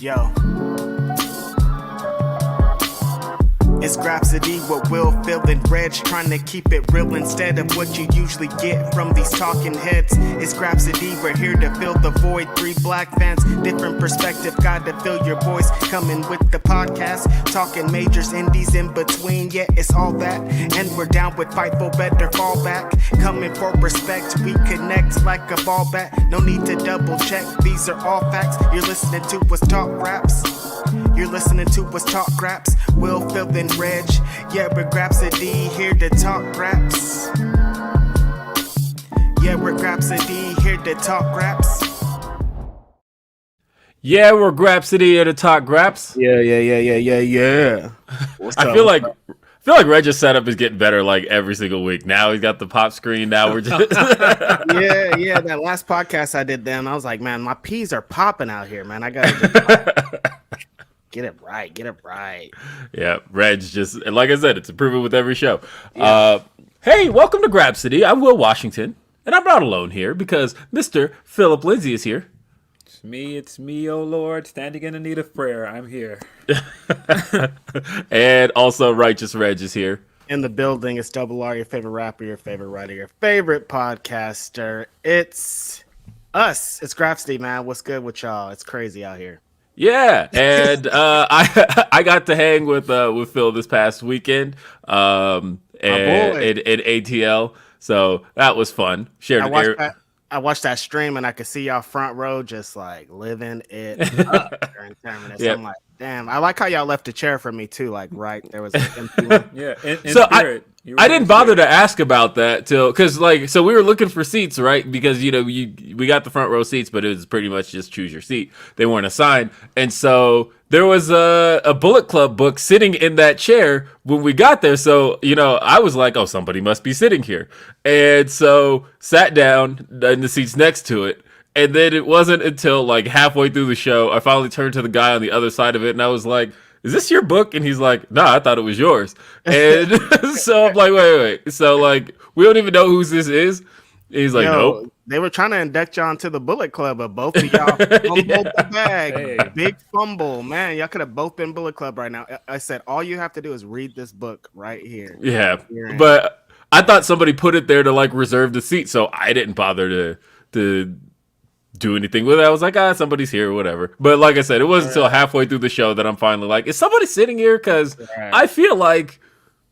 Yo. It's Grapsody with Will, Phil, and Reg, trying to keep it real instead of what you usually get from these talking heads. It's Grapsody, we're here to fill the void. 3 black fans, different perspective, got to fill your voice. Coming with the podcast, talking majors, indies in between. Yeah, it's all that, and we're down with Fightful, better fall back. Coming for respect, we connect like a ball bat. No need to double check, these are all facts. You're listening to what's talk raps. You're listening to what's talk raps. Will, Phil, and Reg. Yeah, we're Grapsody, here to talk raps. Yeah, we're Grapsody, here to talk raps. Yeah, we're Grapsody, here to talk graps. Yeah. I feel like Reg's setup is getting better like every single week. Now he's got the pop screen. Now we're just yeah. That last podcast I did then, I was like, man, my peas are popping out here, man. I gotta get it right. Yeah, Reg's just, like I said, it's improving with every show. Yeah. Hey, welcome to Grapsody. I'm Will Washington, and I'm not alone here because Mr. Philip Lindsey is here. It's me, oh Lord, standing in the need of prayer. I'm here. And also Righteous Reg is here. In the building, it's Double R, your favorite rapper, your favorite writer, your favorite podcaster. It's us. It's Grapsody, man. What's good with y'all? It's crazy out here. Yeah, and I got to hang with Phil this past weekend in ATL, so that was fun. I watched that stream and I could see y'all front row just like living it up during Terminus. Yep. I'm like, damn. I like how y'all left a chair for me too. Like, right there was an empty one. Yeah. In so spirit. I didn't bother to ask about that because we were looking for seats, right? Because we got the front row seats, but it was pretty much just choose your seat. They weren't assigned, and so there was a Bullet Club book sitting in that chair when we got there. So I was like, oh, somebody must be sitting here, and so sat down in the seats next to it. And then it wasn't until like halfway through the show I finally turned to the guy on the other side of it, and I was like, is this your book? And he's like, nah, I thought it was yours. And so I'm like, wait. So like, we don't even know who this is. And he's like, nope. They were trying to induct y'all into the Bullet Club, but both of y'all fumbled the bag. Hey. Big fumble, man. Y'all could have both been Bullet Club right now. I said, all you have to do is read this book right here. Yeah, but I thought somebody put it there to like reserve the seat, so I didn't bother to do anything with it. I was like, somebody's here or whatever. But like I said, it wasn't until halfway through the show that I'm finally like, is somebody sitting here? Because I feel like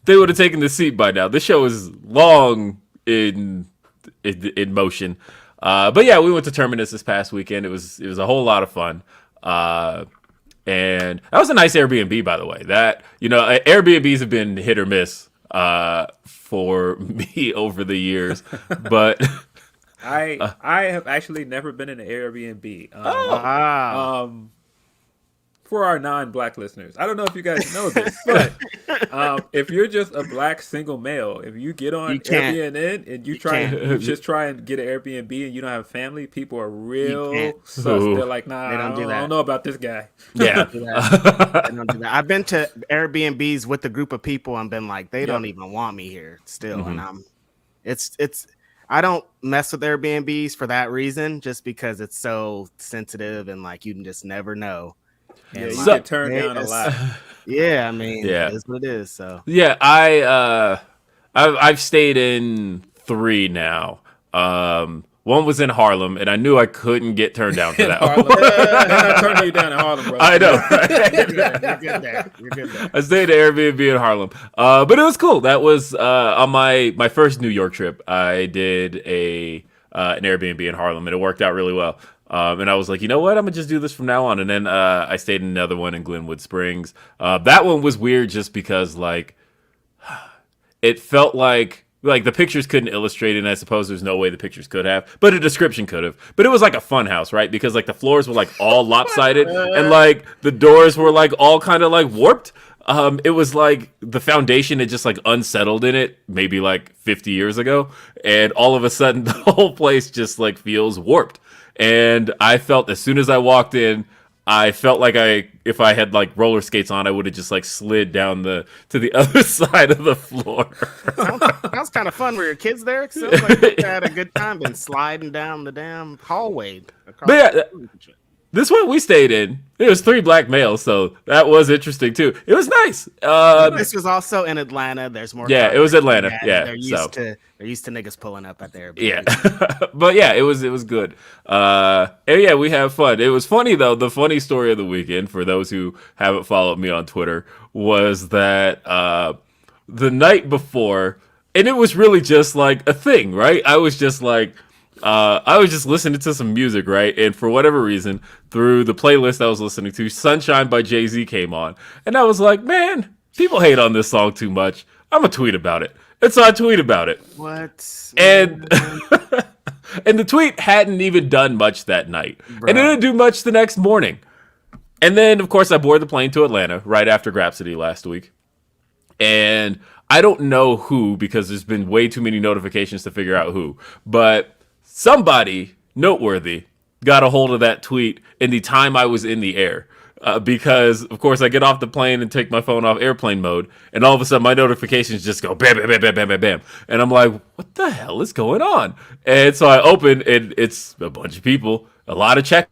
they would have taken the seat by now. This show is long in motion. But yeah, we went to Terminus this past weekend. It was a whole lot of fun. And that was a nice Airbnb, by the way. That Airbnbs have been hit or miss for me over the years, but. I have actually never been in an Airbnb. Wow. For our non-black listeners, I don't know if you guys know this, but if you're just a black single male, if you get on Airbnb and you try and get an Airbnb and you don't have a family, people are real sus. They're like, nah, I don't know about this guy. Yeah. They don't do that. I've been to Airbnbs with a group of people and been like, they don't even want me here still. Mm-hmm. And it's I don't mess with Airbnbs for that reason, just because it's so sensitive and like you can just never know. And you get turned down a lot. Yeah, I mean, it is what it is. So yeah, I've stayed in 3 now. One was in Harlem, and I knew I couldn't get turned down for that one. They're not turning you down in Harlem, bro. I know. Right? You're good there. I stayed at Airbnb in Harlem, but it was cool. That was on my first New York trip. I did an Airbnb in Harlem, and it worked out really well. And I was like, you know what? I'm gonna just do this from now on. And then I stayed in another one in Glenwood Springs. That one was weird, just because like it felt like the pictures couldn't illustrate it, and I suppose there's no way the pictures could have, but a description could have. But it was like a fun house, right? Because like the floors were like all lopsided, and like the doors were like all kind of like warped. It was like the foundation had just like unsettled in it maybe like 50 years ago, and all of a sudden the whole place just like feels warped. And I felt as soon as I walked in, I felt like if I had like roller skates on, I would have just like slid down to the other side of the floor. Sounds kind of fun. Were your kids there? It sounds like you had a good time and sliding down the damn hallway. But yeah, this one we stayed in, it was 3 black males, so that was interesting too. It was nice. This was also in Atlanta. There's more. Yeah, it was Atlanta. Yeah, they're used to niggas pulling up at their. Yeah, but yeah, it was good. And yeah, we have fun. It was funny though. The funny story of the weekend, for those who haven't followed me on Twitter, was that the night before, and it was really just like a thing, right? I was just listening to some music, right? And for whatever reason, through the playlist I was listening to, Sunshine by Jay-Z came on. And I was like, man, people hate on this song too much. I'm going to tweet about it. And so I tweet about it. What? And and the tweet hadn't even done much that night. Bruh. And it didn't do much the next morning. And then, of course, I boarded the plane to Atlanta right after Grapsody last week. And I don't know who, because there's been way too many notifications to figure out who. But somebody noteworthy got a hold of that tweet in the time I was in the air. Because, of course, I get off the plane and take my phone off airplane mode, and all of a sudden my notifications just go bam, bam, bam, bam, bam, bam, bam. And I'm like, what the hell is going on? And so I open, and it's a bunch of people, a lot of check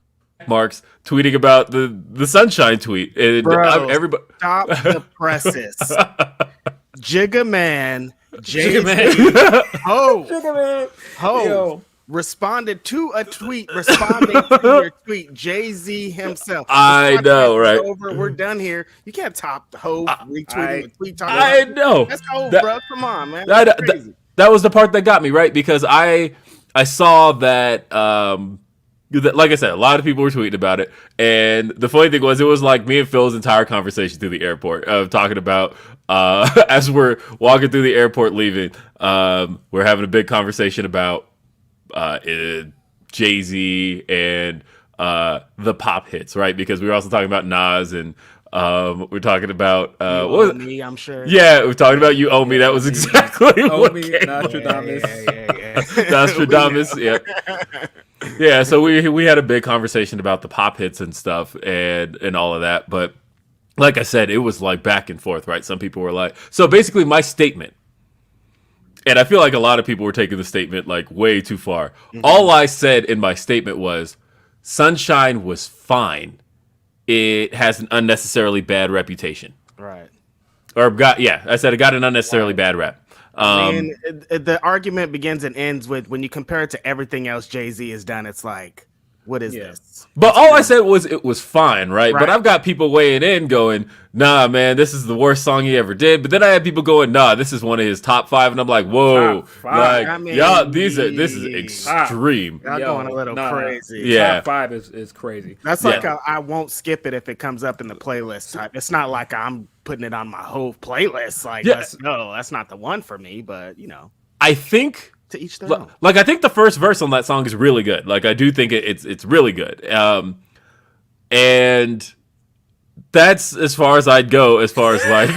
marks, tweeting about the Sunshine tweet. And Bro, everybody stop the presses. Jigga Man, Ho, responded to a tweet, responding to your tweet, Jay-Z himself. I know, right? We're done here. You can't top the Ho retweeting a tweet. I know. That's Ho, bro. Come on, man. That was the part that got me, right? Because I saw that, like I said, a lot of people were tweeting about it. And the funny thing was, it was like me and Phil's entire conversation through the airport of talking about, as we're walking through the airport leaving, we're having a big conversation about Jay-Z and the pop hits, right? Because we were also talking about Nas, and we're talking about You Owe Me, I'm sure. Yeah, we're talking about You Owe Me. That was exactly what Me, came. Nostradamus. Yeah. Nostradamus, yeah. Yeah, so we had a big conversation about the pop hits and stuff and all of that. But like I said, it was like back and forth, right? Some people were like, so basically my statement, and I feel like a lot of people were taking the statement like way too far. Mm-hmm. All I said in my statement was, Sunshine was fine. It has an unnecessarily bad reputation. Right. I said it got an unnecessarily bad rap. And the argument begins and ends with, when you compare it to everything else Jay-Z has done, it's like, what is this? But all I said was it was fine, right? But I've got people weighing in going, nah, man, this is the worst song he ever did. But then I had people going, nah, this is one of his top 5. And I'm like, whoa. Like, this is extreme. Y'all going a little crazy. Yeah. Top 5 is crazy. That's like I won't skip it if it comes up in the playlist type. It's not like I'm putting it on my whole playlist. Like, that's not the one for me, but, you know. I think... to each their own. Like, I think the first verse on that song is really good. Like, I do think it's really good. And that's as far as I'd go, as far as like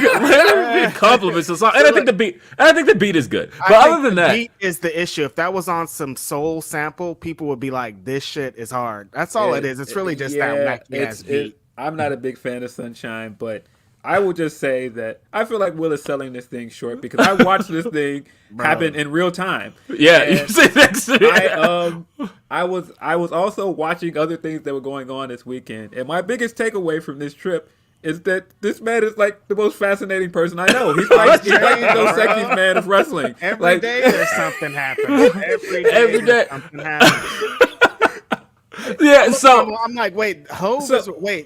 compliments to the song. And I think the beat is good. But other than that, beat is the issue. If that was on some soul sample, people would be like, this shit is hard. That's all it is. It's really just that wacky ass beat. I'm not a big fan of Sunshine, but I will just say that I feel like Will is selling this thing short, because I watched this thing happen in real time. Yeah, you say next to me. I was also watching other things that were going on this weekend, and my biggest takeaway from this trip is that this man is like the most fascinating person I know. He's like the Dos Equis man of wrestling. Every day there's something happening. Every day something happens. Yeah, so I'm like, wait,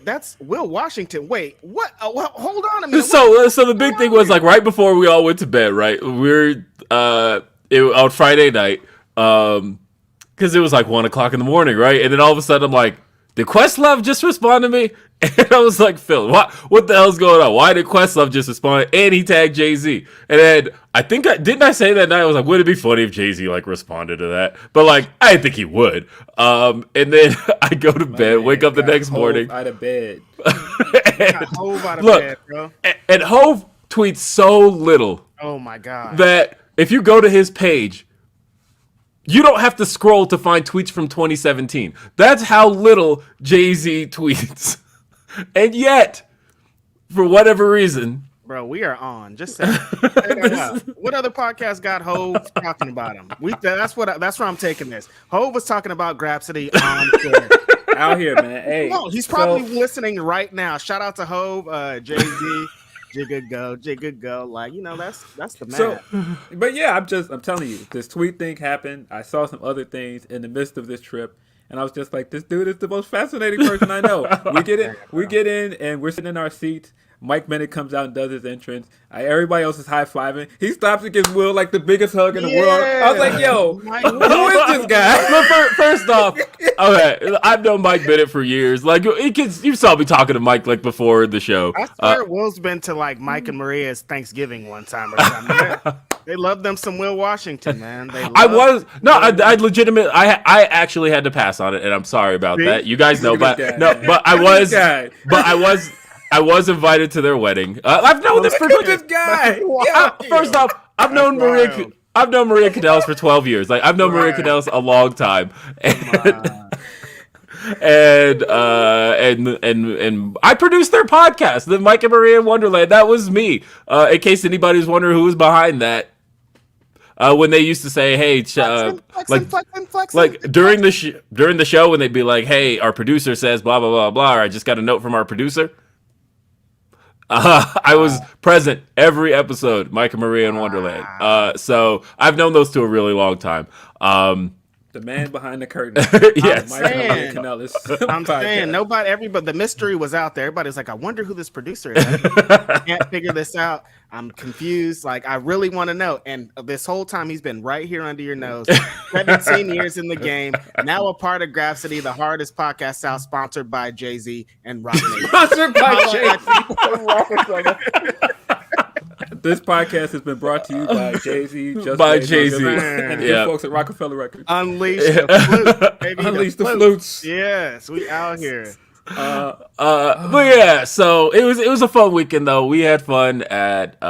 that's Will Washington. Wait, what? Hold on a minute. So the big thing was like right before we all went to bed, right? We're on Friday night, because it was like 1:00 in the morning, right? And then all of a sudden I'm like, did Questlove just respond to me? And I was like, Phil, what the hell's going on? Why did Questlove just respond? And he tagged Jay-Z. And then didn't I say that night? I was like, would it be funny if Jay-Z like responded to that? But like, I didn't think he would. And then I go to bed, wake up the next morning. Out of bed. Hove out of bed, bro. And Hove tweets so little. Oh my God. That if you go to his page, you don't have to scroll to find tweets from 2017. That's how little Jay-Z tweets. And yet, for whatever reason... Bro, we are on. Just say what other podcast got Hove talking about him? That's where I'm taking this. Hove was talking about Grapsody on Twitter. Out here, man. Hey, no, he's probably listening right now. Shout out to Hove, Jay-Z, Jigga go. Like, that's the man. So, but yeah, I'm telling you, this tweet thing happened. I saw some other things in the midst of this trip. And I was just like, this dude is the most fascinating person I know. We get in, and we're sitting in our seats. Mike Bennett comes out and does his entrance. Everybody else is high-fiving. He stops and gives Will like the biggest hug in the world. I was like, yo, who is this guy? Look, first off, okay, I've known Mike Bennett for years. Like, you saw me talking to Mike like before the show. I swear Will's been to like Mike and Maria's Thanksgiving one time or something. They love them some Will Washington, man. I legitimate. I actually had to pass on it, and I'm sorry about that. You guys know, but I was invited to their wedding. I've known this for this guy. First off, I've known Maria Kanellis for 12 years. Like, I've known Maria Kanellis a long time, and I produced their podcast, the Mike and Maria in Wonderland. That was me. In case anybody's wondering who was behind that. When they used to say, "Hey," flexing. During the show, when they'd be like, "Hey, our producer says blah blah blah blah," or "I just got a note from our producer." I was present every episode, Mike and Maria in Wonderland. So I've known those two a really long time. The man behind the curtain. Yes. I'm saying everybody, the mystery was out there. Everybody was like, I wonder who this producer is. I can't figure this out. I'm confused. Like, I really want to know. And this whole time, he's been right here under your nose. 17 years in the game. Now a part of Grapsody, the hardest podcast out, sponsored by Jay-Z and Rock Nation. Sponsored by Jay-Z. This podcast has been brought to you by Jay-Z. And the folks at Rockefeller Records. Unleash the flute, baby. Unleash the flutes. Yes, we out here. But yeah, so it was a fun weekend though. We had fun at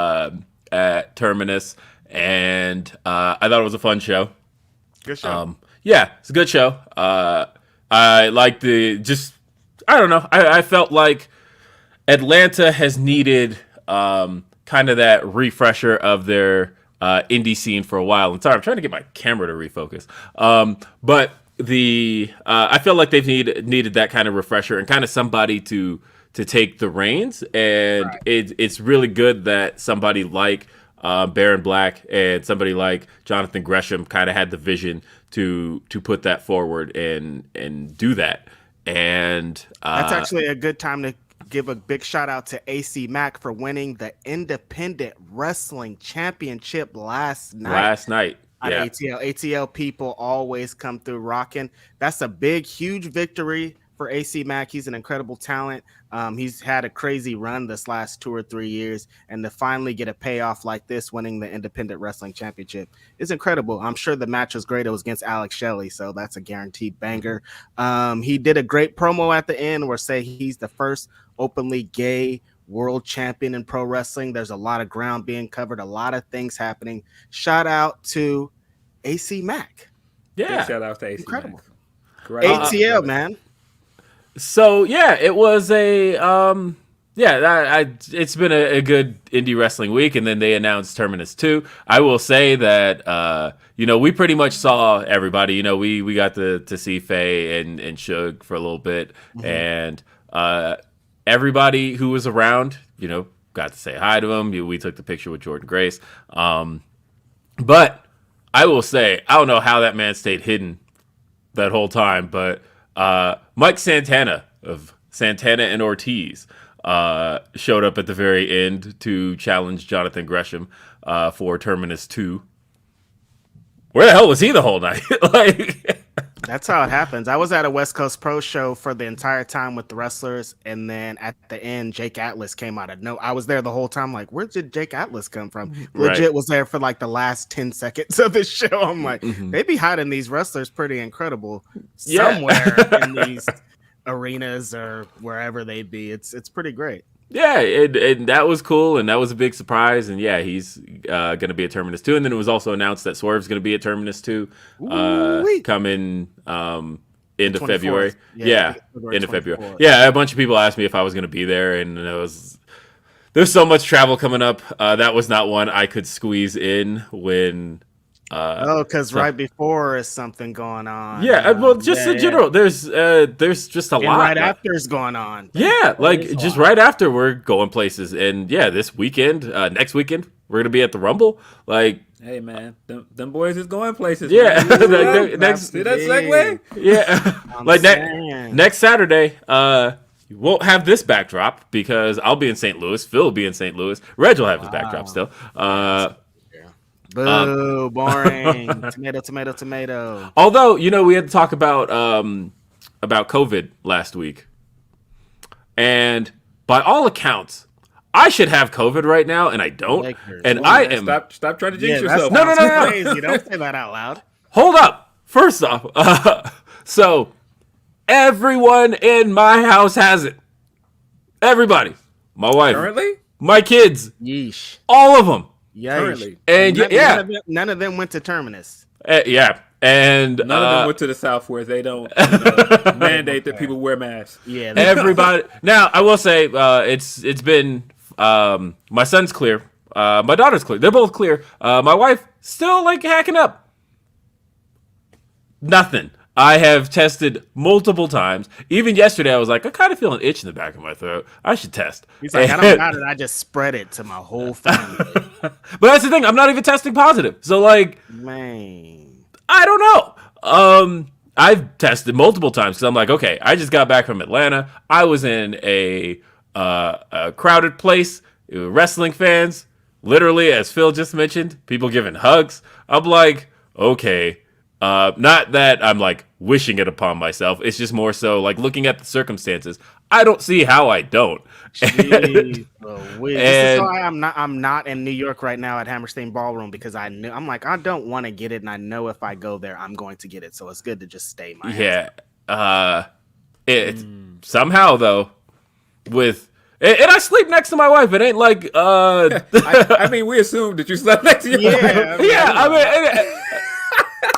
Terminus, and I thought it was a fun show. Good show. Yeah, it's a good show. I like I don't know. I felt like Atlanta has needed kind of that refresher of their indie scene for a while. And sorry, I'm trying to get my camera to refocus. But I feel like they've needed that kind of refresher and kind of somebody to take the reins. And it's really good that somebody like Baron Black and somebody like Jonathan Gresham kind of had the vision to put that forward and do that. And that's actually a good time to give a big shout out to AC Mack for winning the Independent Wrestling Championship last night. Yeah. ATL people always come through rocking. That's a big, huge victory for AC Mack. He's an incredible talent. He's had a crazy run this last 2 or 3 years, and to finally get a payoff like this, winning the Independent Wrestling Championship, is incredible. I'm sure the match was great. It was against Alex Shelley, so that's a guaranteed banger. He did a great promo at the end where he's the first openly gay world champion in pro wrestling. There's a lot of ground being covered, a lot of things happening. Shout out to AC Mack. Yeah, big shout out to AC incredible Mack. ATL, man. So yeah, it was it's been a good indie wrestling week, and then they announced Terminus 2. I will say that we pretty much saw everybody. We got to see Faye and Suge for a little bit, and everybody who was around, got to say hi to him. We took the picture with Jordan Grace. But I will say, I don't know how that man stayed hidden that whole time, but Mike Santana of Santana and Ortiz showed up at the very end to challenge Jonathan Gresham for Terminus 2. Where the hell was he the whole night? That's how it happens. I was at a West Coast Pro show for the entire time with the wrestlers, and then at the end, Jake Atlas came out of I was there the whole time. Like, where did Jake Atlas come from? Legit was there for like the last 10 seconds of the show. I'm like, they be hiding these wrestlers pretty incredible somewhere in these arenas or wherever they be. It's pretty great. Yeah, and that was cool, and that was a big surprise. And yeah, he's going to be at Terminus 2. And then it was also announced that Swerve's going to be at Terminus 2 coming end of February. Yeah, end of February. Yeah, a bunch of people asked me if I was going to be there, and there's so much travel coming up. That was not one I could squeeze in when Because right before is something going on. Yeah, well, just in general, there's just a lot. Right after is going on. Yeah, like just right after we're going places, and yeah, this weekend, next weekend, we're gonna be at the Rumble. Like, hey man, them boys is going places. Yeah, next see that segue? Yeah, like next Saturday, you won't have this backdrop because I'll be in St. Louis. Phil will be in St. Louis. Reg will have his backdrop still. Boo, boring. Tomato. Although, we had to talk about COVID last week. And by all accounts, I should have COVID right now, and I don't. I am... Stop trying to jinx yourself. No. Crazy. Don't say that out loud. Hold up. First off, so everyone in my house has it. Everybody. My wife. Currently? My kids. Yeesh. All of them. Currently. And none of them went to Terminus. Yeah. And none of them went to the South where they don't mandate that people wear masks. Yeah. Everybody. Now, I will say it's been my son's clear. My daughter's clear. They're both clear. My wife still hacking up. Nothing. I have tested multiple times. Even yesterday, I was like, I kind of feel an itch in the back of my throat. I should test. He's like, I don't got it. I just spread it to my whole family. But that's the thing. I'm not even testing positive. So, man, I don't know. I've tested multiple times because I'm like, okay, I just got back from Atlanta. I was in a crowded place, wrestling fans, literally, as Phil just mentioned, people giving hugs. I'm like, okay. Not that I'm wishing it upon myself. It's just more so looking at the circumstances. I don't see how I don't. Jeez, this is why I'm not in New York right now at Hammerstein Ballroom because I don't want to get it, and I know if I go there, I'm going to get it. So it's good to just stay my house. It somehow though with. And I sleep next to my wife. It ain't like I mean, we assumed that you slept next to your wife.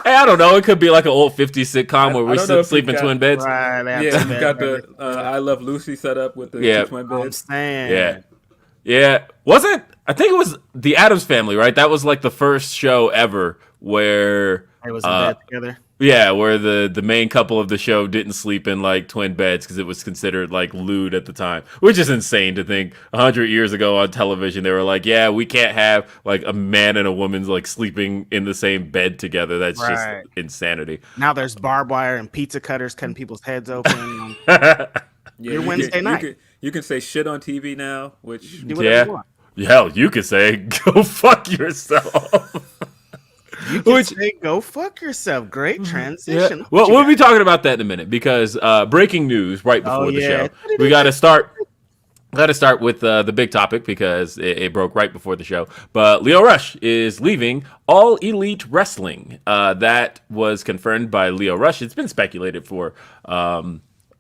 I don't know. It could be like an old 50s sitcom where we sleep in twin beds. Right, you got the I Love Lucy set up with the two twin beds. Yeah. Was it? I think it was the Addams Family, right? That was the first show ever where they was in bed together. Yeah, where the main couple of the show didn't sleep in twin beds because it was considered lewd at the time, which is insane to think. 100 years ago on television, they were like, "Yeah, we can't have a man and a woman's sleeping in the same bed together." That's just insanity. Now there's barbed wire and pizza cutters cutting people's heads open. Your Wednesday night. You can say shit on TV now, which do whatever you want. Hell, you could say go fuck yourself. You can say, go fuck yourself. Great transition. Yeah. Well, we'll be talking about that in a minute because breaking news right before the show. We got to start. Got to start with the big topic because it broke right before the show. But Lio Rush is leaving All Elite Wrestling. That was confirmed by Lio Rush. It's been speculated for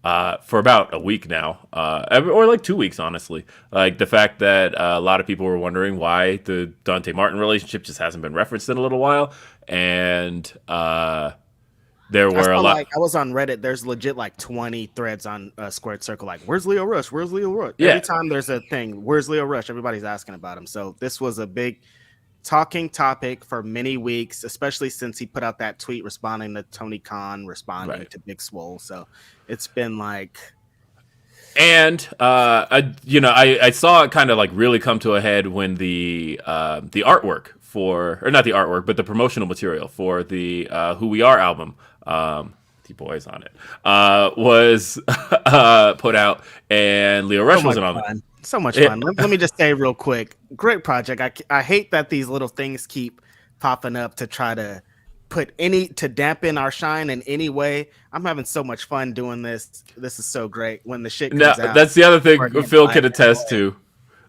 about a week now, or 2 weeks, honestly. The fact that a lot of people were wondering why the Dante Martin relationship just hasn't been referenced in a little while, and there were a lot. I was on Reddit. There's legit 20 threads on Squared Circle. Where's Lio Rush? Where's Lio Rush? Yeah. Every time there's a thing, where's Lio Rush? Everybody's asking about him. So this was a big talking topic for many weeks, especially since he put out that tweet responding to Tony Khan, responding to Big Swole. So it's been and I saw it kind of really come to a head when the artwork or not the artwork, but the promotional material for the Who We Are album, the boys on it, was put out, and Lio Rush wasn't on it. So much fun. Let me just say real quick, great project. I hate that these little things keep popping up to try to to dampen our shine in any way. I'm having so much fun doing this. This is so great when the shit comes out. That's the other thing Phil could attest to.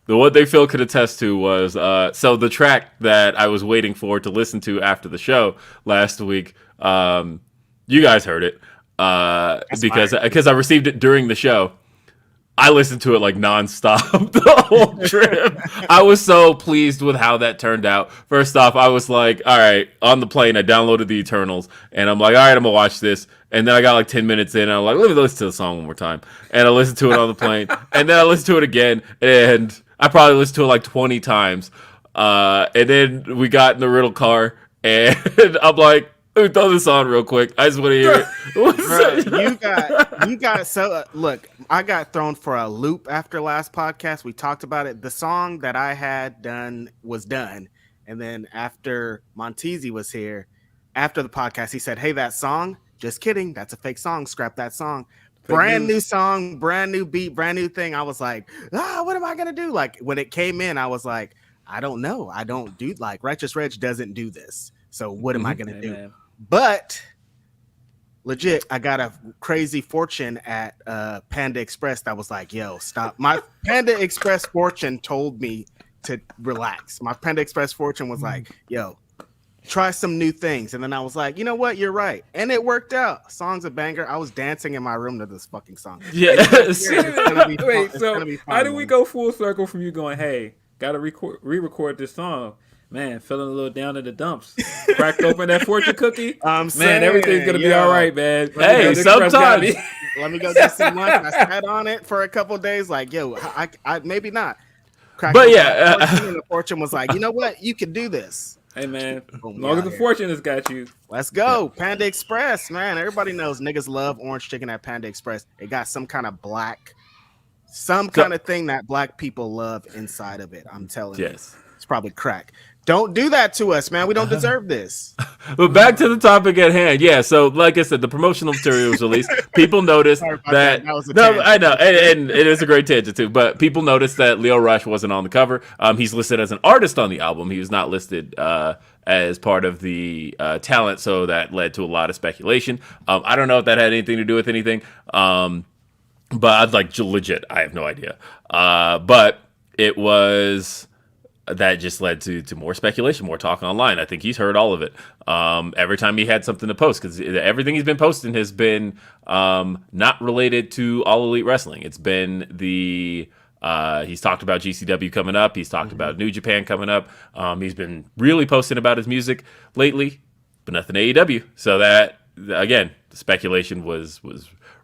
The one thing Phil could attest to was so the track that I was waiting for to listen to after the show last week. You guys heard it because I received it during the show. I listened to it nonstop the whole trip. I was so pleased with how that turned out. First off, I was like, all right, on the plane, I downloaded the Eternals, and I'm like, all right, I'm going to watch this. And then I got 10 minutes in, and I'm like, let me listen to the song one more time. And I listened to it on the plane, and then I listened to it again, and I probably listened to it 20 times. And then we got in the rental car, And I'm like, "Ooh, throw this on real quick. I just want to hear it." Bro, you got so look, I got thrown for a loop after last podcast. We talked about it. The song that I had done was done. And then after Montezi was here, after the podcast, he said, "Hey, that song, just kidding. That's a fake song. Scrap that song." Brand new song, brand new beat, brand new thing. I was like, what am I going to do? Like when it came in, I was like, I don't know. I don't do like Righteous Reg doesn't do this. So what am I going to do? Man. But legit, I got a crazy fortune at Panda Express that was like, yo, stop. My Panda Express fortune told me to relax. My Panda Express fortune was like, yo, try some new things. And then I was like, you know what? You're right. And it worked out. Song's a banger. I was dancing in my room to this fucking song. Yeah. Wait, so how do we go full circle from you going, hey, gotta re-record this song? Man, feeling a little down in the dumps. Cracked open that fortune cookie. Man, everything's gonna be all right, man. Hey, sometimes. Let me go get some lunch. I sat on it for a couple days. Like, yo, I maybe not. But yeah, the fortune was like, you know what? You can do this. Hey man, as long as the fortune has got you. Let's go. Panda Express, man. Everybody knows niggas love orange chicken at Panda Express. It got some kind of kind of thing that black people love inside of it. I'm telling you. It's probably crack. Don't do that to us, man. We don't deserve this. But back to the topic at hand. Yeah, so like I said, the promotional material was released. People noticed that no, I know, and it is a great tangent too. But people noticed that Lio Rush wasn't on the cover. He's listed as an artist on the album. He was not listed as part of the talent, so that led to a lot of speculation. I don't know if that had anything to do with anything. But I'd like legit, I have no idea. But it was. That just led to more speculation, more talk online. I think he's heard all of it. Every time he had something to post, because everything he's been posting has been not related to All Elite Wrestling. It's been he's talked about GCW coming up. He's talked about New Japan coming up. He's been really posting about his music lately, but nothing AEW. So that, again, the speculation was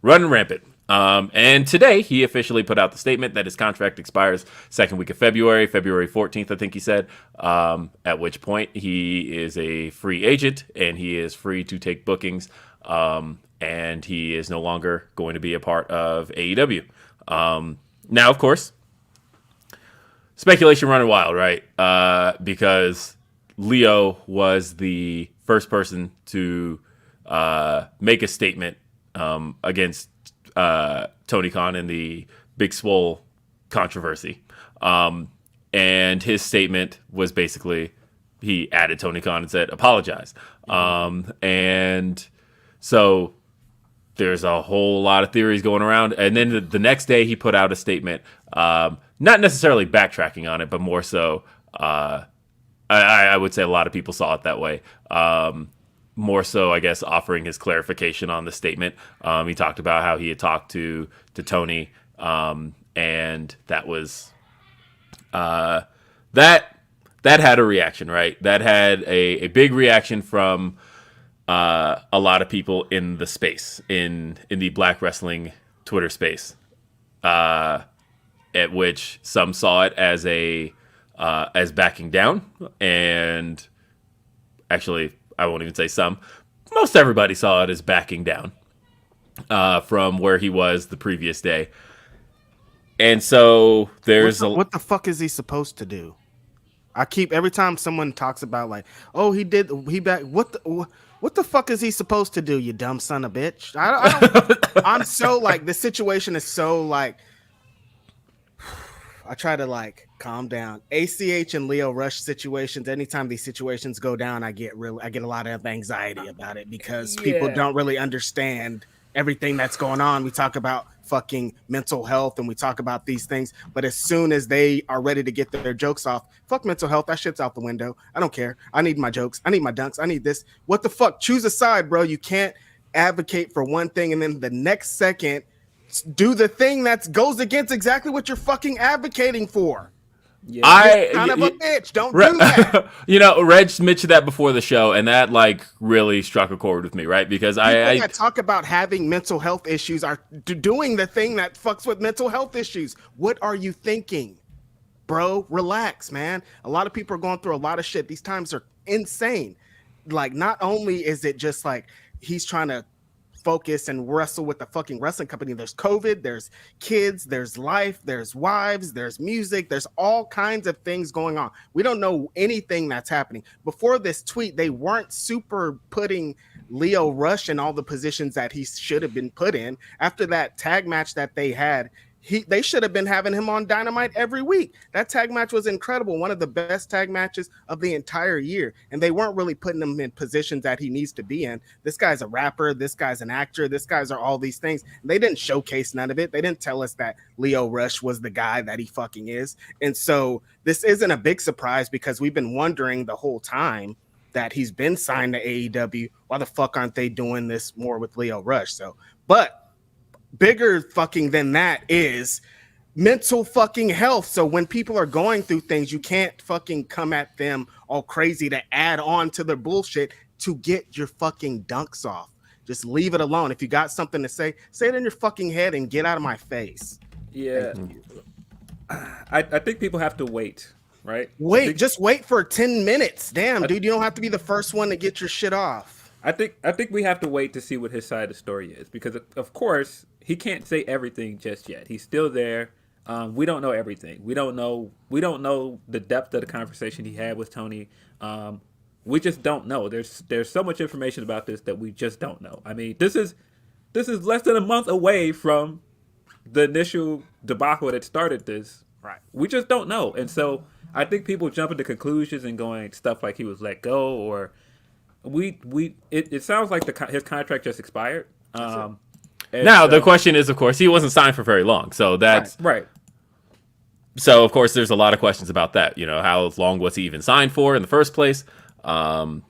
running rampant. And today he officially put out the statement that his contract expires second week of February 14th, I think he said, at which point he is a free agent and he is free to take bookings. And he is no longer going to be a part of AEW. Now, of course, speculation running wild, right? Because Lio was the first person to make a statement against Tony Khan in the Big Swole controversy. And his statement was basically, he added Tony Khan and said, apologize. And so there's a whole lot of theories going around. And then the next day he put out a statement, not necessarily backtracking on it, but more so, I would say a lot of people saw it that way. More so, I guess, offering his clarification on the statement. He talked about how he had talked to Tony, and that was that had a reaction, right? That had a big reaction from a lot of people in the space, in the Black Wrestling Twitter space, at which some saw it as as backing down, and actually, I won't even say some. Most everybody saw it as backing down from where he was the previous day. And so there's what the fuck is he supposed to do? Every time someone talks about like, oh, he back. What the fuck is he supposed to do? You dumb son of a bitch. I'm so like, the situation is so like, I try to like calm down. ACH and Lio Rush situations, anytime these situations go down, I get a lot of anxiety about it because people don't really understand everything that's going on. We talk about fucking mental health and we talk about these things, but as soon as they are ready to get their jokes off, fuck mental health, that shit's out the window. I don't care. I need my jokes. I need my dunks. I need this. What the fuck? Choose a side, bro. You can't advocate for one thing and then the next second do the thing that goes against exactly what you're fucking advocating for. Yeah. You're kind of a bitch. Don't do that. Reg mentioned that before the show, and that like really struck a chord with me, right? Because I talk about having mental health issues are doing the thing that fucks with mental health issues. What are you thinking, bro? Relax, man. A lot of people are going through a lot of shit. These times are insane. like, not only is it just like he's trying to focus and wrestle with the fucking wrestling company. There's COVID, there's kids, there's life, there's wives, there's music, there's all kinds of things going on. We don't know anything that's happening. Before this tweet, they weren't super putting Lio Rush in all the positions that he should have been put in. After that tag match that they had, they should have been having him on Dynamite every week. That tag match was incredible. One of the best tag matches of the entire year. And they weren't really putting him in positions that he needs to be in. This guy's a rapper. This guy's an actor. This guy's are all these things. They didn't showcase none of it. They didn't tell us that Lio Rush was the guy that he fucking is. And so this isn't a big surprise because we've been wondering the whole time that he's been signed to AEW. Why the fuck aren't they doing this more with Lio Rush? So, but bigger fucking than that is mental fucking health. So when people are going through things, you can't fucking come at them all crazy to add on to their bullshit to get your fucking dunks off. Just leave it alone. If you got something to say it in your fucking head and get out of my face. Yeah. I think people have to wait, right? Just wait for 10 minutes. Damn, dude, you don't have to be the first one to get your shit off. I think we have to wait to see what his side of the story is because, of course, he can't say everything just yet. He's still there. We don't know everything. We don't know the depth of the conversation he had with Tony. We just don't know. There's so much information about this that we just don't know. I mean, this is less than a month away from the initial debacle that started this. Right. We just don't know, and so I think people jump into conclusions and going stuff like he was let go or. It sounds like his contract just expired. Now the question is, of course, he wasn't signed for very long, so that's right. So of course, there's a lot of questions about that. You know, how long was he even signed for in the first place? And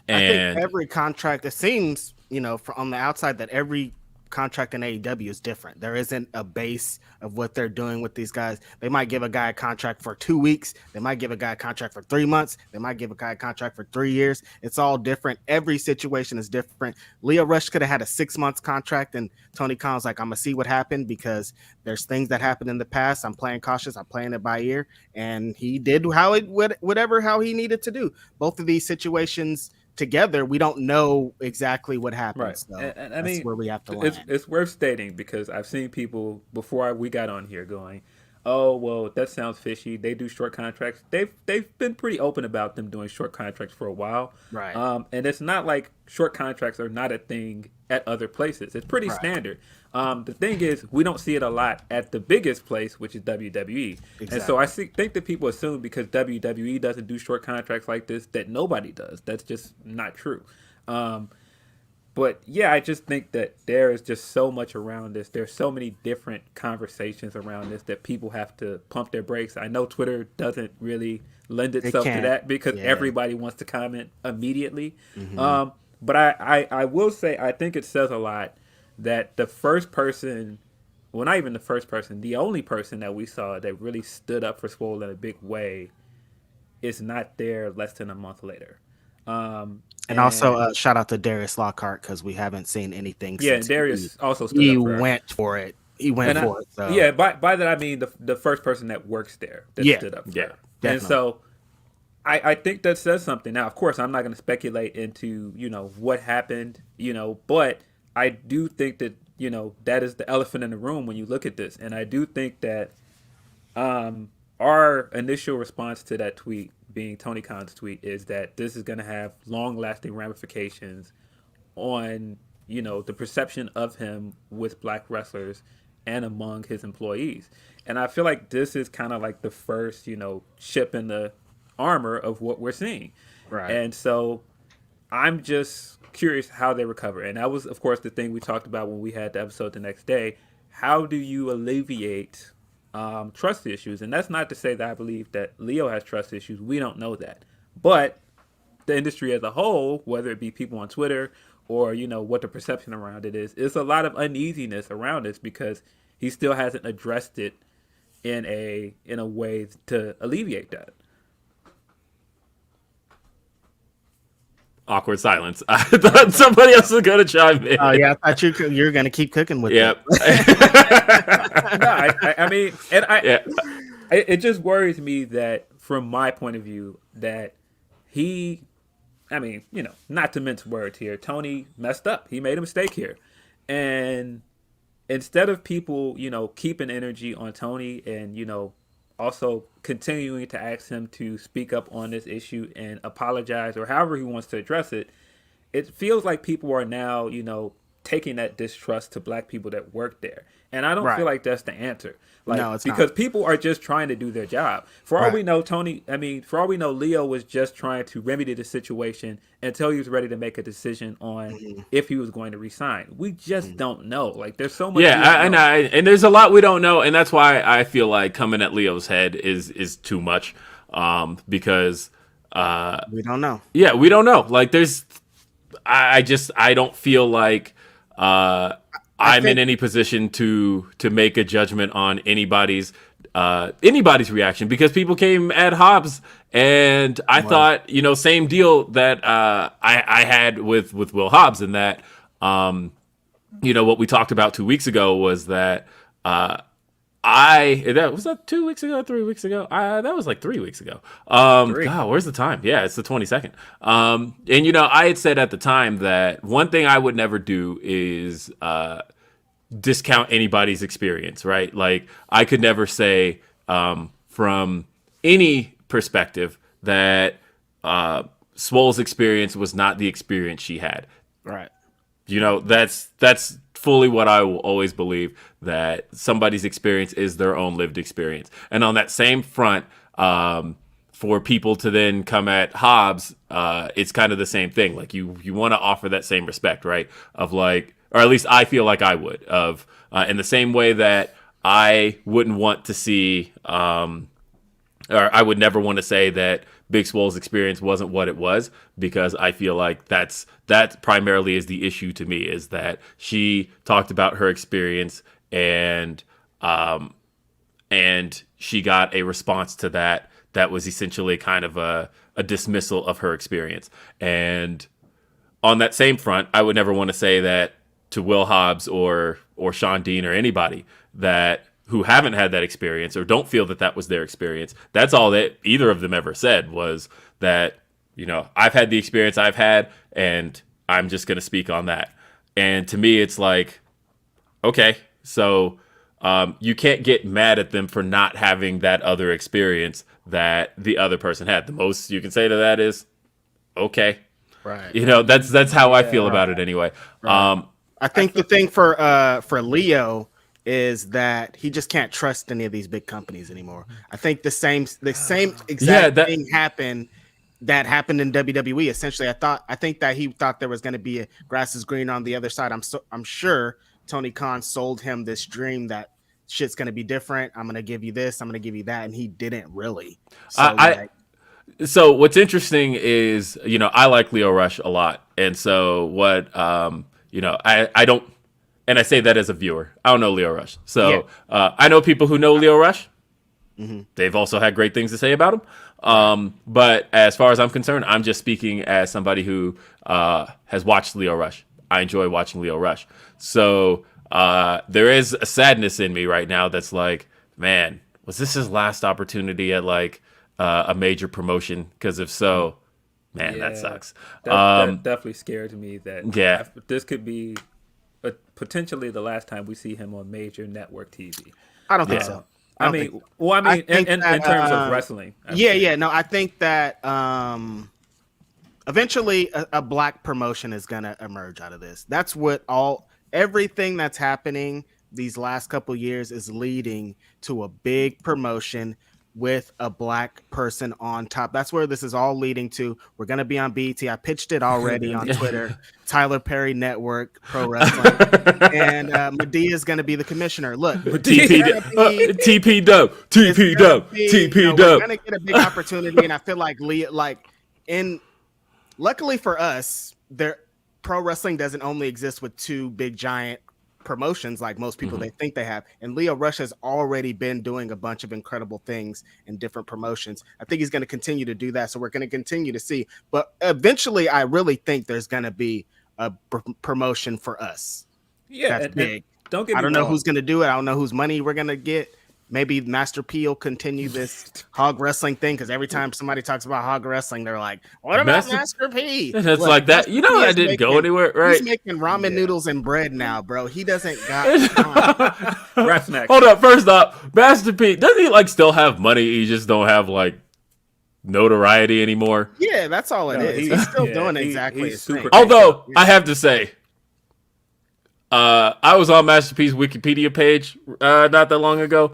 I think every contract, it seems, you know, on the outside that every contract in AEW is different. There isn't a base of what they're doing with these guys. They might give a guy a contract for 2 weeks. They might give a guy a contract for 3 months. They might give a guy a contract for 3 years. It's all different. Every situation is different. Lio Rush could have had a 6-month contract, and Tony Khan's like, I'm going to see what happened because there's things that happened in the past. I'm playing cautious. I'm playing it by ear. And he did how he needed to do. Both of these situations together, we don't know exactly what happened. Right. So and I mean, where we have to land. It's worth stating because I've seen people before we got on here going, oh, well, that sounds fishy. They do short contracts. They've been pretty open about them doing short contracts for a while. Right. And it's not like short contracts are not a thing at other places. It's pretty standard. The thing is, we don't see it a lot at the biggest place, which is WWE. Exactly. And so I think that people assume because WWE doesn't do short contracts like this, that nobody does. That's just not true. But yeah, I just think that there is just so much around this. There's so many different conversations around this that people have to pump their brakes. I know Twitter doesn't really lend itself to that because everybody wants to comment immediately. Mm-hmm. But I will say, I think it says a lot that the first person, well, not even the first person, the only person that we saw that really stood up for Swole in a big way is not there less than a month later. And also, shout out to Darius Lockhart because we haven't seen anything. Yeah, since Darius also stood up for went for it. He went for it. So. Yeah, by that I mean the first person that works there that stood up for it. Definitely. And so I think that says something. Now, of course, I'm not going to speculate into, what happened, but I do think that, that is the elephant in the room when you look at this. And I do think that our initial response to that tweet, being Tony Khan's tweet, is that this is going to have long-lasting ramifications on, the perception of him with black wrestlers and among his employees. And I feel like this is kind of like the first, chip in the armor of what we're seeing. Right. And so I'm just curious how they recover. And that was, of course, the thing we talked about when we had the episode the next day. How do you alleviate trust issues? And that's not to say that I believe that Lio has trust issues. We don't know that. But the industry as a whole, whether it be people on Twitter or, what the perception around it is a lot of uneasiness around this because he still hasn't addressed it in a way to alleviate that. Awkward silence. I thought somebody else was going to chime in. Oh, yeah. I thought you were going to keep cooking with it. I mean, and it just worries me that from my point of view that he I mean, not to mince words here, Tony messed up. He made a mistake here. And instead of people, keeping energy on Tony and, also continuing to ask him to speak up on this issue and apologize or however he wants to address it, it feels like people are now, taking that distrust to black people that work there. And I don't feel like that's the answer. Like, no, it's because not. people are just trying to do their job. For all we know, for all we know, Lio was just trying to remedy the situation until he was ready to make a decision on if he was going to resign. We just don't know. Like, there's so much. Yeah, and there's a lot we don't know, and that's why I feel like coming at Leo's head is too much, because we don't know. Yeah, we don't know. Like, I don't feel like I'm in any position to make a judgment on anybody's reaction, because people came at Hobbs, and I thought, same deal that I had with Will Hobbs, and that what we talked about 2 weeks ago was that was that 2 weeks ago, 3 weeks ago? That was like 3 weeks ago. God, where's the time? Yeah, it's the 22nd. And I had said at the time that one thing I would never do is discount anybody's experience, right? Like, I could never say from any perspective that Swole's experience was not the experience she had. Right. That's fully what I will always believe, that somebody's experience is their own lived experience. And on that same front, for people to then come at Hobbs, it's kind of the same thing. Like, you want to offer that same respect, right? Of like, or at least I feel like I would, of in the same way that I wouldn't want to see, or I would never want to say that Big Swole's experience wasn't what it was, because I feel like that primarily is the issue to me, is that she talked about her experience, and she got a response to that was essentially kind of a dismissal of her experience. And on that same front, I would never want to say that to Will Hobbs or Sean Dean or anybody that who haven't had that experience or don't feel that was their experience. That's all that either of them ever said, was that, I've had the experience I've had, and I'm just going to speak on that. And to me, it's like, okay, so you can't get mad at them for not having that other experience that the other person had. The most you can say to that is, okay. Right. That's how I feel about it anyway. Right. I think the thing for Lio is that he just can't trust any of these big companies anymore. I think the same exact thing happened in WWE. Essentially, I think that he thought there was going to be a grass is green on the other side. I'm sure Tony Khan sold him this dream that shit's going to be different. I'm going to give you this, I'm going to give you that, and he didn't really. So what's interesting is, I like Lio Rush a lot, and so what I don't. And I say that as a viewer. I don't know Lio Rush. So I know people who know Lio Rush. Mm-hmm. They've also had great things to say about him. But as far as I'm concerned, I'm just speaking as somebody who has watched Lio Rush. I enjoy watching Lio Rush. So there is a sadness in me right now that's like, man, was this his last opportunity at like a major promotion? Because if so, man, that sucks. That definitely scared me that this could be potentially the last time we see him on major network TV. I don't think so. I mean, in terms of wrestling. No, I think that eventually a black promotion is going to emerge out of this. That's what everything that's happening these last couple years is leading to a big promotion with a black person on top. That's where this is all leading to. We're going to be on BET. I pitched it already on Twitter. Tyler Perry Network Pro Wrestling. And Madea is going to be the commissioner. Look. TP Dub. We're going to get a big opportunity, and I feel like luckily for us, pro wrestling doesn't only exist with two big giant promotions like most people they think they have, and Lio Rush has already been doing a bunch of incredible things in different promotions. I think he's going to continue to do that, so we're going to continue to see, but eventually I really think there's going to be a promotion for us. That's big. Don't get me I don't know who's going to do it. I don't know whose money we're going to get maybe Master P will continue this hog wrestling thing, because every time somebody talks about hog wrestling, they're like, "What about Master P?" It's Look, like that. Master P That didn't go anywhere, right? He's making ramen noodles and bread now, bro. He doesn't got Rats next. Hold up. First up, Master P, doesn't he like still have money? He just don't have like notoriety anymore. Yeah, that's all it is. He's still doing exactly his thing. Although I have to say, I was on Master P's Wikipedia page not that long ago.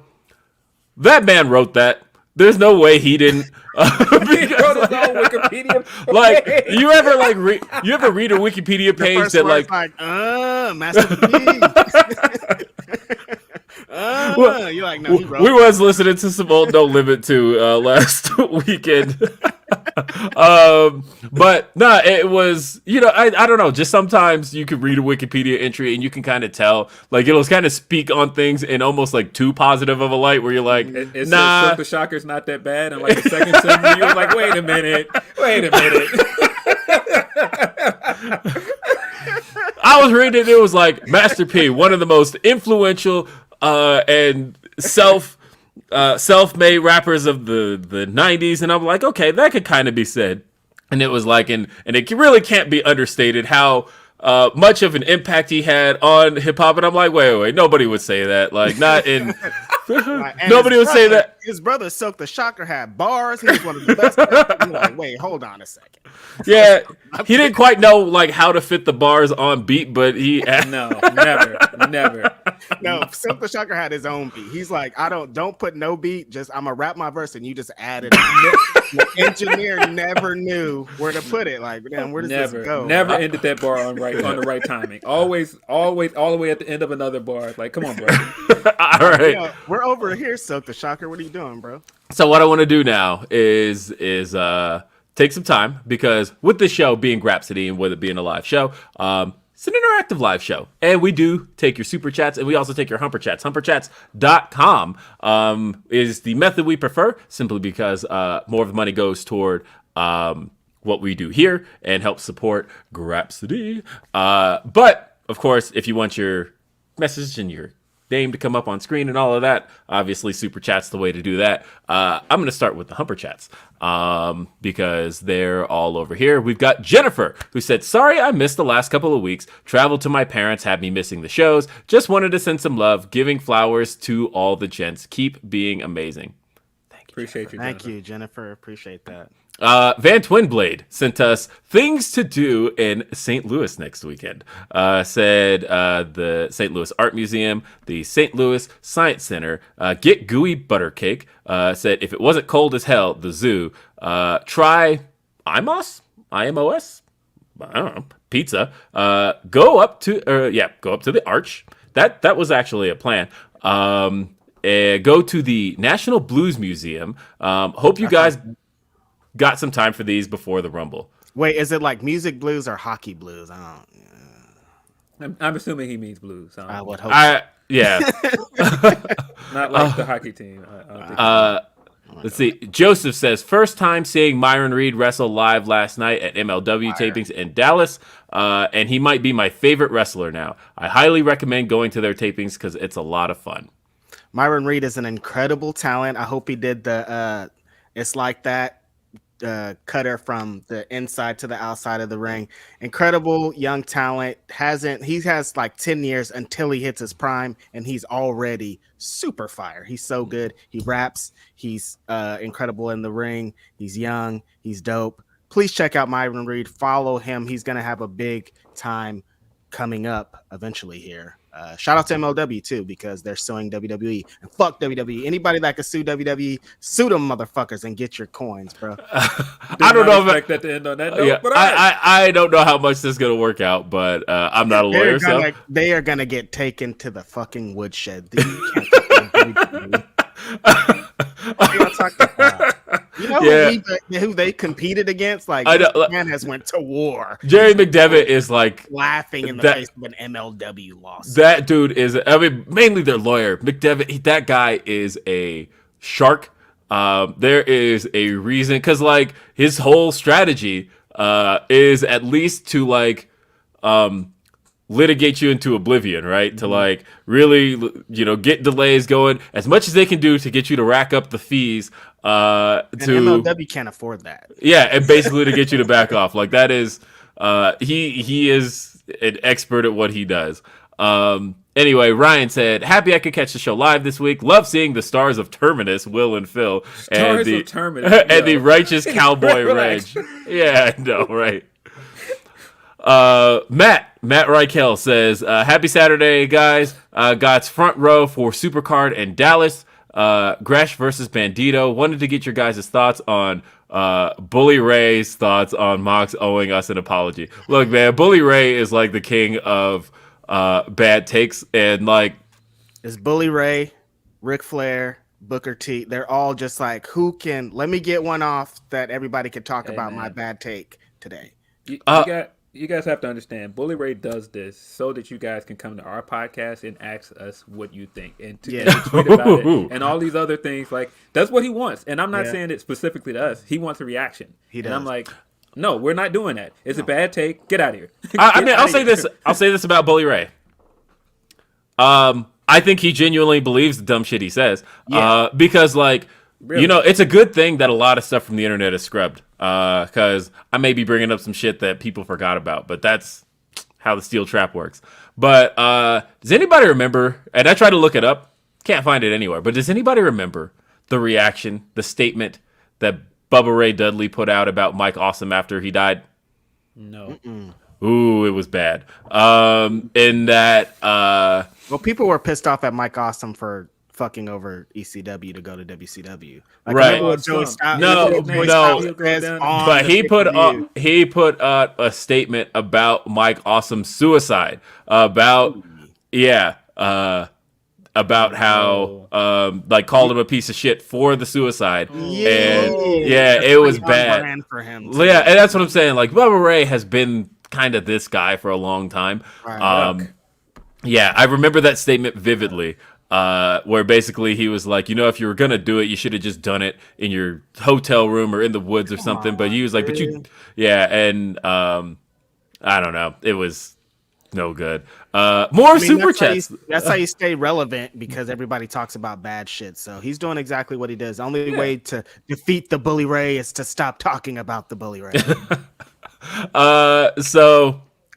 That man wrote that. There's no way he didn't. He wrote his own Wikipedia page. Like, you ever read a Wikipedia page that like Master P. You're like, no, he wrote we was listening to some old No Limit 2 last weekend. But nah, it was, I don't know, just sometimes you could read a Wikipedia entry and you can kind of tell, like, it'll kind of speak on things in almost like too positive of a light where you're like, it nah. says the Shocker's not that bad, and like the second sentence you're like, wait a minute. I was reading it was like Master P, one of the most influential and self-made rappers of the 90s, and I'm like, okay, that could kind of be said. And it was like, and it really can't be understated how much of an impact he had on hip-hop. And I'm like, wait, nobody would say that. Like, not in... nobody would say that. His brother Silk the Shocker had bars. He was one of the best. You're like, wait, hold on a second. Yeah, he didn't quite know like how to fit the bars on beat, but he no, never. No, Silk the Shocker had his own beat. He's like, don't put no beat. Just I'm gonna rap my verse and you just add it. The engineer never knew where to put it. Like, damn, where does this go? Never ended that bar on the right timing. Always, all the way at the end of another bar. Like, come on, bro. All right, we're over here, Silk the Shocker. What are you doing, bro? So what I want to do now is take some time, because with this show being Grapsody and with it being a live show, it's an interactive live show. And we do take your super chats, and we also take your humper chats. Humperchats.com is the method we prefer, simply because more of the money goes toward what we do here and helps support Grapsody. But, of course, if you want your message and your name to come up on screen and all of that, obviously super chat's the way to do that. I'm going to start with the humper chats because they're all over here. We've got Jennifer, who said, sorry I missed the last couple of weeks. Traveled to my parents, had me missing the shows. Just wanted to send some love, giving flowers to all the gents. Keep being amazing. Thank you. Appreciate you, Jennifer. Thank you, Jennifer. Appreciate that. Van Twinblade sent us things to do in St. Louis next weekend. Said the St. Louis Art Museum, the St. Louis Science Center, get gooey butter cake. Said if it wasn't cold as hell, the zoo. Try IMOS, I don't know, pizza. Go up to the Arch. That was actually a plan. Go to the National Blues Museum. Hope you guys got some time for these before the Rumble. Wait, is it like music blues or hockey blues? I'm assuming he means blues. I would hope. Yeah. Not like the hockey team. Let's see. Joseph says, first time seeing Myron Reed wrestle live last night at MLW tapings in Dallas, and he might be my favorite wrestler now. I highly recommend going to their tapings because it's a lot of fun. Myron Reed is an incredible talent. I hope he did the It's Like That cutter from the inside to the outside of the ring. Incredible young talent. He has like 10 years until he hits his prime, and he's already super fire. He's so good. He raps. He's incredible in the ring. He's young. He's dope. Please check out Myron Reed. Follow him. He's going to have a big time coming up eventually here. Shout out to MLW too, because they're suing WWE, and fuck WWE. Anybody that can sue WWE, sue them motherfuckers and get your coins, bro. I don't know if that to end on that note, yeah, but I don't know how much this is gonna work out, but I'm not a lawyer, so they are gonna get taken to the fucking woodshed. You know who they competed against? Like, man has went to war. Jerry McDevitt is like laughing in the face of an MLW loss. That dude is, mainly their lawyer. McDevitt, that guy is a shark. There is a reason, because like his whole strategy is at least to like litigate you into oblivion, right? To like really, get delays going as much as they can do to get you to rack up the fees. And MLW can't afford that. Yeah, and basically to get you to back off. Like that is, he is an expert at what he does. Anyway, Ryan said, happy I could catch the show live this week. Love seeing the stars of Terminus, Will and Phil. Stars of Terminus. And the righteous cowboy Reg. Yeah, I know, right. Matt Reichel says, happy Saturday, guys. Got front row for Supercard and Dallas. Gresh versus Bandito. Wanted to get your guys' thoughts on Bully Ray's thoughts on Mox owing us an apology. Look, man, Bully Ray is like the king of bad takes, and like it's Bully Ray, Ric Flair, Booker T. They're all just like, let me get one off that everybody can talk about my bad take today. You guys have to understand, Bully Ray does this so that you guys can come to our podcast and ask us what you think and to tweet about it and all these other things. Like, that's what he wants. And I'm not saying it specifically to us. He wants a reaction. And I'm like, no, we're not doing that. It's a bad take. Get out of here. I'll say this. I'll say this about Bully Ray. I think he genuinely believes the dumb shit he says. Because like, really? It's a good thing that a lot of stuff from the internet is scrubbed. Because I may be bringing up some shit that people forgot about, but that's how the steel trap works. But does anybody remember, and I tried to look it up, can't find it anywhere, but does anybody remember the reaction, the statement that Bubba Ray Dudley put out about Mike Awesome after he died? No. Ooh, it was bad. In that... well, people were pissed off at Mike Awesome for fucking over ECW to go to WCW. Like, right. But he put out a statement about Mike Awesome's suicide. About how like called him a piece of shit for the suicide. And it was bad for him. Yeah, and that's what I'm saying. Like, Bubba Ray has been kind of this guy for a long time. Right. I remember that statement vividly. Where basically he was like, if you were gonna do it, you should have just done it in your hotel room or in the woods or something. But he was like, and I don't know, it was no good. Super chats. That's how you stay relevant, because everybody talks about bad shit. So he's doing exactly what he does. The only way to defeat the Bully Ray is to stop talking about the Bully Ray.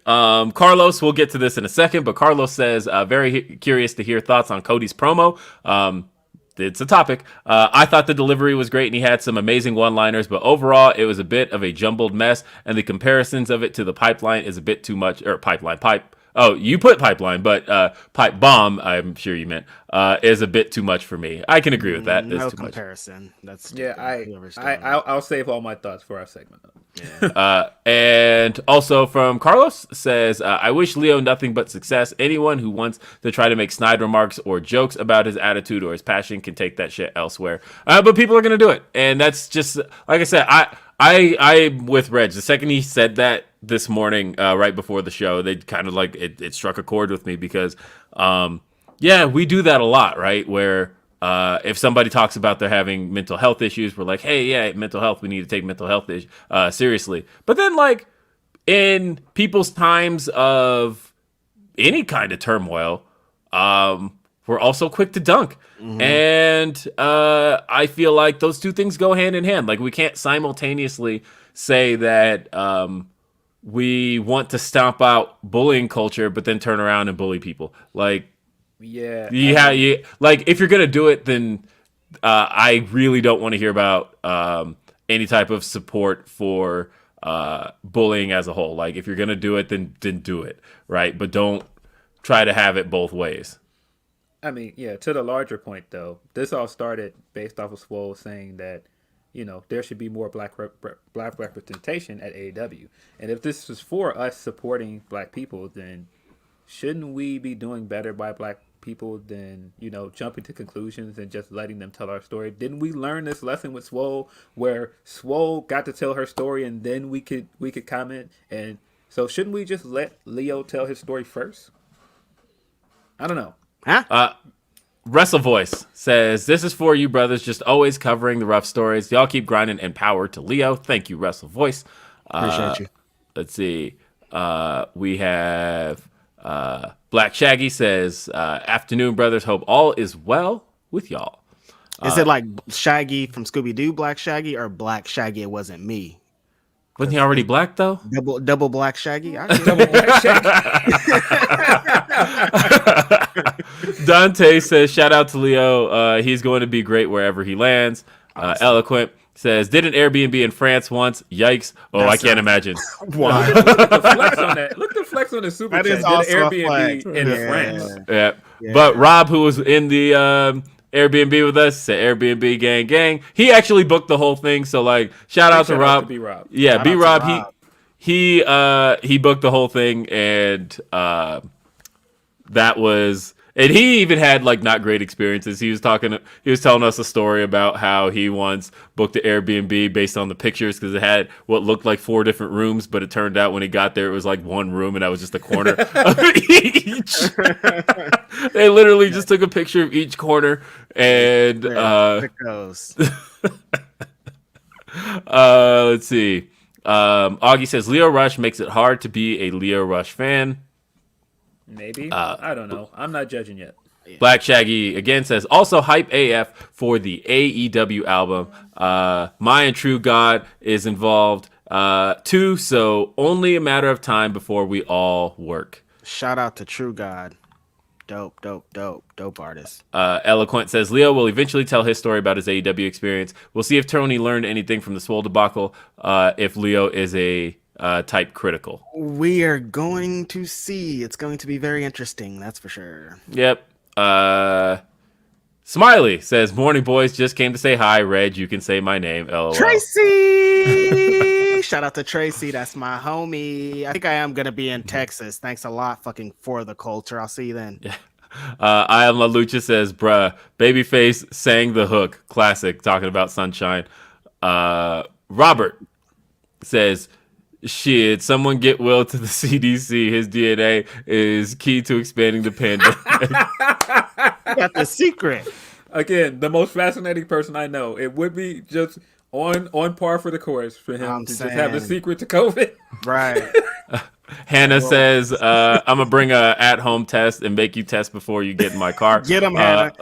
Carlos, we'll get to this in a second, but Carlos says, very curious to hear thoughts on Cody's promo. It's a topic. I thought the delivery was great and he had some amazing one-liners, but overall it was a bit of a jumbled mess, and the comparisons of it to the pipeline is a bit too much. Or pipe. Oh, you put pipeline, but pipe bomb, I'm sure you meant, is a bit too much for me. I can agree with that. No too comparison. Much. That's I'll save all my thoughts for our segment. And also from Carlos says, I wish Lio nothing but success. Anyone who wants to try to make snide remarks or jokes about his attitude or his passion can take that shit elsewhere. But people are going to do it. And that's just, like I said, I'm with Reg. The second he said that this morning, right before the show, they kind of like, it struck a chord with me because, we do that a lot, right? Where if somebody talks about they're having mental health issues, we're like, hey, mental health, we need to take mental health seriously. But then, like, in people's times of any kind of turmoil, we're also quick to dunk. Mm-hmm. And I feel like those two things go hand in hand. Like, we can't simultaneously say that we want to stomp out bullying culture, but then turn around and bully people. Like, like, if you're gonna do it, then I really don't want to hear about any type of support for bullying as a whole. Like, if you're gonna do it, then do it, right? But don't try to have it both ways. I mean, to the larger point though, this all started based off of Swole saying that, there should be more black representation at AEW. And if this was for us supporting black people, then shouldn't we be doing better by black people than, jumping to conclusions and just letting them tell our story? Didn't we learn this lesson with Swole, where Swole got to tell her story and then we could comment? And so shouldn't we just let Lio tell his story first? I don't know. Wrestle Voice says, this is for you brothers, just always covering the rough stories. Y'all keep grinding, and power to Lio. Thank you, Wrestle Voice. Appreciate you. Let's see. We have Black Shaggy says, afternoon, brothers. Hope all is well with y'all. Is it like Shaggy from Scooby-Doo, Black Shaggy, or Black Shaggy, it wasn't me? Wasn't he already black, though? Double Black Shaggy? Double Black Shaggy. Dante says, shout out to Leo. He's going to be great wherever he lands. Eloquent says, did an Airbnb in France once. Yikes. Oh, I can't imagine. Wow. Look at the flex on that. Look at the flex on the super That chat. is Did an also a Airbnb flex. in Yeah. France. Yeah. Yeah. But Rob, who was in the Airbnb with us, said Airbnb gang. He actually booked the whole thing. So like, shout out to Rob. B-Rob. Yeah, Shout out to B-Rob. Rob. He booked the whole thing, and that was. And he even had like not great experiences. He was telling us a story about how he once booked an Airbnb based on the pictures because it had what looked like 4 different rooms, but it turned out when he got there it was like one room and that was just a corner of each. They literally just took a picture of each corner and let's see. Augie says Lio Rush makes it hard to be a Lio Rush fan. Maybe. I don't know. I'm not judging yet. Black Shaggy again says also hype AF for the AEW album. My and True God is involved too, so only a matter of time before we all work. Shout out to True God. Dope artist. Eloquent says Leo will eventually tell his story about his AEW experience. We'll see if Tony learned anything from the Swole debacle. If Leo is a type critical. We are going to see. It's going to be very interesting, that's for sure. Yep. Smiley says, morning boys, just came to say hi. Reg, you can say my name. LOL. Tracy! Shout out to Tracy. That's my homie. I think I am going to be in Texas. Thanks a lot fucking for the culture. I'll see you then. Yeah. I am La Lucha says, bruh, Babyface sang the hook. Classic. Talking about Sunshine. Robert says, shit, someone get Will to the CDC. His DNA is key to expanding the pandemic. Got the secret. Again, the most fascinating person I know. It would be just on par for the course for him to just have the secret to COVID. Right. Hannah says, I'm going to bring a at-home test and make you test before you get in my car. Get him, Hannah.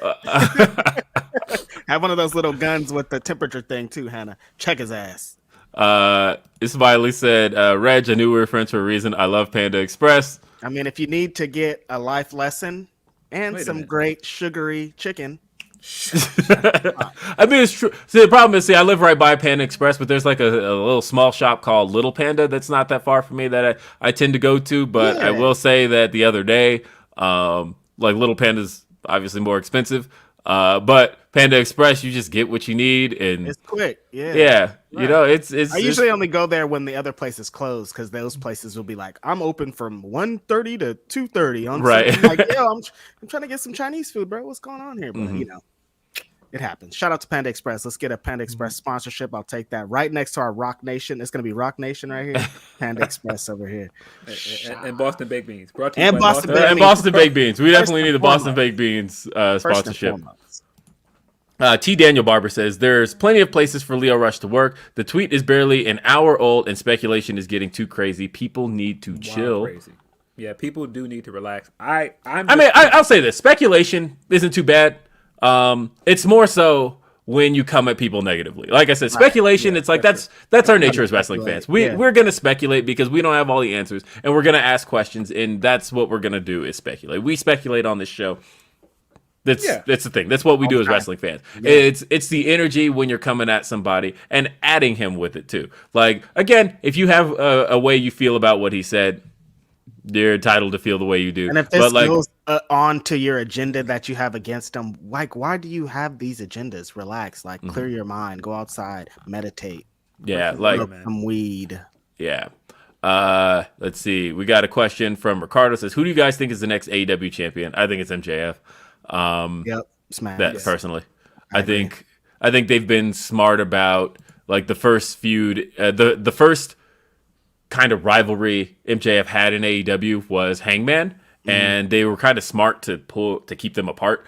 Have one of those little guns with the temperature thing too, Hannah. Check his ass. Ismaili said, Reg, I knew we were friends for a reason. I love Panda Express. I mean, if you need to get a life lesson and some great sugary chicken. I mean, it's true. See, the problem is, I live right by Panda Express, but there's like a little small shop called Little Panda that's not that far from me that I tend to go to. But I will say that the other day, like Little Panda's obviously more expensive. But Panda Express, you just get what you need, and it's quick. Yeah. Right. You know, it's. I usually only go there when the other place is closed because those places will be like, I'm open from 1:30 to 2:30 on right. I'm like, yo, I'm trying to get some Chinese food, bro. What's going on here? But you know, it happens. Shout out to Panda Express. Let's get a Panda Express sponsorship. I'll take that. Right next to our Rock Nation. It's gonna be Rock Nation right here. Panda Express over here. And Boston Baked Beans. Brought to you And by Boston Baked Beans. We definitely need the Boston Baked Beans sponsorship. T. Daniel Barber says, there's plenty of places for Lio Rush to work. The tweet is barely an hour old and speculation is getting too crazy. People need to chill. Crazy. Yeah, people do need to relax. I'll say this. Speculation isn't too bad. It's more so when you come at people negatively. Like I said, speculation, it's like that's our nature as wrestling fans. We're going to speculate because we don't have all the answers and we're going to ask questions, and that's what we're going to do is speculate. We speculate on this show. That's the thing. That's what we do as wrestling fans. Yeah. It's the energy when you're coming at somebody and adding him with it too. Like, again, if you have a way you feel about what he said, you're entitled to feel the way you do. And if this goes on to your agenda that you have against him, like, why do you have these agendas? Relax, like, clear your mind, go outside, meditate. Yeah, like some weed. Yeah. Let's see. We got a question from Ricardo. Says, who do you guys think is the next AEW champion? I think it's MJF. Smash. That personally, I think they've been smart about like the first feud, the first kind of rivalry MJF had in AEW was Hangman, and they were kind of smart to keep them apart.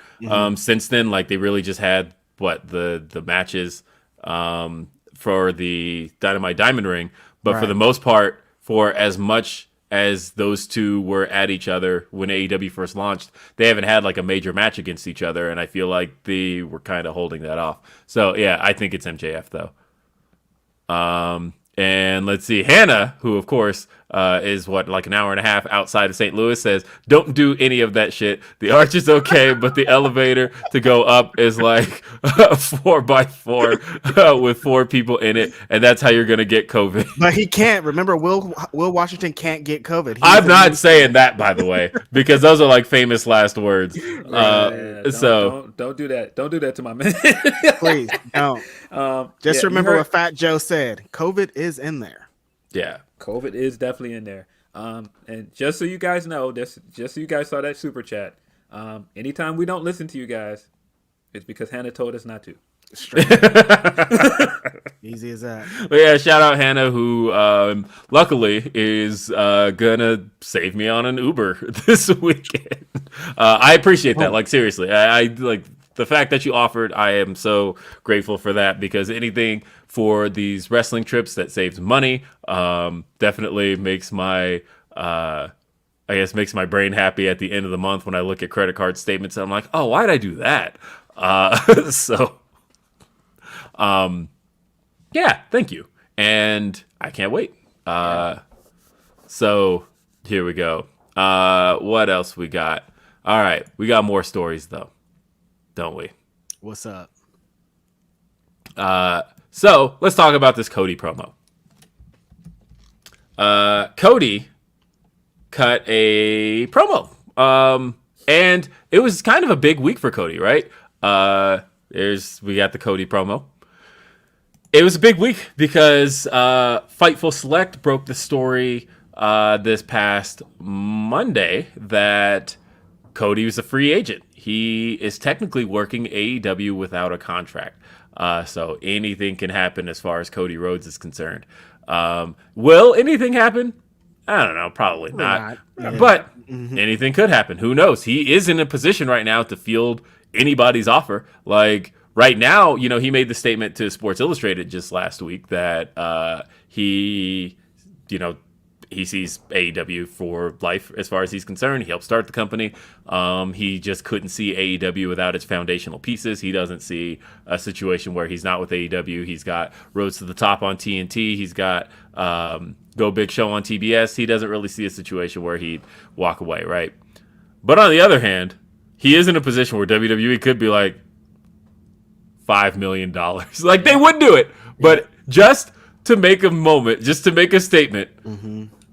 Since then, like they really just had the matches for the Dynamite Diamond Ring, but for the most part, for as much as those two were at each other when AEW first launched. They haven't had like a major match against each other, and I feel like they were kind of holding that off. So yeah, I think it's MJF though. And let's see, Hannah, who of course is like an hour and a half outside of St. Louis, says, "Don't do any of that shit. The arch is okay, but the elevator to go up is like a 4x4 with 4 people in it, and that's how you're gonna get COVID." But he can't. Remember, Will Washington can't get COVID. I'm not saying that, by the way, because those are like famous last words. Don't do that. Don't do that to my man. Please don't. Just remember what Fat Joe said. COVID is in there. Yeah. COVID is definitely in there. And just so you guys know, just so you guys saw that super chat, anytime we don't listen to you guys, it's because Hannah told us not to. Easy as that. But yeah, shout out Hannah, who luckily is gonna save me on an Uber this weekend. I appreciate that. Like seriously, I like the fact that you offered. I am so grateful for that, because anything for these wrestling trips that saves money definitely makes my makes my brain happy at the end of the month when I look at credit card statements and I'm like, oh, why'd I do that? Yeah, thank you. And I can't wait. So here we go. What else we got? All right, we got more stories though, don't we? What's up? So let's talk about this Cody promo. Cody cut a promo. And it was kind of a big week for Cody, right? We got the Cody promo. It was a big week because Fightful Select broke the story this past Monday that Cody was a free agent. He is technically working AEW without a contract. So anything can happen as far as Cody Rhodes is concerned. Will anything happen? I don't know, probably not. But anything could happen. Who knows? He is in a position right now to field anybody's offer. Like right now, he made the statement to Sports Illustrated just last week that he sees AEW for life as far as he's concerned. He helped start the company. He just couldn't see AEW without its foundational pieces. He doesn't see a situation where he's not with AEW. He's got Roads to the Top on TNT. He's got Go Big Show on TBS. He doesn't really see a situation where he'd walk away, right? But on the other hand, he is in a position where WWE could be like, $5 million. Like, they would do it. But just to make a moment, just to make a statement,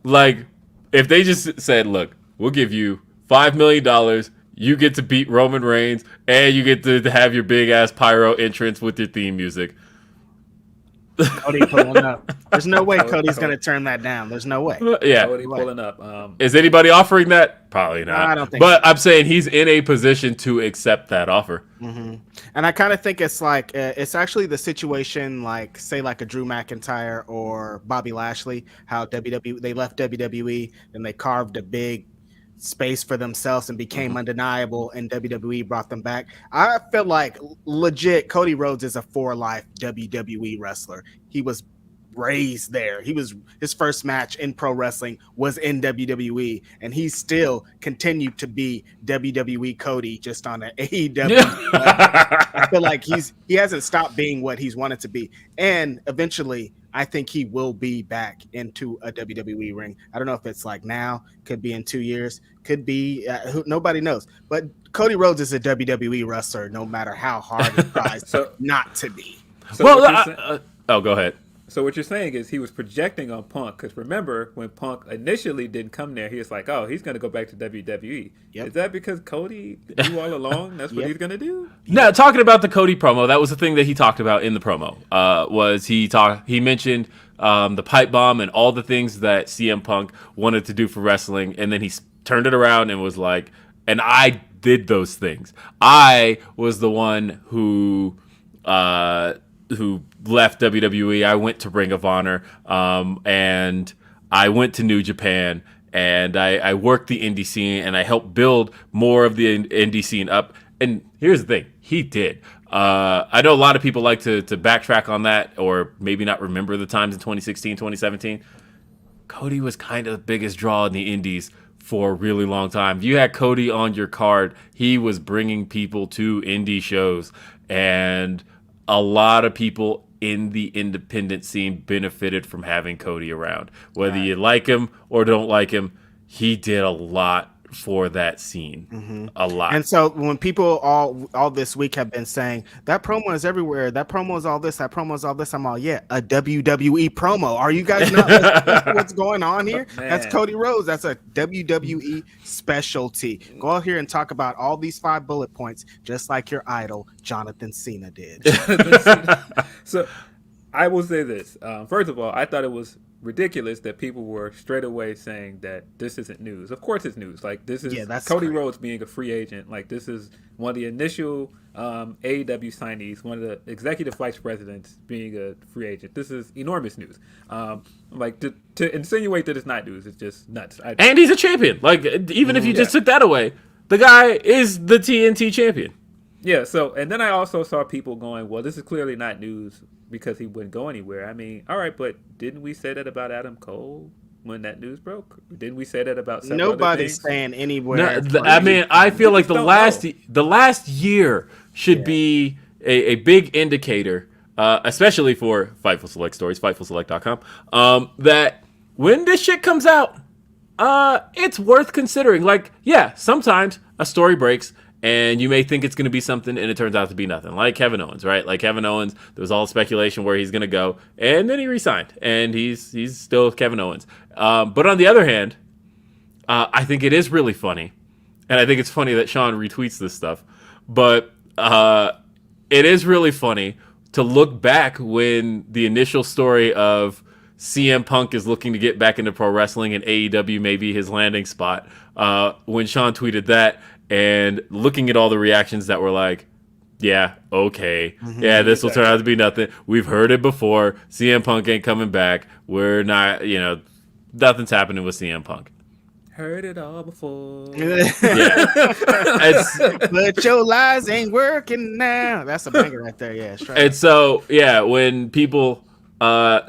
like, if they just said, look, we'll give you $5 million, you get to beat Roman Reigns, and you get to have your big-ass pyro entrance with your theme music. Cody pulling up. There's no way Cody's going to turn that down. There's no way. Yeah. Cody pulling up. Is anybody offering that? Probably not. I don't think But I'm saying he's in a position to accept that offer. And I kind of think it's like, it's actually the situation like, say, like a Drew McIntyre or Bobby Lashley, how they left WWE and they carved a big space for themselves and became undeniable, and WWE brought them back. I feel like legit Cody Rhodes is a for life WWE wrestler. He was raised there. His first match in pro wrestling was in WWE, and he still continued to be WWE Cody, just on an AEW level. I feel like he hasn't stopped being what he's wanted to be, and eventually I think he will be back into a WWE ring. I don't know if it's like now, could be in 2 years, could be nobody knows. But Cody Rhodes is a WWE wrestler, no matter how hard he tries not to be. So go ahead. So what you're saying is he was projecting on Punk, because remember when Punk initially didn't come there, he was like, oh, he's going to go back to WWE. Yep. Is that because Cody knew all along that's what he's going to do? No, talking about the Cody promo, that was the thing that he talked about in the promo. He mentioned the pipe bomb and all the things that CM Punk wanted to do for wrestling, and then he turned it around and was like, and I did those things. I was the one who left WWE. I went to Ring of Honor, and I went to New Japan, and I worked the indie scene, and I helped build more of the indie scene up. And here's the thing, he did. I know a lot of people like to backtrack on that, or maybe not remember the times in 2016, 2017. Cody was kind of the biggest draw in the indies for a really long time. If you had Cody on your card, he was bringing people to indie shows, and a lot of people in the independent scene benefited from having Cody around. Whether you like him or don't like him, he did a lot for that scene. A lot. And so when people all this week have been saying that promo is everywhere, that promo is all this, that promo is all this, I'm all, yeah, a WWE promo. Are you guys not listening to what's going on here? That's Cody Rhodes. That's a WWE specialty. Go out here and talk about all these 5 bullet points, just like your idol Jonathan Cena did. So I will say this. First of all, I thought it was ridiculous that people were straight away saying that this isn't news. Of course it's news. Like, this is Cody Rhodes being a free agent. Like, this is one of the initial AEW signees, one of the executive vice presidents being a free agent. This is enormous news. Like, to insinuate that it's not news, it's just nuts. And he's a champion. Like, even if you just took that away, the guy is the TNT champion. Yeah, so, and then I also saw people going, well, this is clearly not news because he wouldn't go anywhere. I mean, all right, but didn't we say that about Adam Cole when that news broke? Didn't we say that about several Nobody's other things? saying anywhere. No, I mean, I feel like the last year should be a big indicator, especially for Fightful Select Stories, FightfulSelect.com, that when this shit comes out, it's worth considering. Like, yeah, sometimes a story breaks, and you may think it's going to be something, and it turns out to be nothing. Like Kevin Owens, right? Like Kevin Owens, there was all speculation where he's going to go, and then he re-signed, and he's still Kevin Owens. But on the other hand, I think it is really funny, and I think it's funny that Sean retweets this stuff, but it is really funny to look back when the initial story of CM Punk is looking to get back into pro wrestling and AEW may be his landing spot, when Sean tweeted that, and looking at all the reactions that were like, yeah, okay. Yeah, this will turn out to be nothing. We've heard it before. CM Punk ain't coming back. We're not, nothing's happening with CM Punk. Heard it all before. Yeah. But your lies ain't working now. That's a banger right there. Yeah. And so, yeah, when people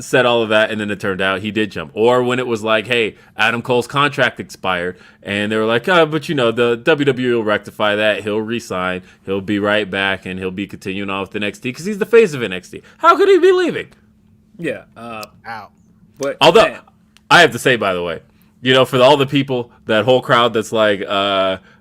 said all of that, and then it turned out he did jump. Or when it was like, hey, Adam Cole's contract expired, and they were like, oh, but the WWE will rectify that. He'll re-sign. He'll be right back, and he'll be continuing on with NXT because he's the face of NXT. How could he be leaving? Yeah. Out. But although, I have to say, by the way, for all the people, that whole crowd that's like,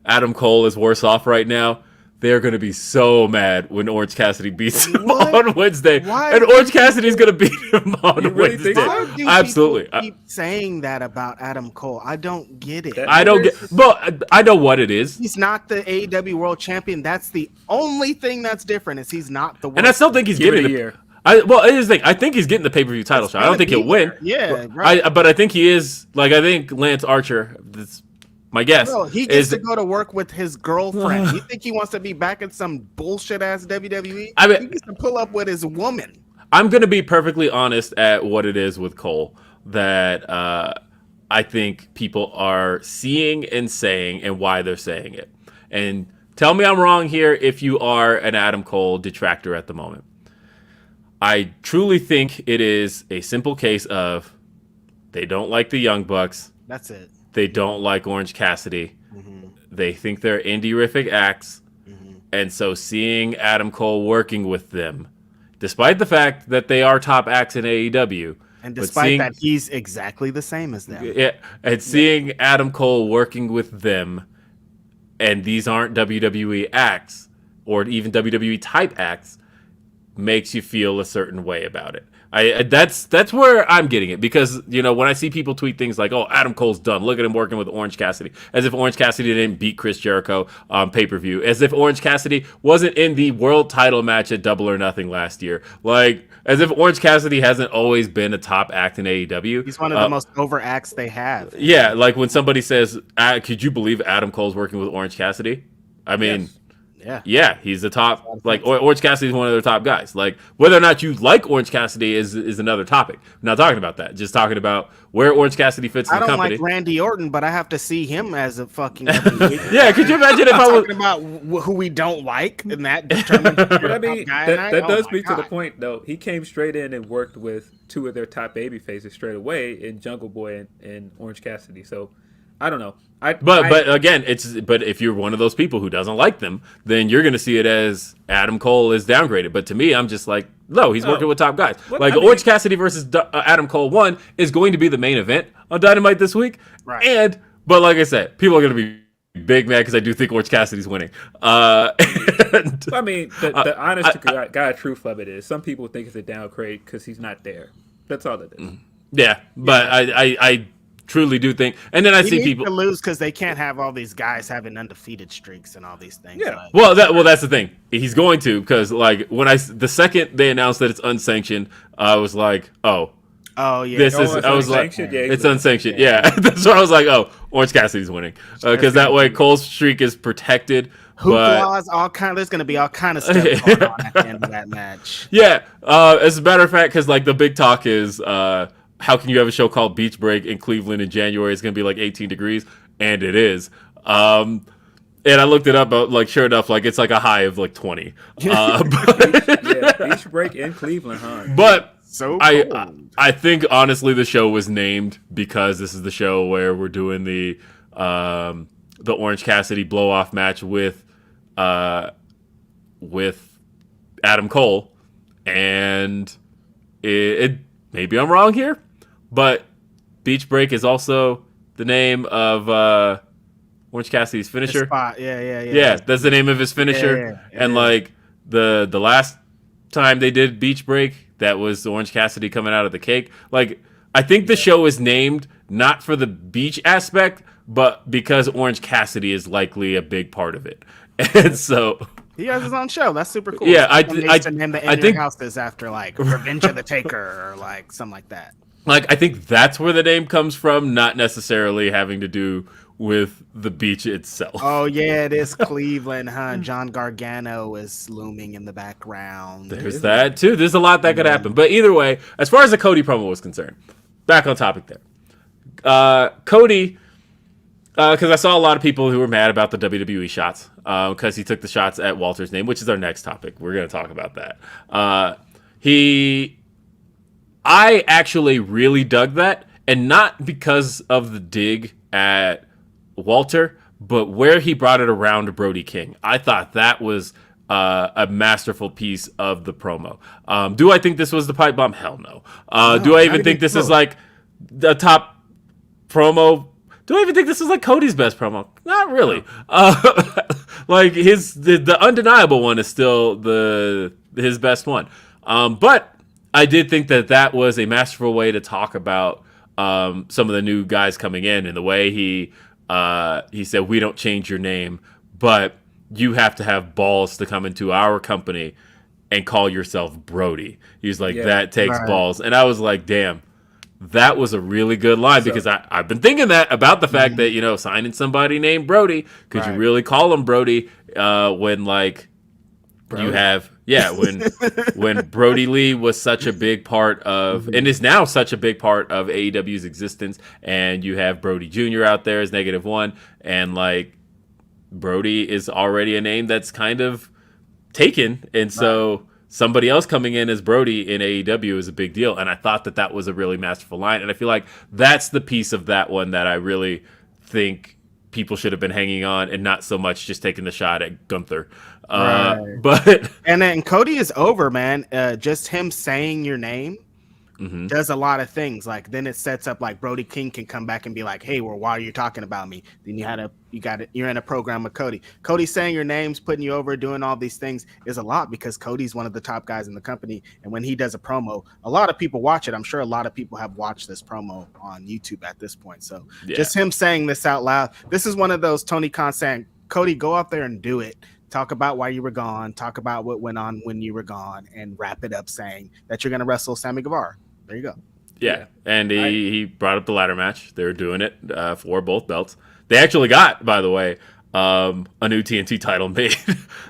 Adam Cole is worse off right now, they're going to be so mad when Orange Cassidy beats him on Wednesday. And Orange Cassidy's going to beat him on Wednesday. Why do Absolutely. people keep saying that about Adam Cole? I don't get it. I don't get. But I know what it is. He's not the AEW World Champion. That's the only thing that's different is he's not the world. And I still think he's getting the I think he's getting the pay-per-view title shot. I don't think he'll win. Yeah, right. But I think he is. Like, I think Lance Archer. My guess. Bro, he gets to go to work with his girlfriend. You think he wants to be back in some bullshit ass WWE? I mean, he gets to pull up with his woman. I'm gonna be perfectly honest at what it is with Cole that I think people are seeing and saying, and why they're saying it. And tell me I'm wrong here if you are an Adam Cole detractor at the moment. I truly think it is a simple case of they don't like the Young Bucks. That's it. They don't like Orange Cassidy. They think they're indie-rific acts. And so seeing Adam Cole working with them, despite the fact that they are top acts in AEW. And despite that, he's exactly the same as them. Yeah, and seeing Adam Cole working with them, and these aren't WWE acts, or even WWE-type acts, makes you feel a certain way about it. That's where I'm getting it, because when I see people tweet things like, "Oh, Adam Cole's done. Look at him working with Orange Cassidy," as if Orange Cassidy didn't beat Chris Jericho on pay-per-view, as if Orange Cassidy wasn't in the world title match at Double or Nothing last year, like as if Orange Cassidy hasn't always been a top act in AEW. He's one of the most over acts they have. Yeah, like when somebody says, "Could you believe Adam Cole's working with Orange Cassidy?" I mean. Yes. Yeah, he's the top. Like Orange Cassidy is one of their top guys. Like whether or not you like Orange Cassidy is another topic. I'm not talking about that. Just talking about where Orange Cassidy fits in the company. I don't like Randy Orton, but I have to see him as a fucking heavyweight. Yeah, could you imagine if I was talking about who we don't like and that determines? But I mean, that does speak to the point though. He came straight in and worked with two of their top baby faces straight away in Jungle Boy and Orange Cassidy. So I don't know. But again, but if you're one of those people who doesn't like them, then you're going to see it as Adam Cole is downgraded. But to me, I'm just like, no, he's working with top guys. Orange Cassidy versus Adam Cole 1 is going to be the main event on Dynamite this week. Right. But like I said, people are going to be big mad because I do think Orange Cassidy's winning. I mean, the honest to God truth of it is, some people think it's a downgrade because he's not there. That's all it is. Yeah, but I truly do think, and then I see people lose because they can't have all these guys having undefeated streaks and all these things. Yeah. Well, that's the thing. He's going to, because like the second they announced that it's unsanctioned, I was like, oh yeah, it's unsanctioned. Yeah, that's why I was like, oh, Orange Cassidy's winning because that way Cole's streak is protected. Hooplas, there's going to be all kind of stuff going on at the end of that match. Yeah, as a matter of fact, because like the big talk is, how can you have a show called Beach Break in Cleveland in January? It's going to be like 18 degrees, and it is. And I looked it up, like sure enough, like it's like a high of like 20. Beach Break in Cleveland, huh? But so cold. I think honestly the show was named because this is the show where we're doing the Orange Cassidy blow off match with Adam Cole, and it maybe I'm wrong here, but Beach Break is also the name of Orange Cassidy's finisher. Yeah, that's the name of his finisher. And like the last time they did Beach Break, that was Orange Cassidy coming out of the cake. Like I think the show is named not for the beach aspect, but because Orange Cassidy is likely a big part of it. And so he has his own show. That's super cool. Yeah, I think houses after like Revenge of the Taker or like something like that. Like I think that's where the name comes from, not necessarily having to do with the beach itself. Oh yeah, it is Cleveland, huh? John Gargano is looming in the background. There's that too. There's a lot that could happen. But either way, as far as the Cody promo was concerned, back on topic there. Cody, because I saw a lot of people who were mad about the WWE shots because he took the shots at Walter's name, which is our next topic. We're going to talk about that. I actually really dug that, and not because of the dig at Walter, but where he brought it around to Brody King. I thought that was a masterful piece of the promo. Do I think this was the pipe bomb? Hell no. Do I even think this is like the top promo? Do I even think this is like Cody's best promo? Not really. Like the undeniable one is still his best one. But I did think that was a masterful way to talk about some of the new guys coming in, and the way he said, we don't change your name, but you have to have balls to come into our company and call yourself Brody. He's like, that takes balls. And I was like, damn, that was a really good line, because I've been thinking that about the fact that, signing somebody named Brody, could you really call him Brody when like Brody? You have, when Brody Lee was such a big part of, and is now such a big part of AEW's existence, and you have Brody Jr. out there as -1, and like Brody is already a name that's kind of taken, and so somebody else coming in as Brody in AEW is a big deal, and I thought that was a really masterful line, and I feel like that's the piece of that one that I really think people should have been hanging on, and not so much just taking the shot at Gunther. But and then Cody is over, man. Just him saying your name does a lot of things. Like then it sets up like Brody King can come back and be like, "Hey, well, why are you talking about me?" Then you're in a program with Cody. Cody saying your names, putting you over, doing all these things is a lot, because Cody's one of the top guys in the company. And when he does a promo, a lot of people watch it. I'm sure a lot of people have watched this promo on YouTube at this point. So just him saying this out loud, this is one of those Tony Khan saying, "Cody, go out there and do it. Talk about why you were gone. Talk about what went on when you were gone, and wrap it up saying that you're going to wrestle Sammy Guevara." There you go. Yeah. And he brought up the ladder match. They were doing it for both belts. They actually got, by the way, a new TNT title made.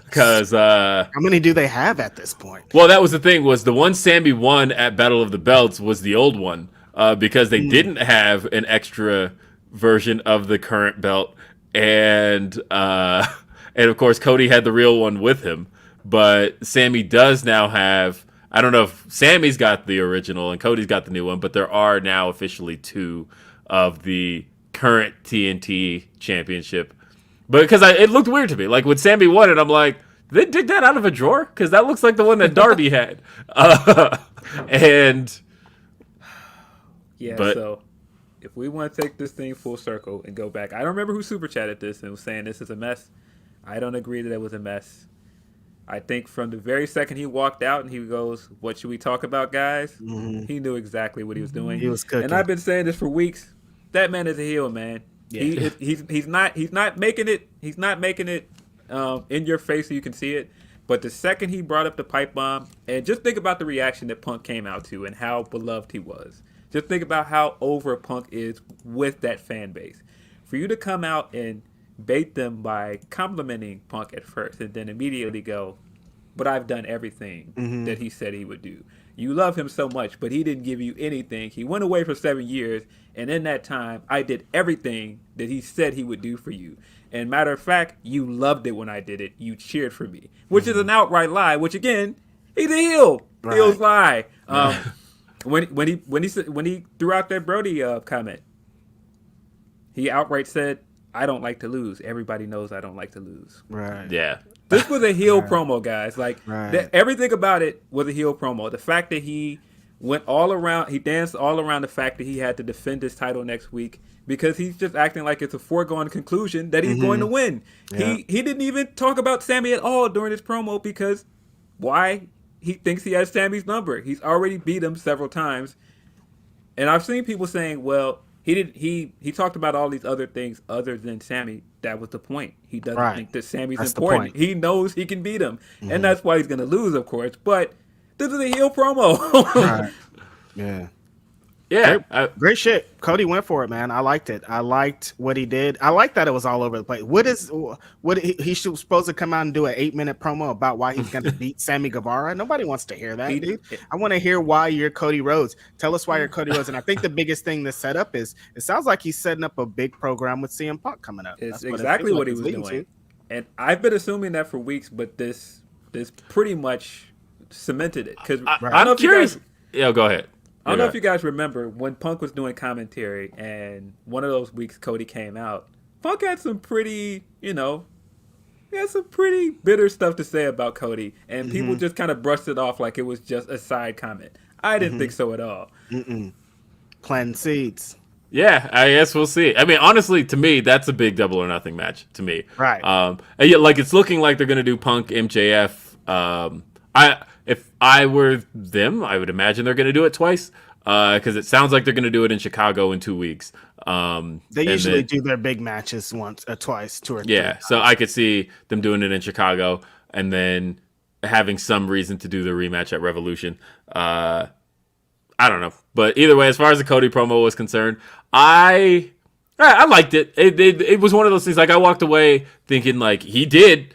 Because how many do they have at this point? well, that was the thing, was the one Sammy won at Battle of the Belts was the old one, because they didn't have an extra version of the current belt, and of course Cody had the real one with him, but Sammy does now have. I don't know if Sammy's got the original and Cody's got the new one, but there are now officially two of the current TNT Championship. But because it looked weird to me, like when Sammy won it, I'm like, did they dig that out of a drawer? Because that looks like the one that Darby had. And yeah, but, so if we want to take this thing full circle and go back, I don't remember who super chatted this and was saying this is a mess. I don't agree that it was a mess. I think from the very second he walked out and he goes, "What should we talk about, guys?" Mm-hmm. He knew exactly what he was doing. He was cooking. And I've been saying this for weeks. That man is a heel, man. Yeah. He's not making it. He's not making it in your face so you can see it. But the second he brought up the pipe bomb, and just think about the reaction that Punk came out to and how beloved he was. Just think about how over Punk is with that fan base. For you to come out and bait them by complimenting Punk at first and then immediately go, "But I've done everything that he said he would do." You love him so much, but he didn't give you anything. He went away for 7 years, and in that time, I did everything that he said he would do for you. And matter of fact, you loved it when I did it. You cheered for me, which is an outright lie. Which again, he's a heel. Right. Heels lie. When he threw out that Brody comment, he outright said, "I don't like to lose. Everybody knows I don't like to lose." Right. Yeah. This was a heel promo, guys. Like everything about it was a heel promo. The fact that he went all around, he danced all around the fact that he had to defend his title next week because he's just acting like it's a foregone conclusion that he's going to win. Yeah. He didn't even talk about Sammy at all during his promo because why? He thinks he has Sammy's number. He's already beat him several times. And I've seen people saying, well, he talked about all these other things other than Sammy. That was the point. He doesn't think that Sammy's important. He knows he can beat him. And that's why he's going to lose, of course. But this is a heel promo. Right. Yeah. Yeah. Great shit. Cody went for it, man. I liked it. I liked what he did. I like that it was all over the place. What he should supposed to come out and do an 8-minute promo about why he's going to beat Sammy Guevara? Nobody wants to hear that, dude. I want to hear why you're Cody Rhodes. Tell us why you're Cody Rhodes. And I think the biggest thing to set up is it sounds like he's setting up a big program with CM Punk coming up. It's exactly what he was doing. And I've been assuming that for weeks, but this pretty much cemented it. Because I'm curious. Go ahead. I don't know if you guys remember when Punk was doing commentary and one of those weeks Cody came out, Punk had some pretty, bitter stuff to say about Cody, and people just kind of brushed it off like it was just a side comment. I didn't think so at all. Planting seeds. Yeah, I guess we'll see. I mean, honestly, to me, that's a big Double or Nothing match to me. Right. And yeah, like it's looking like they're gonna do Punk MJF. If I were them, I would imagine they're gonna do it twice. Because it sounds like they're gonna do it in Chicago in 2 weeks. They usually do their big matches once or twice, 2 or 3 times. So I could see them doing it in Chicago and then having some reason to do the rematch at Revolution. I don't know, but either way, as far as the Cody promo was concerned, I liked it. It was one of those things. Like I walked away thinking like he did.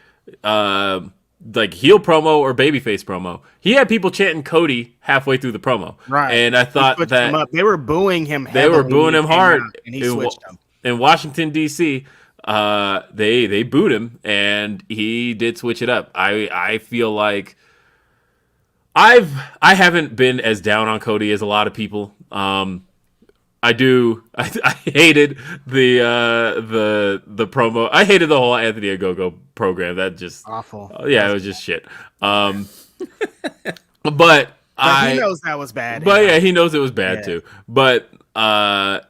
Like heel promo or babyface promo. He had people chanting Cody halfway through the promo. Right. And I thought that they were booing him. They were booing him hard. And he switched them. In Washington, D.C., they booed him and he did switch it up. I feel like I haven't been as down on Cody as a lot of people. I hated the promo. I hated the whole Anthony Ogogo program. That just awful. It was just shit. But he knows that was bad. But yeah, he knows it was bad too. But and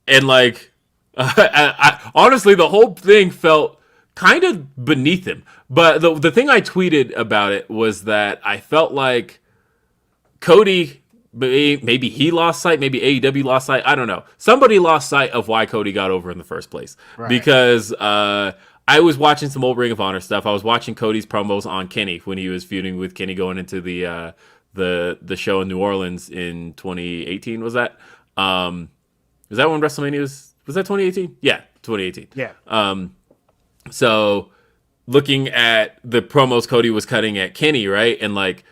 like I honestly, the whole thing felt kind of beneath him. But the thing I tweeted about it was that I felt like Cody. Maybe he lost sight. Maybe AEW lost sight. I don't know. Somebody lost sight of why Cody got over in the first place. Right. Because I was watching some old Ring of Honor stuff. I was watching Cody's promos on Kenny when he was feuding with Kenny going into the show in New Orleans in 2018. Was that? Was that when WrestleMania was? Was that 2018? Yeah, 2018. Yeah. So looking at the promos Cody was cutting at Kenny, right? And like,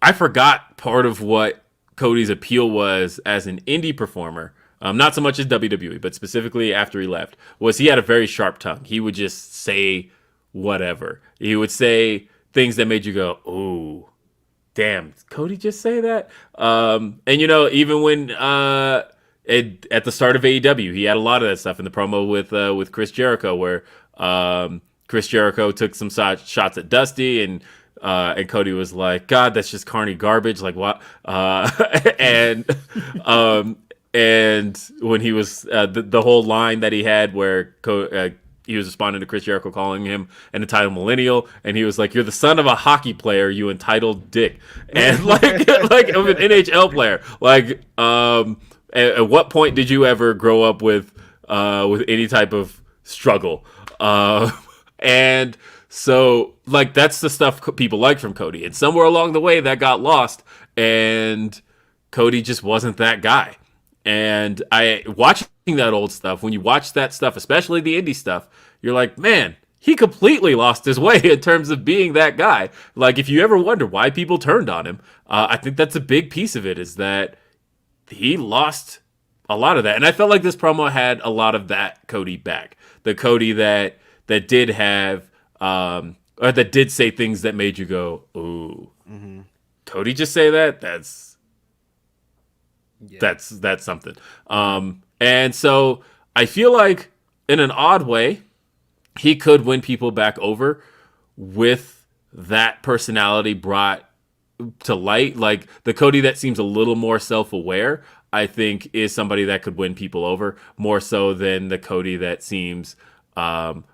I forgot part of what Cody's appeal was as an indie performer. Not so much as WWE, but specifically after he left, was he had a very sharp tongue. He would just say whatever. He would say things that made you go, "Ooh, damn, did Cody just say that?" And you know, even when at the start of AEW, he had a lot of that stuff in the promo with Chris Jericho, where Chris Jericho took some shots at Dusty, and Cody was like, "God, that's just carny garbage." Like what? And and when he was the whole line that he had where he was responding to Chris Jericho calling him an entitled millennial, and he was like, "You're the son of a hockey player, you entitled dick," and like of an NHL player. Like, at what point did you ever grow up with any type of struggle? And so, like, that's the stuff people like from Cody, and somewhere along the way that got lost, and Cody just wasn't that guy. And watching that old stuff, when you watch that stuff, especially the indie stuff, you're like, man, he completely lost his way in terms of being that guy. Like, if you ever wonder why people turned on him, I think that's a big piece of it, is that he lost a lot of that. And I felt like this promo had a lot of that Cody back. The Cody that did have, or that did say things that made you go, ooh, Cody just say that? That's something. And so I feel like in an odd way, he could win people back over with that personality brought to light. Like the Cody that seems a little more self-aware, I think, is somebody that could win people over more so than the Cody that seems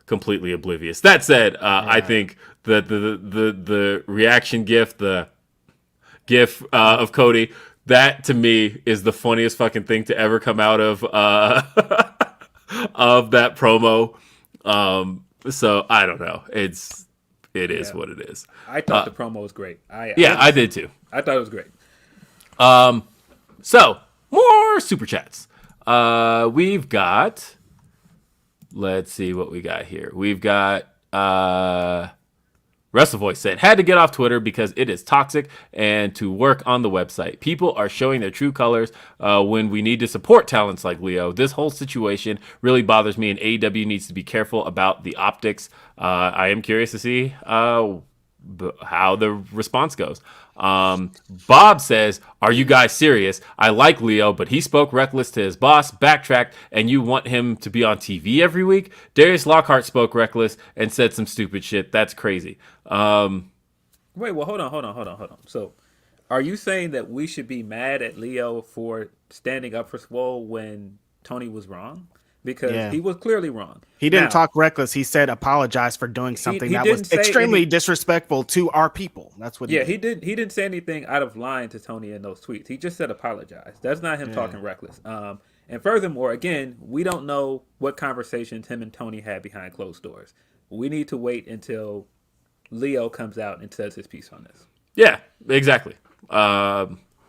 completely oblivious. That said, I think the reaction gif, the gif of Cody, that to me is the funniest fucking thing to ever come out of of that promo. So I don't know. It is what it is. I thought the promo was great. I did too. I thought it was great. So more super chats. We've got. Let's see what we got here. We've got. WrestleVoice said, had to get off Twitter because it is toxic and to work on the website. People are showing their true colors when we need to support talents like Lio. This whole situation really bothers me, and AEW needs to be careful about the optics. I am curious to see how the response goes. Bob says, are you guys serious? I like Lio, but he spoke reckless to his boss, backtracked, and you want him to be on TV every week? Darius Lockhart spoke reckless and said some stupid shit. That's crazy. Wait, well, hold on. So, are you saying that we should be mad at Lio for standing up for Swole when Tony was wrong? Because he was clearly wrong. He didn't talk reckless. He said apologize for doing something that was extremely disrespectful to our people. That's what he did. He didn't say anything out of line to Tony in those tweets. He just said apologize. That's not him talking reckless. And furthermore, again, we don't know what conversations him and Tony had behind closed doors. We need to wait until Lio comes out and says his piece on this. Yeah, exactly.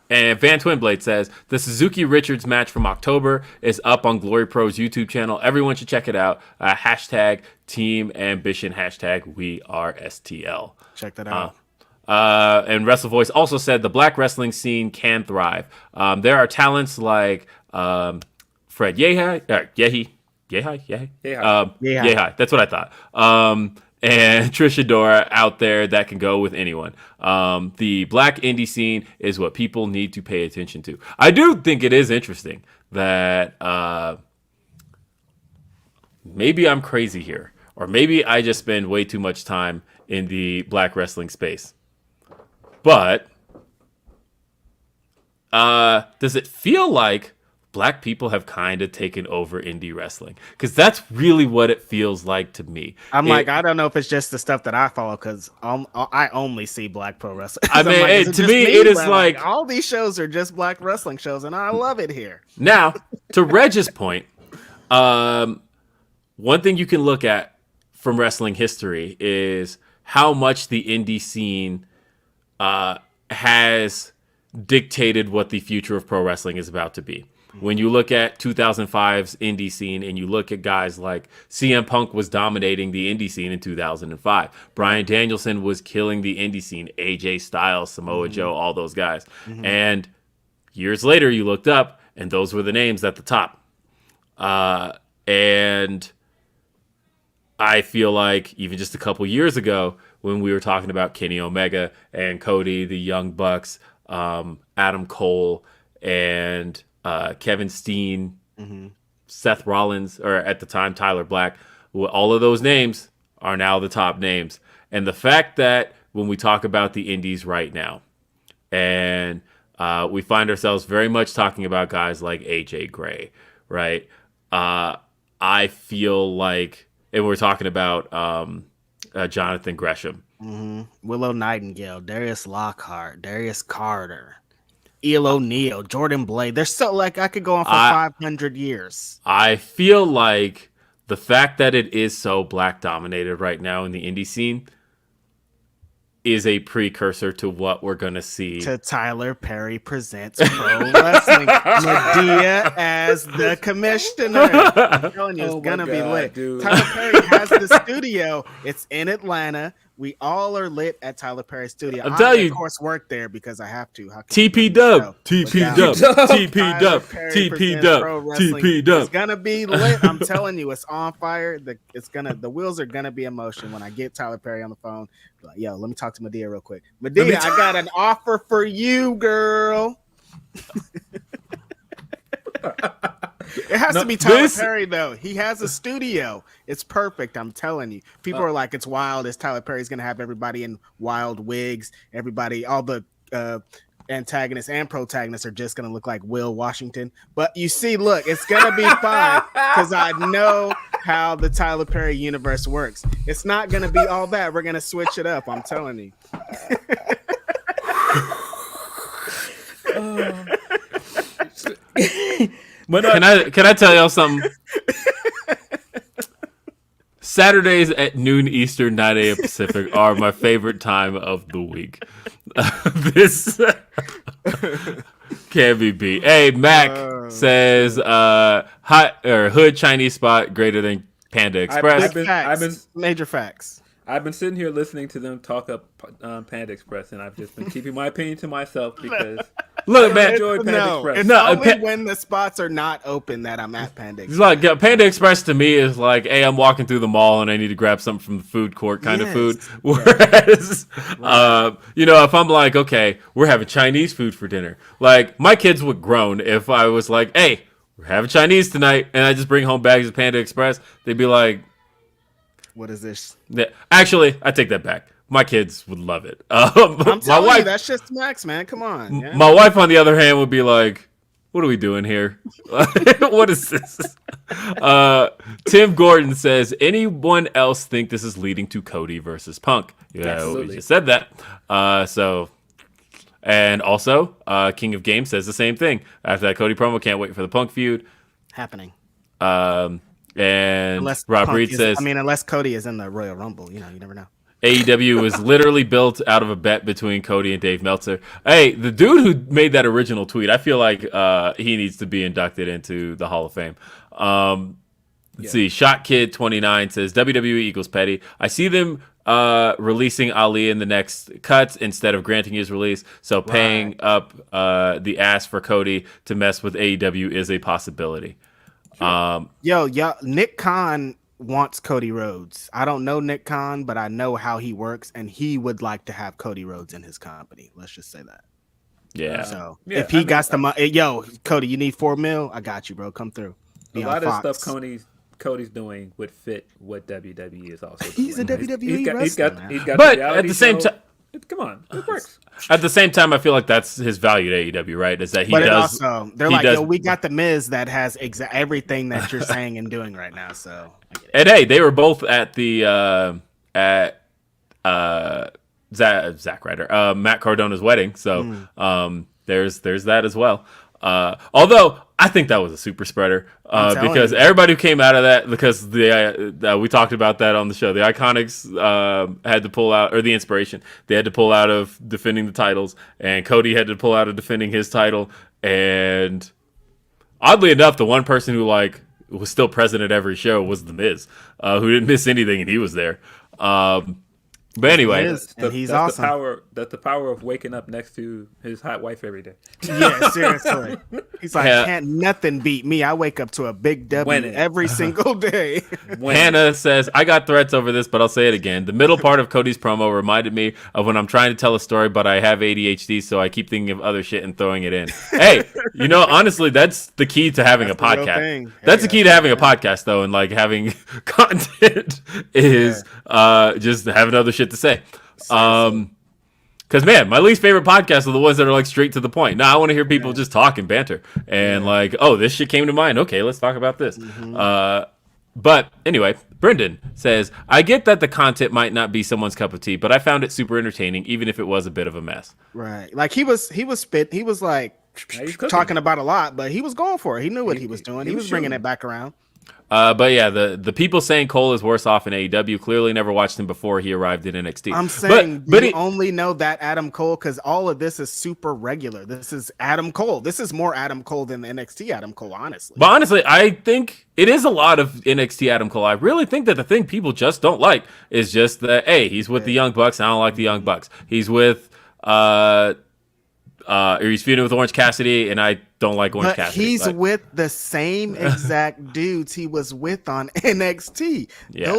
And Van Twinblade says, the Suzuki Richards match from October is up on Glory Pro's YouTube channel. Everyone should check it out. Hashtag Team Ambition. Hashtag We Are STL. Check that out. And WrestleVoice also said the black wrestling scene can thrive. There are talents like Fred Yehi. That's what I thought. And Trisha Dora out there that can go with anyone. The black indie scene is what people need to pay attention to. I do think it is interesting that maybe I'm crazy here, or maybe I just spend way too much time in the black wrestling space. But does it feel like black people have kind of taken over indie wrestling? Because that's really what it feels like to me. I don't know if it's just the stuff that I follow, because I only see black pro wrestling. I mean, to me, it is like all these shows are just black wrestling shows, and I love it here. Now, to Reg's point, one thing you can look at from wrestling history is how much the indie scene has dictated what the future of pro wrestling is about to be. When you look at 2005's indie scene and you look at guys like CM Punk was dominating the indie scene in 2005. Bryan Danielson was killing the indie scene. AJ Styles, Samoa Joe, all those guys. And years later, you looked up and those were the names at the top. And I feel like even just a couple years ago, when we were talking about Kenny Omega and Cody, the Young Bucks, Adam Cole, and Kevin Steen, Seth Rollins, or at the time Tyler Black, all of those names are now the top names. And the fact that when we talk about the indies right now, and we find ourselves very much talking about guys like AJ Gray, right? I feel like, and we're talking about Jonathan Gresham. Willow Nightingale, Darius Lockhart, Darius Carter, Eel O'Neal, Jordan Blade. They're so, like, I could go on for 500 years. I feel like the fact that it is so black dominated right now in the indie scene is a precursor to what we're going to see. To Tyler Perry Presents Pro Wrestling. Madea as the commissioner. I'm telling you, it's going to be lit. Dude. Tyler Perry has the studio. It's in Atlanta. We all are lit at Tyler Perry's studio. I'm telling you, of course, work there because I have to. TP Dub. TP Dub. TP Dub. TP Dub. TP Dub. It's going to be lit. I'm telling you, it's on fire. The wheels are going to be in motion when I get Tyler Perry on the phone. Like, yo, let me talk to Madea real quick. Madea, I got an offer for you, girl. It has to be Tyler Perry, though. He has a studio. It's perfect. I'm telling you. People are like, it's wild. It's Tyler Perry's going to have everybody in wild wigs. Everybody, all the antagonists and protagonists are just going to look like Will Washington. But you see, look, it's going to be fine because I know how the Tyler Perry universe works. It's not going to be all that. We're going to switch it up. I'm telling you. Can I tell y'all something? Saturdays at noon Eastern, 9 a.m. Pacific are my favorite time of the week. This can't be beat. Hey, Mac says hot or hood Chinese spot greater than Panda Express. Major facts. I've been sitting here listening to them talk up Panda Express, and I've just been keeping my opinion to myself because look, man, enjoy Panda Express. It's only when the spots are not open that I'm at Panda Express. It's like Panda Express to me is like, hey, I'm walking through the mall and I need to grab something from the food court kind of food. Whereas, if I'm like, okay, we're having Chinese food for dinner, like my kids would groan if I was like, hey, we're having Chinese tonight, and I just bring home bags of Panda Express. They'd be like, what is this? Actually, I take that back. My kids would love it. I'm telling you, that's just Max, man. Come on. Yeah. My wife, on the other hand, would be like, what are we doing here? What is this? Tim Gordon says, anyone else think this is leading to Cody versus Punk? Yeah, absolutely. We just said that. And also, King of Games says the same thing. After that Cody promo, can't wait for the Punk feud. Happening. And unless Rob Reed says, unless Cody is in the Royal Rumble, you never know. AEW was literally built out of a bet between Cody and Dave Meltzer. Hey, the dude who made that original tweet, I feel like he needs to be inducted into the Hall of Fame. Let's see. Shot Kid 29 says WWE equals petty. I see them releasing Ali in the next cuts instead of granting his release. So paying up the ass for Cody to mess with AEW is a possibility. Nick Khan wants Cody Rhodes. I don't know Nick Khan, but I know how he works, and he would like to have Cody Rhodes in his company. Let's just say that. Yeah. So if he got the money, Cody, you need $4 million? I got you, bro. Come through. A lot of stuff Cody's doing would fit what WWE is also doing. He's a WWE wrestler. He's got but at the same time, come on, it works. At the same time, I feel like that's his value to AEW, right? Is that he does. Also, they're like, we got the Miz that has everything that you're saying and doing right now. So, and hey, they were both at the Zack Ryder, Matt Cardona's wedding. So there's that as well. Although I think that was a super spreader because everybody who came out of that, because we talked about that on the show, the Iconics had to pull out, or the Inspiration, they had to pull out of defending the titles, and Cody had to pull out of defending his title, and oddly enough, the one person who like was still present at every show was The Miz, who didn't miss anything, and he was there. But anyway, he's awesome. That's the power of waking up next to his hot wife every day. Yeah, seriously. He's like, can't nothing beat me. I wake up to a big W every single day. Hannah says, I got threats over this, but I'll say it again. The middle part of Cody's promo reminded me of when I'm trying to tell a story, but I have ADHD, so I keep thinking of other shit and throwing it in. Hey, honestly, that's the key to having a podcast. That's the key to having a podcast, though, and like having content is just having other shit to say. Because man, my least favorite podcasts are the ones that are like straight to the point. Now I want to hear people just talk and banter and like, oh, this shit came to mind. Okay, let's talk about this. But anyway, Brendan says, I get that the content might not be someone's cup of tea, but I found it super entertaining, even if it was a bit of a mess. Right, like he was like talking about a lot, but he was going for it. He knew what he was doing. He was bringing it back around. But yeah, the people saying Cole is worse off in AEW clearly never watched him before he arrived in NXT. I'm saying but you only know that Adam Cole because all of this is super regular. This is Adam Cole. This is more Adam Cole than the NXT Adam Cole, honestly. But honestly, I think it is a lot of NXT Adam Cole. I really think that the thing people just don't like is just that, hey, he's with the Young Bucks. And I don't like the Young Bucks. He's with or he's feuding with Orange Cassidy, and I don't like Orange Cassidy. He's with the same exact dudes he was with on NXT. Yeah.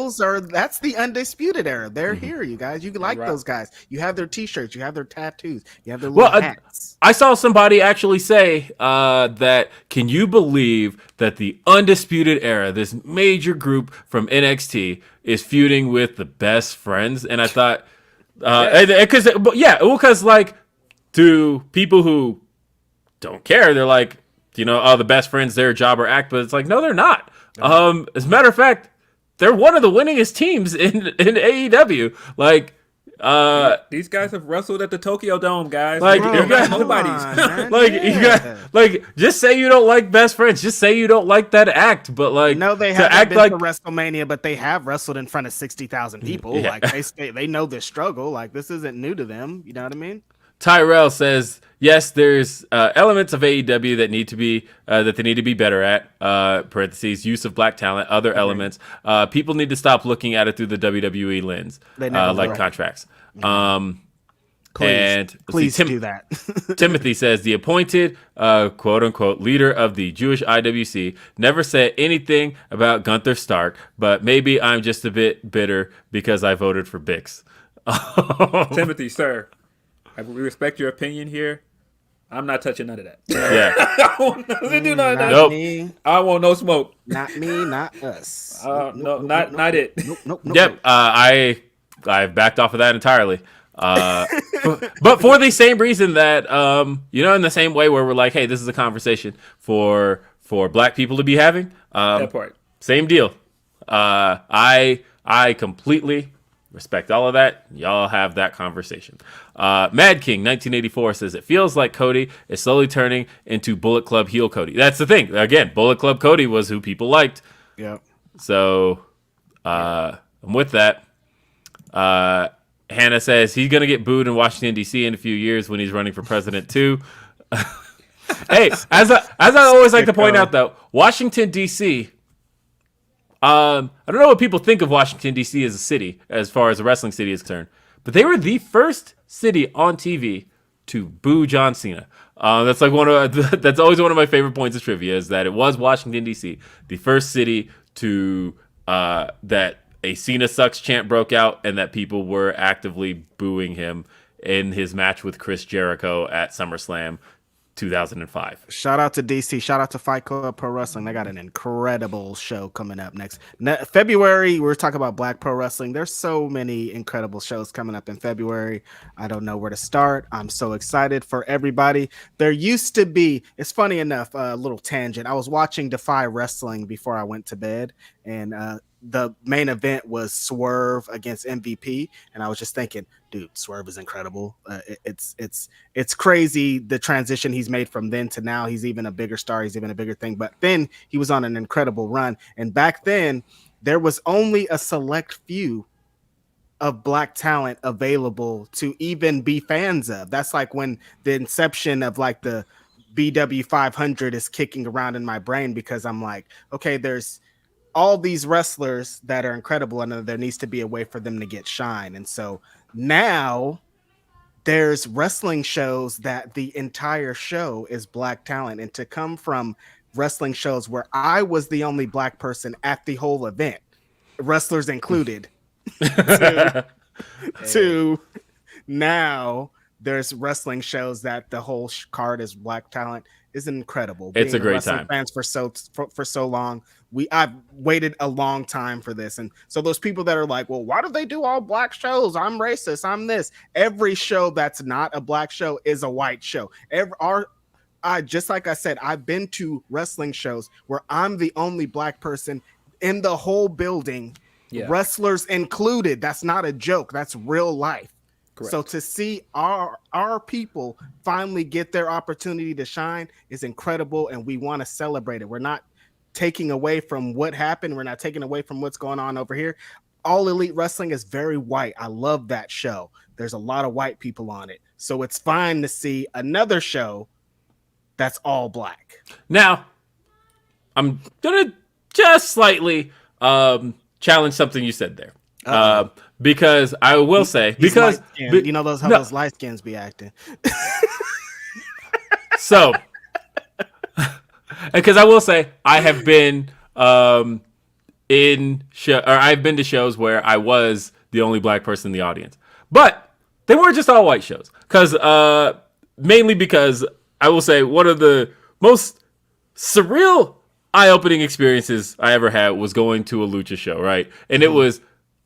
That's the Undisputed Era. They're here, you guys. You like those guys. You have their T-shirts. You have their tattoos. You have their little hats. I saw somebody actually say that, can you believe that the Undisputed Era, this major group from NXT, is feuding with the Best Friends? And I thought, because like, to people who don't care, they're like, the Best Friends, their job or act, but it's like, no, they're not. As a matter of fact, they're one of the winningest teams in AEW. Like, these guys have wrestled at the Tokyo Dome, guys. Like, you got nobody's. Just say you don't like Best Friends. Just say you don't like that act. But like, no, they haven't been to WrestleMania, but they have wrestled in front of 60,000 people. Yeah. Like they know the struggle. Like this isn't new to them. You know what I mean? Tyrell says, yes, there's elements of AEW that need to be that they need to be better at. Parentheses, use of black talent, other elements. People need to stop looking at it through the WWE lens, like contracts. Please do that. Timothy says the appointed quote unquote leader of the Jewish IWC never said anything about Gunther Stark, but maybe I'm just a bit bitter because I voted for Bix. Timothy, sir. We respect your opinion here. I'm not touching none of that. Yeah. I want nothing to do none of that. Nope. Me. I want no smoke. Not me, not us. Not it. Nope. Yep. I've backed off of that entirely. But for the same reason that in the same way where we're like, hey, this is a conversation for black people to be having. That part. Same deal. I completely respect all of that. Y'all have that conversation. Mad King 1984 says it feels like Cody is slowly turning into Bullet Club heel Cody. That's the thing. Again, Bullet Club Cody was who people liked. Yeah. So I'm with that. Hannah says he's gonna get booed in Washington D.C. in a few years when he's running for president too. Hey, as I always like to point out though, Washington D.C. I don't know what people think of Washington, D.C. as a city, as far as a wrestling city is concerned, but they were the first city on TV to boo John Cena. That's like that's always one of my favorite points of trivia is that it was Washington, D.C., the first city to that a Cena sucks chant broke out and that people were actively booing him in his match with Chris Jericho at SummerSlam 2005. Shout out to DC. Shout out to Fight Club Pro Wrestling. They got an incredible show coming up next February. We're talking about Black Pro Wrestling. There's so many incredible shows coming up in February. I don't know where to start. I'm so excited for everybody. There used to be, it's funny enough, a little tangent. I was watching Defy Wrestling before I went to bed, and the main event was Swerve against MVP, and I was just thinking, dude, Swerve is incredible. It's crazy the transition he's made from then to now. He's even a bigger star. He's even a bigger thing. But then he was on an incredible run, and back then there was only a select few of black talent available to even be fans of. That's like when the inception of like the BW 500 is kicking around in my brain because I'm like, okay, there's all these wrestlers that are incredible, and there needs to be a way for them to get shine. And so now there's wrestling shows that the entire show is black talent. And to come from wrestling shows where I was the only black person at the whole event, wrestlers included, to now there's wrestling shows that the whole card is black talent is incredible. It's Being a great time. Fans for so long. I've waited a long time for this. And so those people that are like, well, why do they do all black shows? I'm racist. I'm this. Every show that's not a black show is a white show. Just like I said, I've been to wrestling shows where I'm the only black person in the whole building, wrestlers included. That's not a joke. That's real life. Correct. So to see our people finally get their opportunity to shine is incredible, and we want to celebrate it. We're not taking away from what happened. We're not taking away from what's going on over here. All Elite Wrestling is very white. I love that show. There's a lot of white people on it. So it's fine to see another show that's all black. Now, I'm going to just slightly challenge something you said there. Because I will say, because you know those light skins be acting. So, because I will say, I have been I've been to shows where I was the only black person in the audience, but they weren't just all white shows. Mainly because I will say one of the most surreal, eye-opening experiences I ever had was going to a lucha show, right? And it was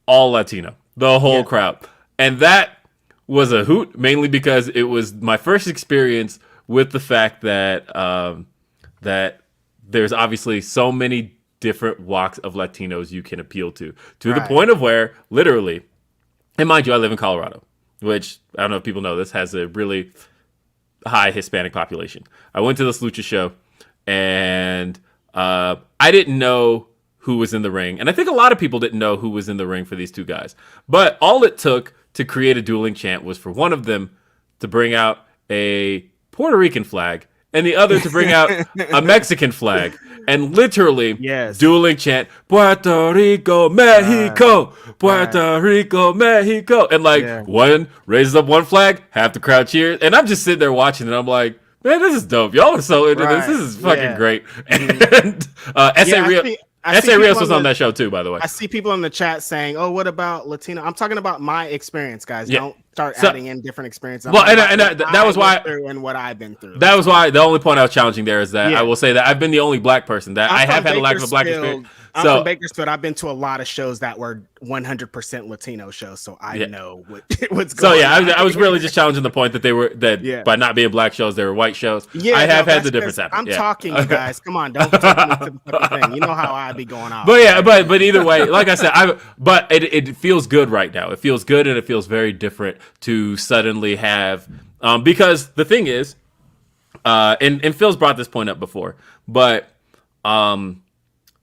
all Latino, the whole crowd. And that was a hoot, mainly because it was my first experience with the fact that that there's obviously so many different walks of Latinos you can appeal to the point of where, literally, and mind you, I live in Colorado, which, I don't know if people know this, has a really high Hispanic population. I went to this lucha show, and I didn't know who was in the ring. And I think a lot of people didn't know who was in the ring for these two guys. But all it took to create a dueling chant was for one of them to bring out a Puerto Rican flag and the other to bring out a Mexican flag. And literally, dueling chant, Puerto Rico, Mexico, Puerto Rico, Mexico. And one raises up one flag, half the crowd cheers. And I'm just sitting there watching, and I'm like, man, this is dope. Y'all are so into this. This is fucking great. And S.A. Rios was on that show too, by the way. I see people in the chat saying, "Oh, what about Latino?" I'm talking about my experience, guys. Don't start adding in different experiences. Well, that was why, and what I've been through. That was why the only point I was challenging there is that I will say that I've been the only black person that I have had a lack of a black experience. I'm from Bakersfield. I've been to a lot of shows that were 100% Latino shows, so I know what's going on. I was really just challenging the point that by not being black shows, they were white shows. I have had the difference happen. I'm talking, you guys. Come on, don't take me to the fucking thing. You know how I be going out. But either way, like I said, it feels good right now. It feels good, and it feels very different to suddenly have because the thing is, and Phil's brought this point up before, but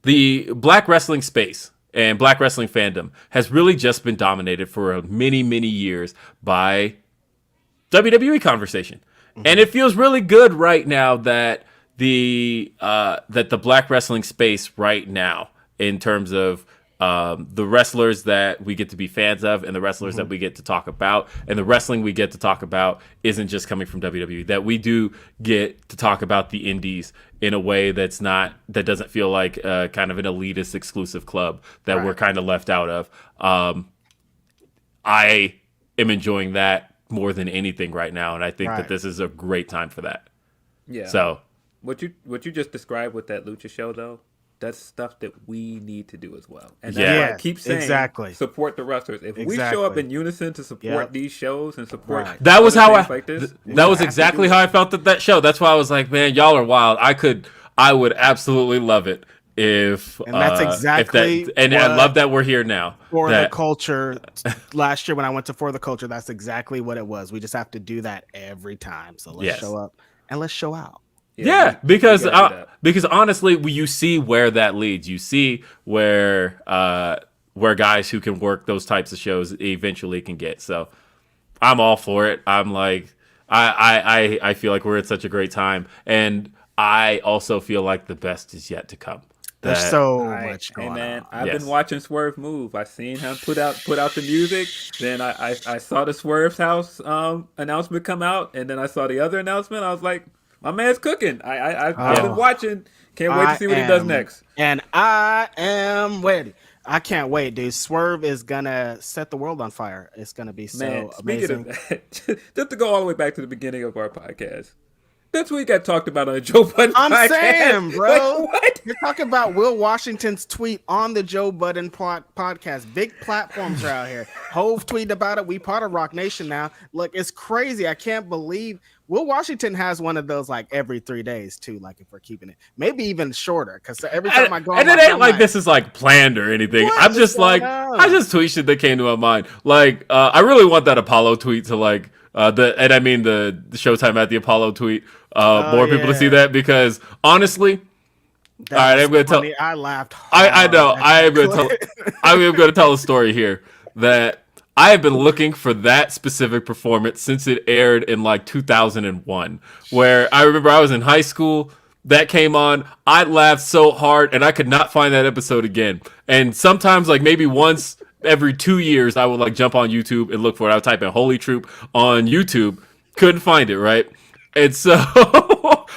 the black wrestling space and black wrestling fandom has really just been dominated for many, many years by WWE conversation. Mm-hmm. And it feels really good right now that the black wrestling space right now, in terms of the wrestlers that we get to be fans of and the wrestlers that we get to talk about and the wrestling we get to talk about isn't just coming from WWE, that we do get to talk about the indies in a way that doesn't feel like kind of an elitist exclusive club that we're kind of left out of. I am enjoying that more than anything right now, and I think that this is a great time for that. Yeah. So what you just described with that lucha show, though, that's stuff that we need to do as well. And that's why I keep saying support the wrestlers. If we show up in unison to support these shows and support that was how that was exactly how I felt at that show. That's why I was like, man, y'all are wild. I would absolutely love it if and that's exactly I love that we're here now. For the culture last year when I went to For the Culture, that's exactly what it was. We just have to do that every time. So let's show up and let's show out. Yeah, because honestly, you see where that leads. You see where guys who can work those types of shows eventually can get. So I'm all for it. I'm like, I feel like we're at such a great time, and I also feel like the best is yet to come. There's so much going on. I've been watching Swerve move. I seen him put out the music. Then I saw the Swerve's House announcement come out, and then I saw the other announcement. I was like, my man's cooking. I've been watching. Can't wait to see what he does next. And I am ready. I can't wait, dude. Swerve is gonna set the world on fire. It's gonna be so amazing. Speaking of that, just to go all the way back to the beginning of our podcast. That's what we got talked about on the Joe Budden podcast. I'm saying, bro. Like, what? You're talking about Will Washington's tweet on the Joe Budden podcast. Big platforms are out here. Hove tweeted about it. We part of Rock Nation now. Look, it's crazy. I can't believe Will Washington has one of those like every 3 days too. Like if we're keeping it, maybe even shorter. Because every time I go, and it ain't like this is like planned or anything. I'm just like I just tweet shit that came to my mind. Like I really want that Apollo tweet to like the Showtime at the Apollo tweet. More people to see that because honestly, all right, I'm going to tell. I laughed. Hard I know. I am going to tell. I am going to tell a story here that I have been looking for that specific performance since it aired in like 2001, where I remember I was in high school. That came on. I laughed so hard, and I could not find that episode again. And sometimes, like maybe once every 2 years, I would like jump on YouTube and look for it. I would type in Holy Troop on YouTube. Couldn't find it, right? And so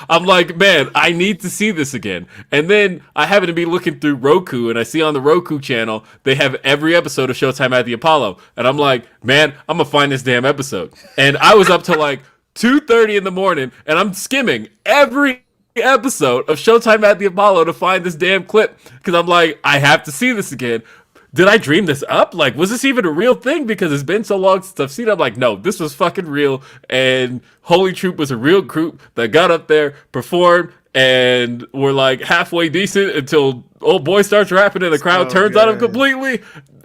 I'm like, man, I need to see this again. And then I happen to be looking through Roku, and I see on the Roku channel, they have every episode of Showtime at the Apollo. And I'm like, man, I'm going to find this damn episode. And I was up till like 2:30 in the morning, and I'm skimming every episode of Showtime at the Apollo to find this damn clip. Because I'm like, I have to see this again. Did I dream this up? Like, was this even a real thing? Because it's been so long since I've seen it. I'm like, no, this was fucking real. And Holy Troop was a real group that got up there, performed, and were like halfway decent until old boy starts rapping and the crowd turns on him completely.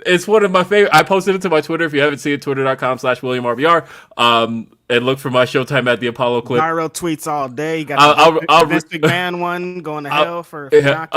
It's one of my favorite. I posted it to my Twitter. If you haven't seen it, twitter.com/WilliamRBR. And look for my Showtime at the Apollo clip. Viral tweets all day. You got the Vince McMahon one going to hell for yeah.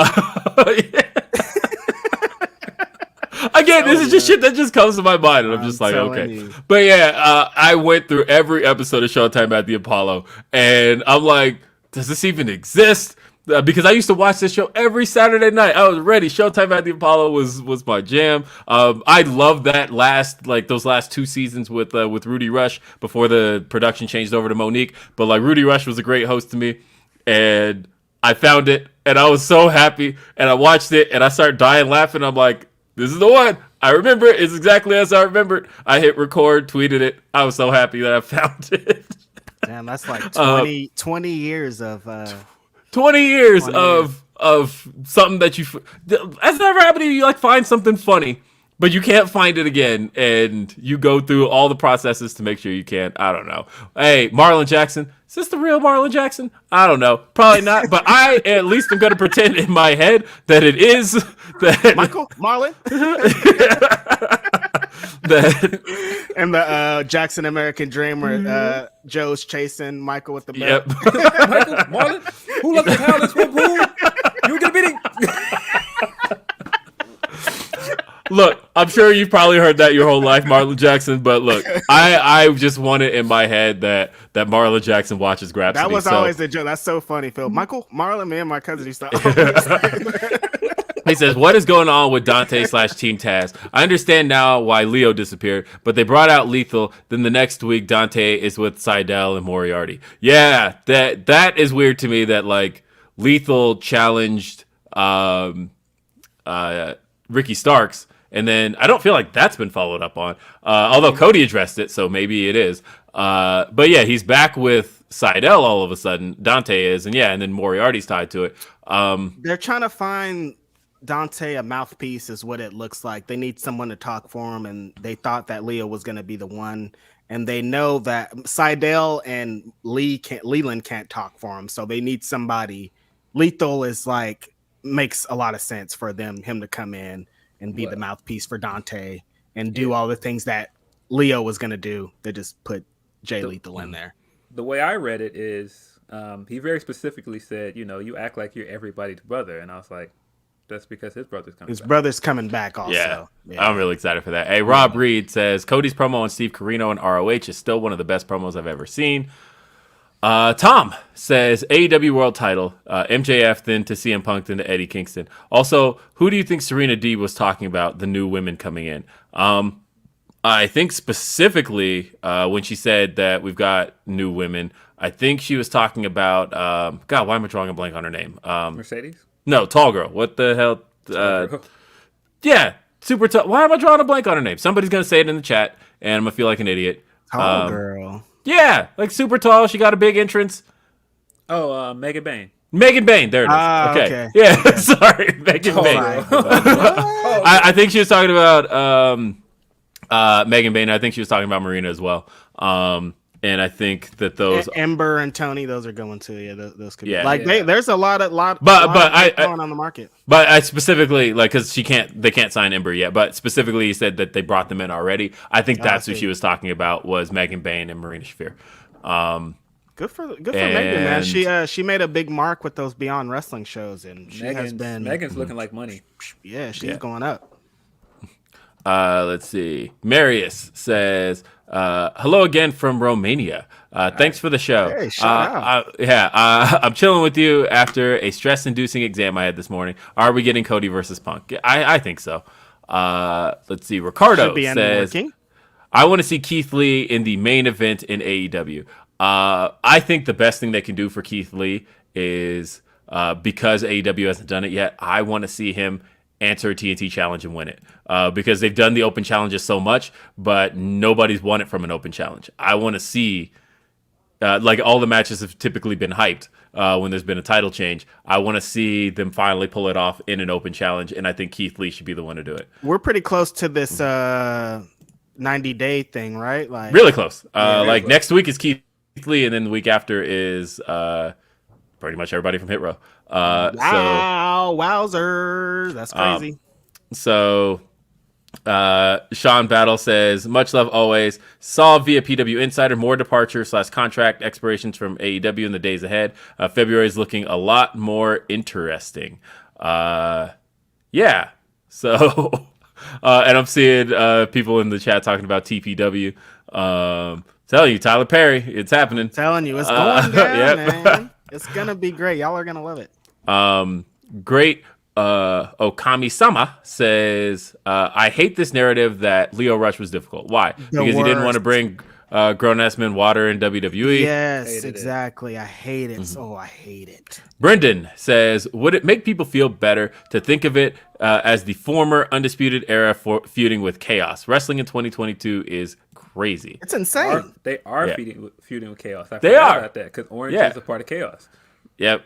Again, this is just shit that just comes to my mind, and I'm just like, okay. You. But yeah, I went through every episode of Showtime at the Apollo, and I'm like, does this even exist? Because I used to watch this show every Saturday night. I was ready. Showtime at the Apollo was my jam. I loved that those last 2 seasons with Rudy Rush before the production changed over to Monique. But like Rudy Rush was a great host to me, and I found it, and I was so happy, and I watched it, and I started dying laughing. I'm like, this is the one. I remember it. It's exactly as I remembered. I hit record, tweeted it. I was so happy that I found it. Damn, that's like 20 years of... 20 years of something that you... That's never happened to you. You like find something funny, but you can't find it again, and you go through all the processes to make sure you can. I don't know. Hey, Marlon Jackson. Is this the real Marlon Jackson? I don't know. Probably not, but I at least am going to pretend in my head that it is. That Michael? Marlon? And the Jackson American Dream where Joe's chasing Michael with the belt. Yep. Michael, Marlon, who let the hell this one pool? You get a beating. Look, I'm sure you've probably heard that your whole life, Marlon Jackson. But look, I just want it in my head that Marlon Jackson watches Grapsody. That was always the joke. That's so funny, Phil. Michael, Marlon, me and my cousin used to. He says, what is going on with Dante/Team Taz? I understand now why Lio disappeared, but they brought out Lethal. Then the next week, Dante is with Seidel and Moriarty. Yeah, that is weird to me that like Lethal challenged Ricky Starks. And then I don't feel like that's been followed up on, although Cody addressed it, so maybe it is. But yeah, he's back with Seidel all of a sudden. Dante is, and then Moriarty's tied to it. They're trying to find Dante a mouthpiece, is what it looks like. They need someone to talk for him, and they thought that Leo was going to be the one. And they know that Seidel and Leland can't talk for him, so they need somebody. Lethal is like makes a lot of sense for him to come in and be the mouthpiece for Dante and do all the things that Leo was going to do. They just put Jay Lethal in there. The way I read it is he very specifically said, you act like you're everybody's brother. And I was like, That's because his brother's coming. His brother's coming back also. Yeah. I'm really excited for that. Hey, Rob Reed says Cody's promo on Steve Corino and ROH is still one of the best promos I've ever seen. Tom says AEW World Title, MJF then to CM Punk then to Eddie Kingston. Also, who do you think Serena D was talking about? The new women coming in. I think specifically when she said that we've got new women, I think she was talking about God. Why am I drawing a blank on her name? Mercedes. No, tall girl. What the hell? Yeah, super tall. Why am I drawing a blank on her name? Somebody's gonna say it in the chat, and I'm gonna feel like an idiot. Tall girl. Yeah, like super tall. She got a big entrance. Oh, Megan Bain. Megan Bain. There it is. Okay. Yeah, okay. Sorry, Megan Bain. I think she was talking about Megan Bain. I think she was talking about Marina as well. And I think that those Ember and Tony, those are going to. Yeah, those could be. Yeah. There's a lot of going on the market. But I specifically because they can't sign Ember yet. But specifically, he said that they brought them in already. I think that's who she was talking about was Megan Bain and Marina Shafir. Good for Megan, man. She made a big mark with those Beyond Wrestling shows, and Megan's looking like money. Yeah, she's going up. Let's see. Marius says, hello again from Romania. Thanks for the show. Hey, shout out. I'm chilling with you after a stress-inducing exam I had this morning. Are we getting Cody versus Punk? I think so. Let's see. Ricardo says, I want to see Keith Lee in the main event in AEW. I think the best thing they can do for Keith Lee is because AEW hasn't done it yet, I want to see him answer a TNT challenge and win it because they've done the open challenges so much, but nobody's won it from an open challenge. I want to see like all the matches have typically been hyped when there's been a title change. I want to see them finally pull it off in an open challenge, and I think Keith Lee should be the one to do it. We're pretty close to this 90-day thing, right? Like really close. Close. Next week is Keith Lee, and then the week after is pretty much everybody from Hit Row. Wowzers. That's crazy. Sean Battle says, much love always. Saw via PW Insider more departure/contract expirations from AEW in the days ahead. February is looking a lot more interesting. Yeah. So, and I'm seeing people in the chat talking about TPW. Telling you, Tyler Perry, it's happening. Telling you, it's going down, man. It's gonna be great. Y'all are gonna love it. Great. Okami-sama says, I hate this narrative that Lio Rush was difficult. Why? Because he didn't want to bring grown-ass men water in WWE. Yes, exactly. I hate it. Mm-hmm. Oh, I hate it. Brendan says, would it make people feel better to think of it as the former Undisputed Era feuding with Chaos? Wrestling in 2022 is crazy. It's insane. They are feuding with Chaos. I forgot about that because Orange is a part of Chaos. Yep.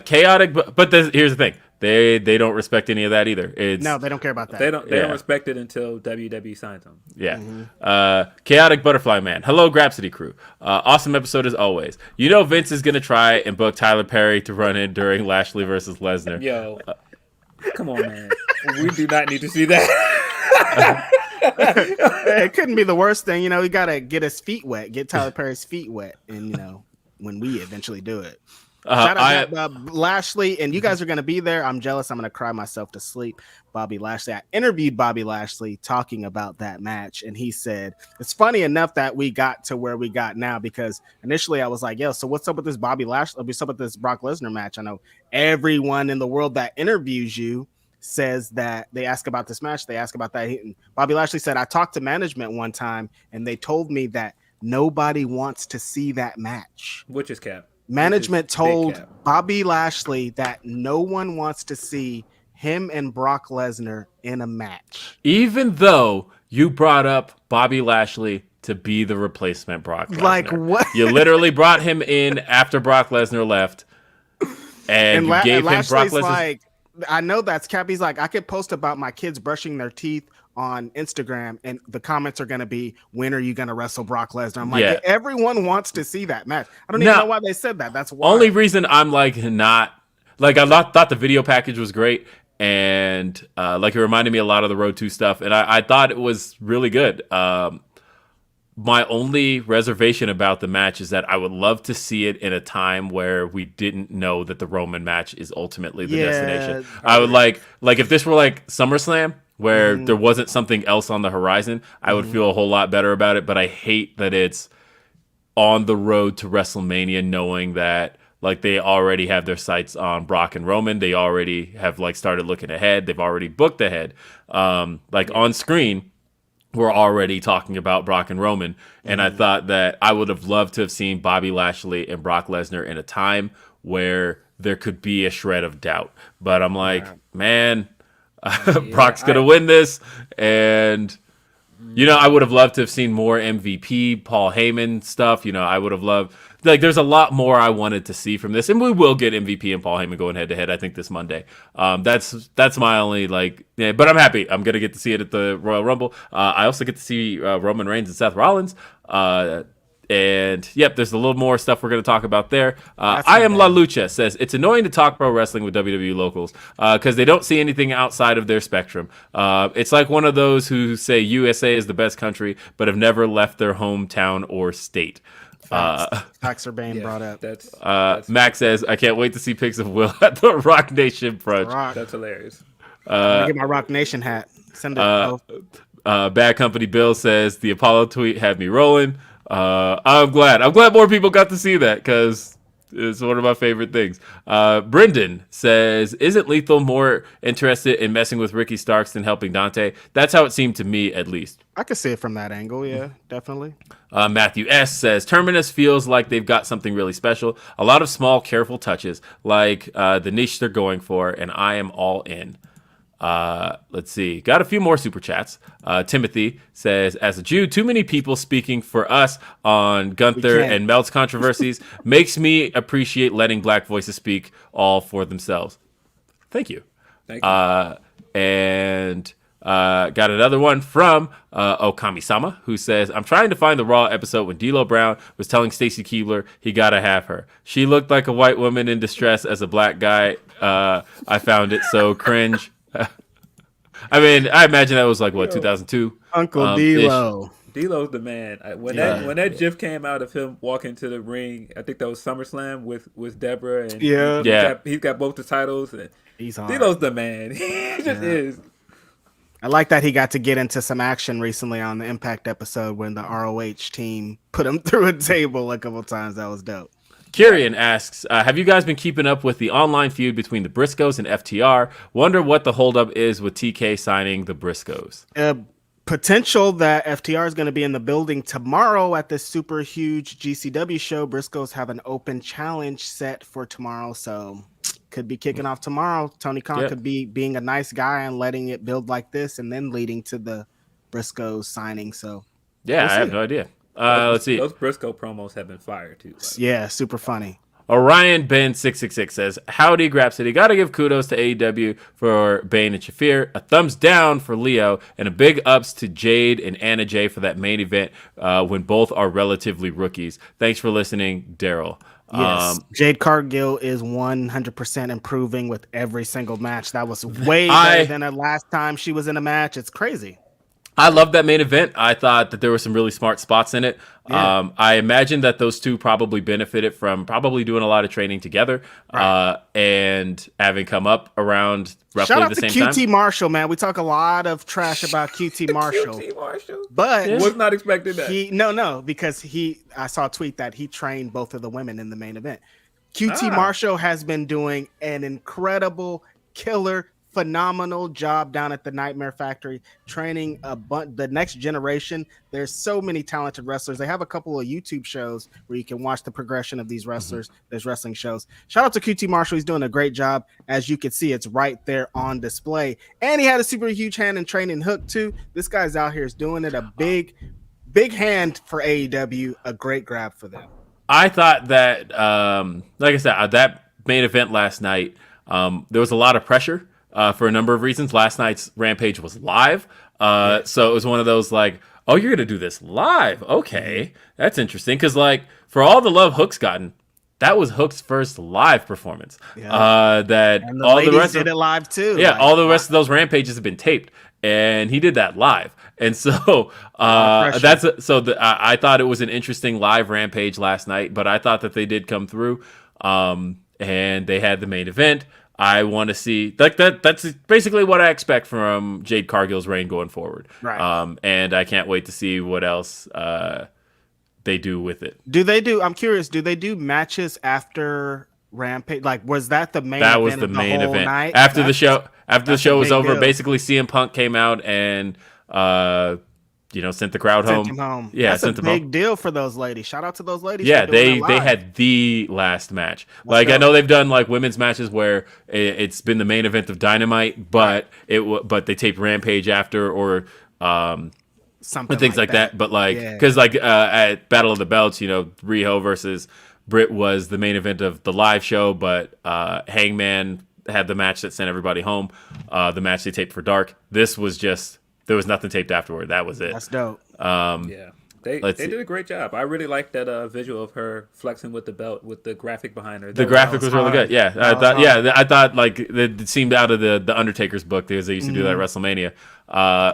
Chaotic, but here's the thing. They don't respect any of that either. No, they don't care about that. They don't respect it until WWE signs them. Yeah. Mm-hmm. Chaotic Butterfly Man. Hello, Grapsody crew. Awesome episode as always. You know Vince is going to try and book Tyler Perry to run in during Lashley versus Lesnar. Yo. Come on, man. We do not need to see that. It couldn't be the worst thing. We got to get his feet wet, get Tyler Perry's feet wet. And, when we eventually do it. Shout out Lashley, and you guys are going to be there. I'm jealous. I'm going to cry myself to sleep. Bobby Lashley. I interviewed Bobby Lashley talking about that match, and he said, it's funny enough that we got to where we got now because initially I was like, yo, so what's up with this Bobby Lashley? What's up with this Brock Lesnar match? I know everyone in the world that interviews you says that they ask about this match. They ask about that. And Bobby Lashley said, I talked to management one time, and they told me that nobody wants to see that match. Which is cap. Management told Bobby Lashley that no one wants to see him and Brock Lesnar in a match. Even though you brought up Bobby Lashley to be the replacement Brock Lesnar. Like what? You literally brought him in after Brock Lesnar left. And you gave him Brock Lesnar. Like, I know that's cap. He's like, I could post about my kids brushing their teeth on Instagram, and the comments are going to be, when are you going to wrestle Brock Lesnar? I'm like, everyone wants to see that match. I don't even know why they said that. That's why. Only reason I'm like not like I thought the video package was great, and like it reminded me a lot of the Road 2 stuff, and I thought it was really good. my only reservation about the match is that I would love to see it in a time where we didn't know that the Roman match is ultimately the destination. I would like if this were like SummerSlam, where there wasn't something else on the horizon, I would feel a whole lot better about it. But I hate that it's on the road to WrestleMania, knowing that like they already have their sights on Brock and Roman. They already have like started looking ahead. They've already booked ahead. On screen, we're already talking about Brock and Roman. And I thought that I would have loved to have seen Bobby Lashley and Brock Lesnar in a time where there could be a shred of doubt. But I'm like, man, Brock's going to win this. And, I would have loved to have seen more MVP, Paul Heyman stuff. I would have loved, there's a lot more I wanted to see from this. And we will get MVP and Paul Heyman going head to head, I think, this Monday. That's my only, but I'm happy. I'm going to get to see it at the Royal Rumble. I also get to see Roman Reigns and Seth Rollins. And there's a little more stuff we're going to talk about there. I am La Lucha says it's annoying to talk pro wrestling with WWE locals because they don't see anything outside of their spectrum. It's like one of those who say USA is the best country but have never left their hometown or state. Facts are being brought up. That's Max says, I can't wait to see pics of Will at the Rock Nation brunch. That's hilarious. I'm get my Rock Nation hat. Send it. Bad Company Bill says the Apollo tweet had me rolling. I'm glad more people got to see that because it's one of my favorite things. Brendan says, isn't Lethal more interested in messing with Ricky Starks than helping Dante? That's how it seemed to me, at least. I could see it from that angle. Yeah, definitely. Matthew S says, Terminus feels like they've got something really special. A lot of small, careful touches, like the niche they're going for, and I am all in. Let's see. Got a few more super chats. Timothy says, as a Jew, too many people speaking for us on Gunther and Melt's controversies makes me appreciate letting black voices speak all for themselves. Thank you. And got another one from Okami-sama, who says, I'm trying to find the Raw episode when D'Lo Brown was telling Stacy Keibler he gotta have her. She looked like a white woman in distress as a black guy. I found it so cringe. I mean, I imagine that was like, 2002? Uncle D'Lo. D'Lo's the man. When that GIF came out of him walking to the ring, I think that was SummerSlam with Deborah. And he's got both the titles. And he's on. D'Lo's the man. He just is. I like that he got to get into some action recently on the Impact episode when the ROH team put him through a table a couple times. That was dope. Kyrian asks, have you guys been keeping up with the online feud between the Briscoes and FTR? Wonder what the holdup is with TK signing the Briscoes. Potential that FTR is going to be in the building tomorrow at this super huge GCW show. Briscoes have an open challenge set for tomorrow, so could be kicking off tomorrow. Tony Khan could be being a nice guy and letting it build like this and then leading to the Briscoes signing. So I have no idea. Let's see. Those Briscoe promos have been fire too. Yeah, super funny. Orion Ben 666 says, howdy Grapsody. Gotta give kudos to AEW for Bane and Shafir, a thumbs down for Lio, and a big ups to Jade and Anna Jay for that main event when both are relatively rookies. Thanks for listening, Daryl. Yes, Jade Cargill is 100% improving with every single match. That was way better than the last time she was in a match. It's crazy. I love that main event. I thought that there were some really smart spots in it. Yeah. I imagine that those two probably benefited from probably doing a lot of training together and having come up around roughly the same time. Shout out to QT Marshall, man. We talk a lot of trash about QT Marshall. QT Marshall. But was not expecting that. Because I saw a tweet that he trained both of the women in the main event. QT Marshall has been doing an incredible, killer, phenomenal job down at the Nightmare Factory, training the next generation. There's so many talented wrestlers. They have a couple of YouTube shows where you can watch the progression of these wrestlers. There's wrestling shows. Shout out to QT Marshall. He's doing a great job. As you can see, it's right there on display. And he had a super huge hand in training Hook too. This guy's out here is doing it. A big hand for AEW. A great grab for them. I thought that, like I said, that main event last night, there was a lot of pressure. For a number of reasons. Last night's Rampage was live. So it was one of those like, oh, you're going to do this live. Okay. That's interesting. Because like for all the love Hook's gotten, that was Hook's first live performance. And the all ladies the rest did it live too. Yeah. All the rest of those Rampages have been taped. and he did that live. And so I thought it was an interesting live Rampage last night, but I thought that they did come through, and they had the main event. I want to see like that. That's basically what I expect from Jade Cargill's reign going forward. Right. And I can't wait to see what else they do with it. I'm curious. Do they do matches after Rampage? Like, was that the main? That event was the main event. Night? After the show was over, deal. basically CM Punk came out and sent the crowd home. Him home. Yeah, that's sent a them big home. deal for those ladies. Shout out to those ladies. Yeah, they had the last match. Like I know they've done like women's matches where it's been the main event of Dynamite, but they taped Rampage after or something things like that. But like because at Battle of the Belts, Riho versus Britt was the main event of the live show, but Hangman had the match that sent everybody home. The match they taped for Dark. This was just. There was nothing taped afterward. That was it. That's dope. They did a great job. I really liked that visual of her flexing with the belt with the graphic behind her. The graphic was really good. Yeah, I thought like it seemed out of the Undertaker's book because they used to do that at WrestleMania.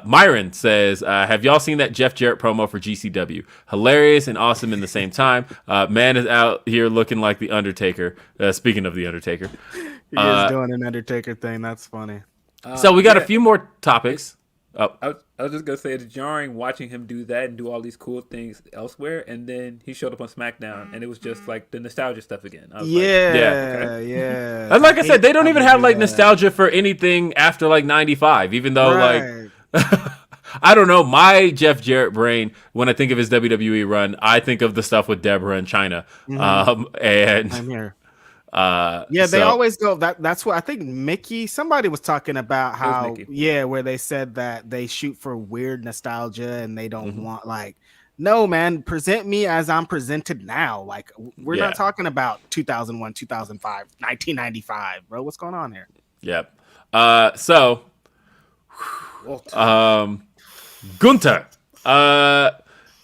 Myron says, "Have y'all seen that Jeff Jarrett promo for GCW? Hilarious and awesome in the same time. Man is out here looking like the Undertaker. Speaking of the Undertaker, he is doing an Undertaker thing. That's funny. So we got a few more topics." Oh. I was just gonna say it's jarring watching him do that and do all these cool things elsewhere, and then he showed up on SmackDown and it was just like the nostalgia stuff again. I was yeah. And like I said, they don't even have like nostalgia for anything after like '95, even though like I don't know, my Jeff Jarrett brain when I think of his WWE run, I think of the stuff with Deborah and Chyna, and I'm here. They always go that's what I think somebody was talking about how where they said that they shoot for weird nostalgia and they don't want like no man, present me as I'm presented now. Like we're not talking about 2001, 2005, 1995, bro. What's going on here? Yep. Gunther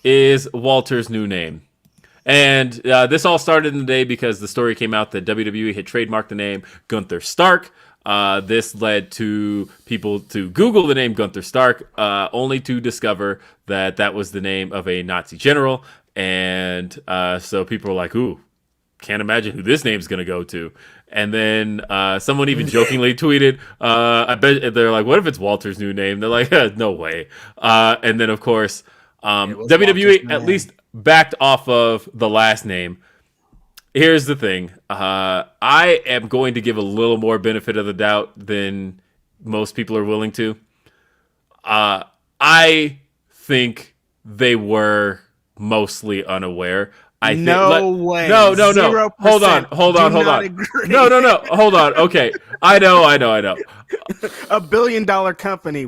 is Walter's new name. And this all started in the day because the story came out that WWE had trademarked the name Gunther Stark. This led to people to Google the name Gunther Stark, only to discover that that was the name of a Nazi general. And so people were like, ooh, can't imagine who this name's going to go to. And then someone even jokingly tweeted, I bet they're like, what if it's Walter's new name? They're like, no way. And then, of course, WWE at least backed off of the last name. Here's the thing. I am going to give a little more benefit of the doubt than most people are willing to. I think they were mostly unaware. No way. No. Hold on. No. Hold on. Okay. I know. $1 billion company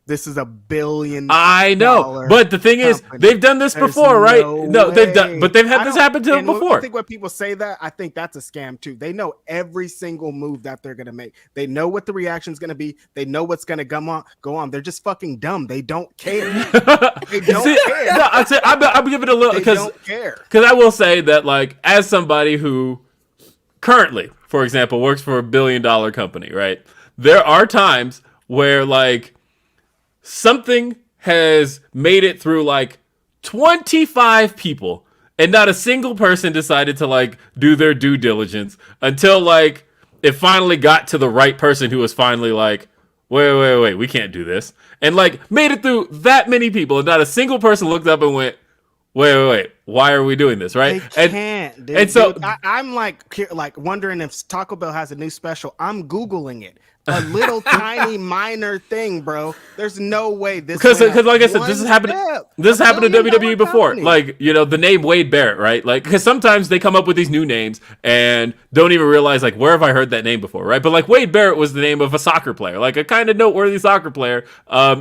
this is $1 billion. I know. But the thing is, they've done this before, right? No, they've had this happen to them before. I think when people say that, I think that's a scam too. They know every single move that they're going to make. They know what the reaction's going to be. They know what's going to go on. They're just fucking dumb. They don't care. They don't care. No, I'm giving it a little because I will say that, like, as somebody who currently, for example, works for $1 billion company, right? There are times where, like, something has made it through, like, 25 people, and not a single person decided to, like, do their due diligence until, like, it finally got to the right person who was finally like, wait, we can't do this. And, like, made it through that many people, and not a single person looked up and went, wait, why are we doing this, right? They can't, dude. And so I'm like wondering if Taco Bell has a new special. I'm Googling it. A little tiny minor thing, bro. There's no way this because like I said, this has happened. This happened to WWE before. Company. Like, the name Wade Barrett, right? Like, because sometimes they come up with these new names and don't even realize, like, where have I heard that name before, right? But like Wade Barrett was the name of a soccer player, like a kind of noteworthy soccer player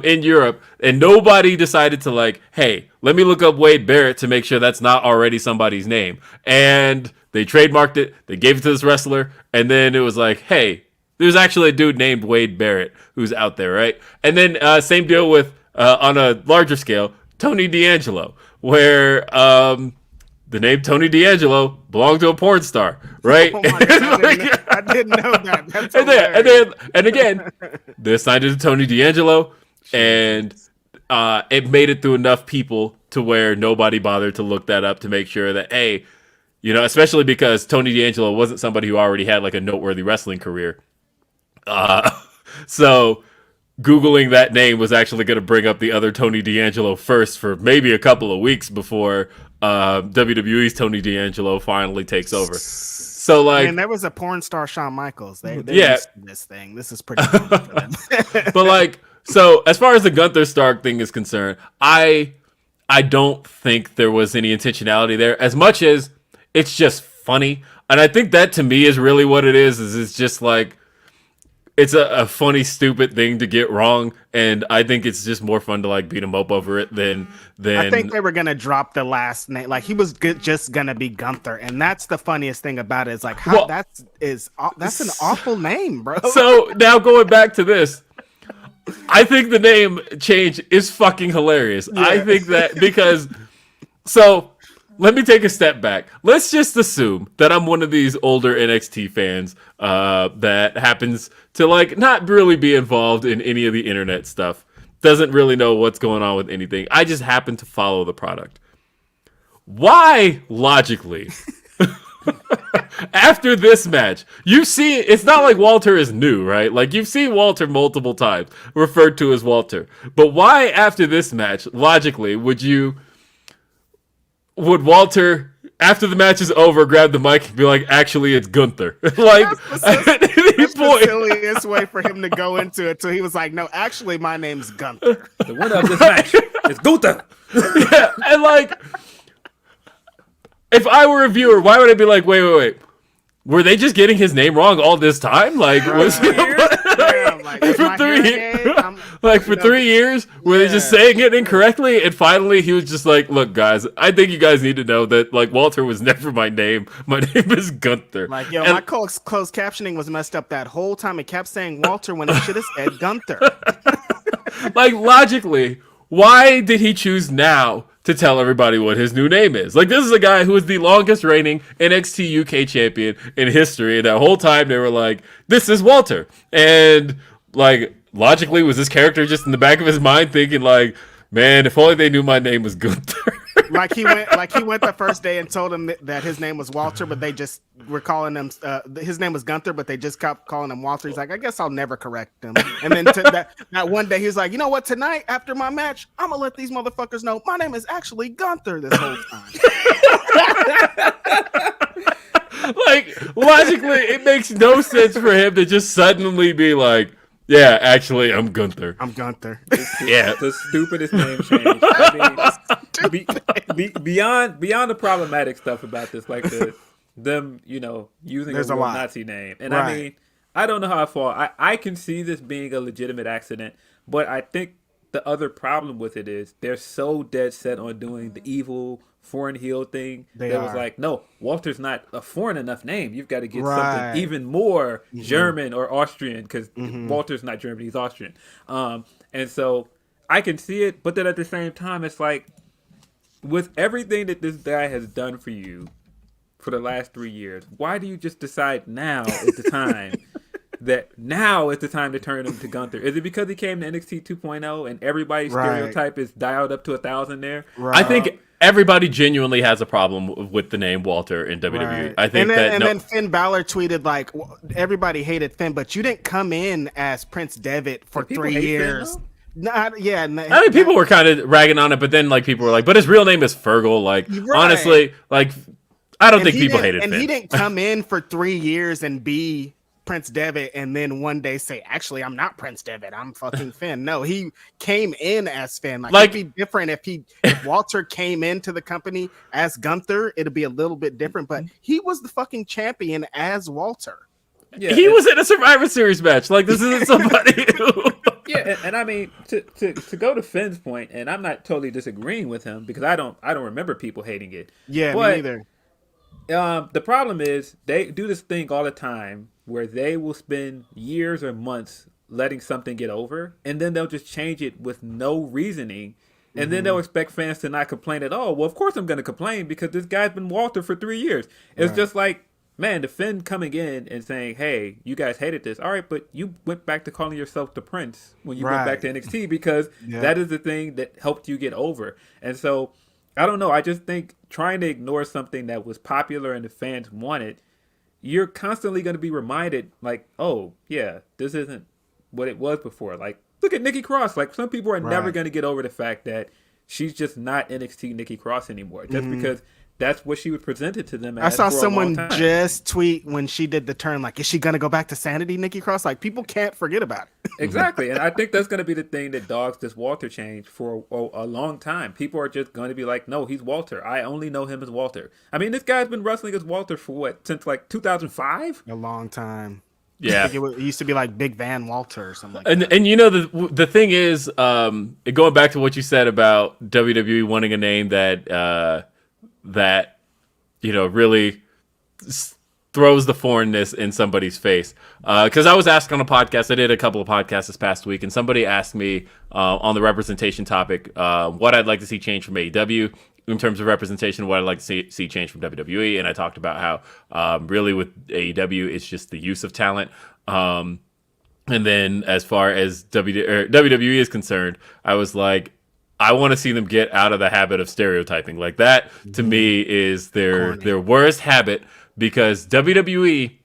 in Europe, and nobody decided to like, hey, let me look up Wade Barrett to make sure that's not already somebody's name. And they trademarked it. They gave it to this wrestler, and then it was like, hey. There's actually a dude named Wade Barrett who's out there, right? And then same deal with, on a larger scale, Tony D'Angelo, where the name Tony D'Angelo belonged to a porn star, right? Oh my God, I didn't know that. That's and again, they assigned it to Tony D'Angelo. and it made it through enough people to where nobody bothered to look that up to make sure that, hey, you know, especially because Tony D'Angelo wasn't somebody who already had like a noteworthy wrestling career. So Googling that name was actually going to bring up the other Tony D'Angelo first for maybe a couple of weeks before WWE's Tony D'Angelo finally takes over. So like, and there was a porn star, Shawn Michaels. They yeah, used to this thing. This is pretty cool for them. but like, so as far as the Gunther Stark thing is concerned, I don't think there was any intentionality there as much as it's just funny. And I think that to me is really what it is it's just like, it's a funny, stupid thing to get wrong, and I think it's just more fun to like beat him up over it than. I think they were gonna drop the last name, like he was just gonna be Gunther, and that's the funniest thing about it is like how that's an awful name, bro. So now going back to this, I think the name change is fucking hilarious. Yeah. I think that because let me take a step back. Let's just assume that I'm one of these older NXT fans that happens to like not really be involved in any of the internet stuff. Doesn't really know what's going on with anything. I just happen to follow the product. Why, logically, after this match, you see, it's not like Walter is new, right? Like you've seen Walter multiple times referred to as Walter. But why after this match, logically, would Walter, after the match is over, grab the mic and be like, actually, it's Gunther? Like, that's the silliest way for him to go into it. So he was like, no, actually, my name's Gunther. The winner of this match is Gunther. Yeah, and like, if I were a viewer, why would I be like, wait. Were they just getting his name wrong all this time? Like, was he for 3 years? Like for 3 years, were they just saying it incorrectly? And finally, he was just like, "Look, guys, I think you guys need to know that like Walter was never my name. My name is Gunther." Like, yo, my closed captioning was messed up that whole time. It kept saying Walter when it should have said Gunther. Like logically, why did he choose now to tell everybody what his new name is? Like, this is a guy who is the longest reigning NXT UK champion in history. And that whole time they were like, this is Walter. And like, logically, was this character just in the back of his mind thinking like, man, if only they knew my name was Gunther. Like he went the first day and told him that his name was Walter, but they just were calling him his name was Gunther, but they just kept calling him Walter. He's like, I guess I'll never correct him. And then that one day he was like, you know what? Tonight after my match, I'm gonna let these motherfuckers know my name is actually Gunther this whole time. Like logically, it makes no sense for him to just suddenly be like, yeah, actually, I'm Gunther. I'm Gunther. Yeah, the stupidest name change. I mean, beyond the problematic stuff about this, like them, you know, using a real Nazi name, and right. I mean, I don't know how far I can see this being a legitimate accident, but I think the other problem with it is they're so dead set on doing the evil foreign heel thing. Was like, no, Walter's not a foreign enough name. You've got to get something even more German or Austrian, because Walter's not German, he's Austrian. And so I can see it, but then at the same time, it's like, with everything that this guy has done for you for the last 3 years, why do you just decide now is the time to turn him to Gunther? Is it because he came to NXT 2.0 and everybody's stereotype is dialed up to 1,000 there? Right. I think everybody genuinely has a problem with the name Walter in WWE. Right. I think then Finn Balor tweeted like, everybody hated Finn, but you didn't come in as Prince Devitt for 3 years. I mean, people were kind of ragging on it, but then like people were like, but his real name is Fergal. Like, honestly, like, I don't think people hated Finn. And he didn't come in for 3 years and be Prince Devitt and then one day say, actually, I'm not Prince Devitt, I'm fucking Finn. No, he came in as Finn. Like it'd be different if Walter came into the company as Gunther, it'd be a little bit different, but he was the fucking champion as Walter. Yeah, he was in a Survivor Series match. Like, this isn't somebody who... Yeah, and I mean, to go to Finn's point, and I'm not totally disagreeing with him, because I don't remember people hating it. Yeah, me neither. The problem is they do this thing all the time where they will spend years or months letting something get over, and then they'll just change it with no reasoning, and then they'll expect fans to not complain at all. Well, of course I'm going to complain because this guy's been Walter for 3 years. It's just like, man, the Finn coming in and saying, hey, you guys hated this. All right, but you went back to calling yourself the Prince when you went back to NXT because that is the thing that helped you get over. And so, I don't know. I just think trying to ignore something that was popular and the fans wanted, you're constantly going to be reminded, like, oh, yeah, this isn't what it was before. Like, look at Nikki Cross. Like, some people are never going to get over the fact that she's just not NXT Nikki Cross anymore. Just because that's what she was presented to them as. I saw someone just tweet when she did the turn, like, is she going to go back to Sanity, Nikki Cross? Like, people can't forget about it. Exactly. And I think that's going to be the thing that dogs this Walter change for a long time. People are just going to be like, no, he's Walter. I only know him as Walter. I mean, this guy's been wrestling as Walter for what, since like 2005? A long time. Yeah, it used to be like Big Van Walter or something like that. And you know, the thing is, going back to what you said about WWE wanting a name that really throws the foreignness in somebody's face. Because I was asked on a podcast, I did a couple of podcasts this past week, and somebody asked me on the representation topic what I'd like to see change from AEW in terms of representation, what I'd like to see change from WWE. And I talked about how really with AEW, it's just the use of talent. And then as far as WWE is concerned, I was like, I want to see them get out of the habit of stereotyping. Like that, to me, is their worst habit, because WWE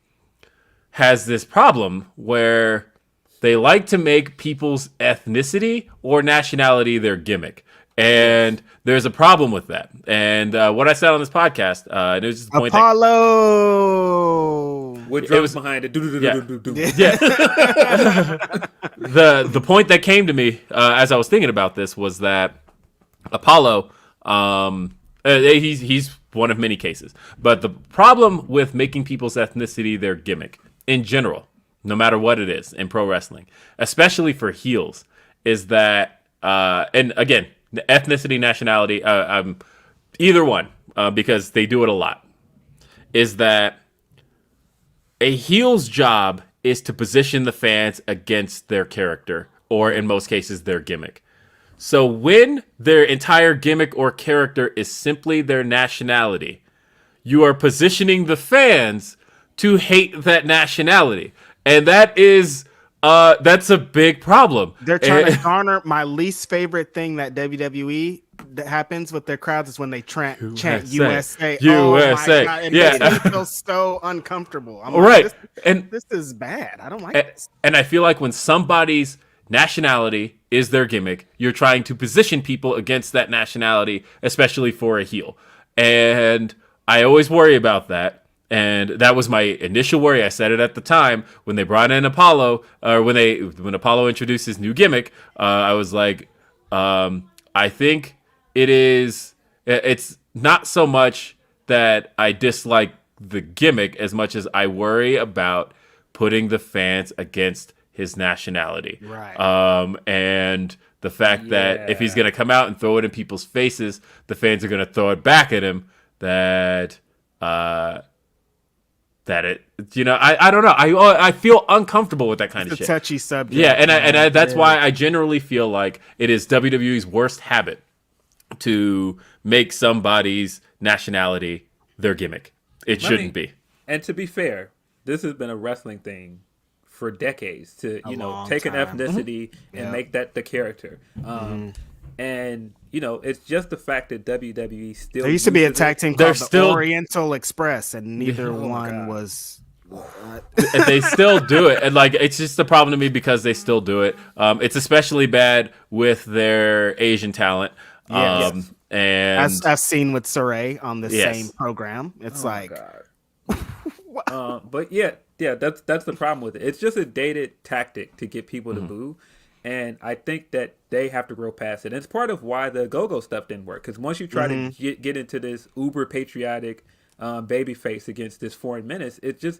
has this problem where they like to make people's ethnicity or nationality their gimmick. And there's a problem with that. And what I said on this podcast, and it was just the point Apollo! With drums behind it. Yeah. The point that came to me as I was thinking about this was that Apollo, he's one of many cases. But the problem with making people's ethnicity their gimmick in general, no matter what it is in pro wrestling, especially for heels, is that, and again, the ethnicity, nationality, either one, because they do it a lot, is that a heel's job is to position the fans against their character, or in most cases, their gimmick. So when their entire gimmick or character is simply their nationality, you are positioning the fans to hate that nationality. And that is... that's a big problem. They're trying to garner. My least favorite thing that WWE that happens with their crowds is when they chant USA. Oh my God. It makes me feel so uncomfortable. I'm like, this is bad. I don't like this. And I feel like when somebody's nationality is their gimmick, you're trying to position people against that nationality, especially for a heel. And I always worry about that. And that was my initial worry. I said it at the time when they brought in Apollo, or when Apollo introduced his new gimmick. I was like, I think it's not so much that I dislike the gimmick as much as I worry about putting the fans against his nationality. Right. And the fact that if he's going to come out and throw it in people's faces, the fans are going to throw it back at him. I don't know. I feel uncomfortable with that kind of shit. It's a touchy subject. Yeah, and that's why I generally feel like it is WWE's worst habit to make somebody's nationality their gimmick. It shouldn't be. And to be fair, this has been a wrestling thing for decades to take an ethnicity and make that the character. And it's just the fact that WWE still. There used to be a tag team called the Oriental Express, and neither one was. And they still do it, and it's just a problem to me because they still do it. It's especially bad with their Asian talent. And as seen with Saray on the same program, it's but that's the problem with it. It's just a dated tactic to get people to boo. And I think that they have to grow past it. And it's part of why the go-go stuff didn't work. Because once you try to get into this uber patriotic baby face against this foreign menace, it's just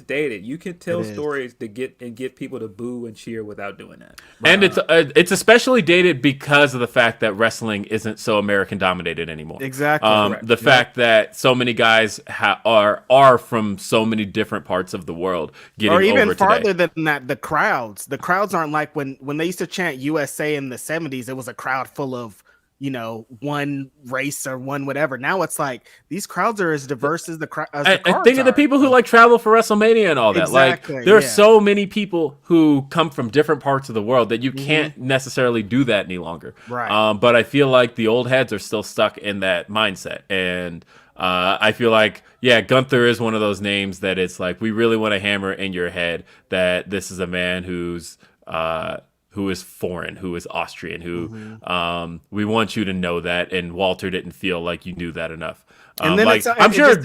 dated. You can tell stories to get people to boo and cheer without doing that. And it's especially dated because of the fact that wrestling isn't so American dominated anymore. Exactly. The fact that so many guys are from so many different parts of the world getting over today. Or even farther than that, the crowds. The crowds aren't like when they used to chant USA in the 70s. It was a crowd full of one race or one whatever. Now it's like these crowds are as diverse as the crowd. I think of the people who like travel for WrestleMania and all that. Exactly, like there are so many people who come from different parts of the world that you can't necessarily do that any longer. Right. But I feel like the old heads are still stuck in that mindset, and I feel like Gunther is one of those names that it's like we really want to hammer in your head that this is a man who is foreign, who is Austrian, who we want you to know that. And Walter didn't feel like you knew that enough. And then I'm sure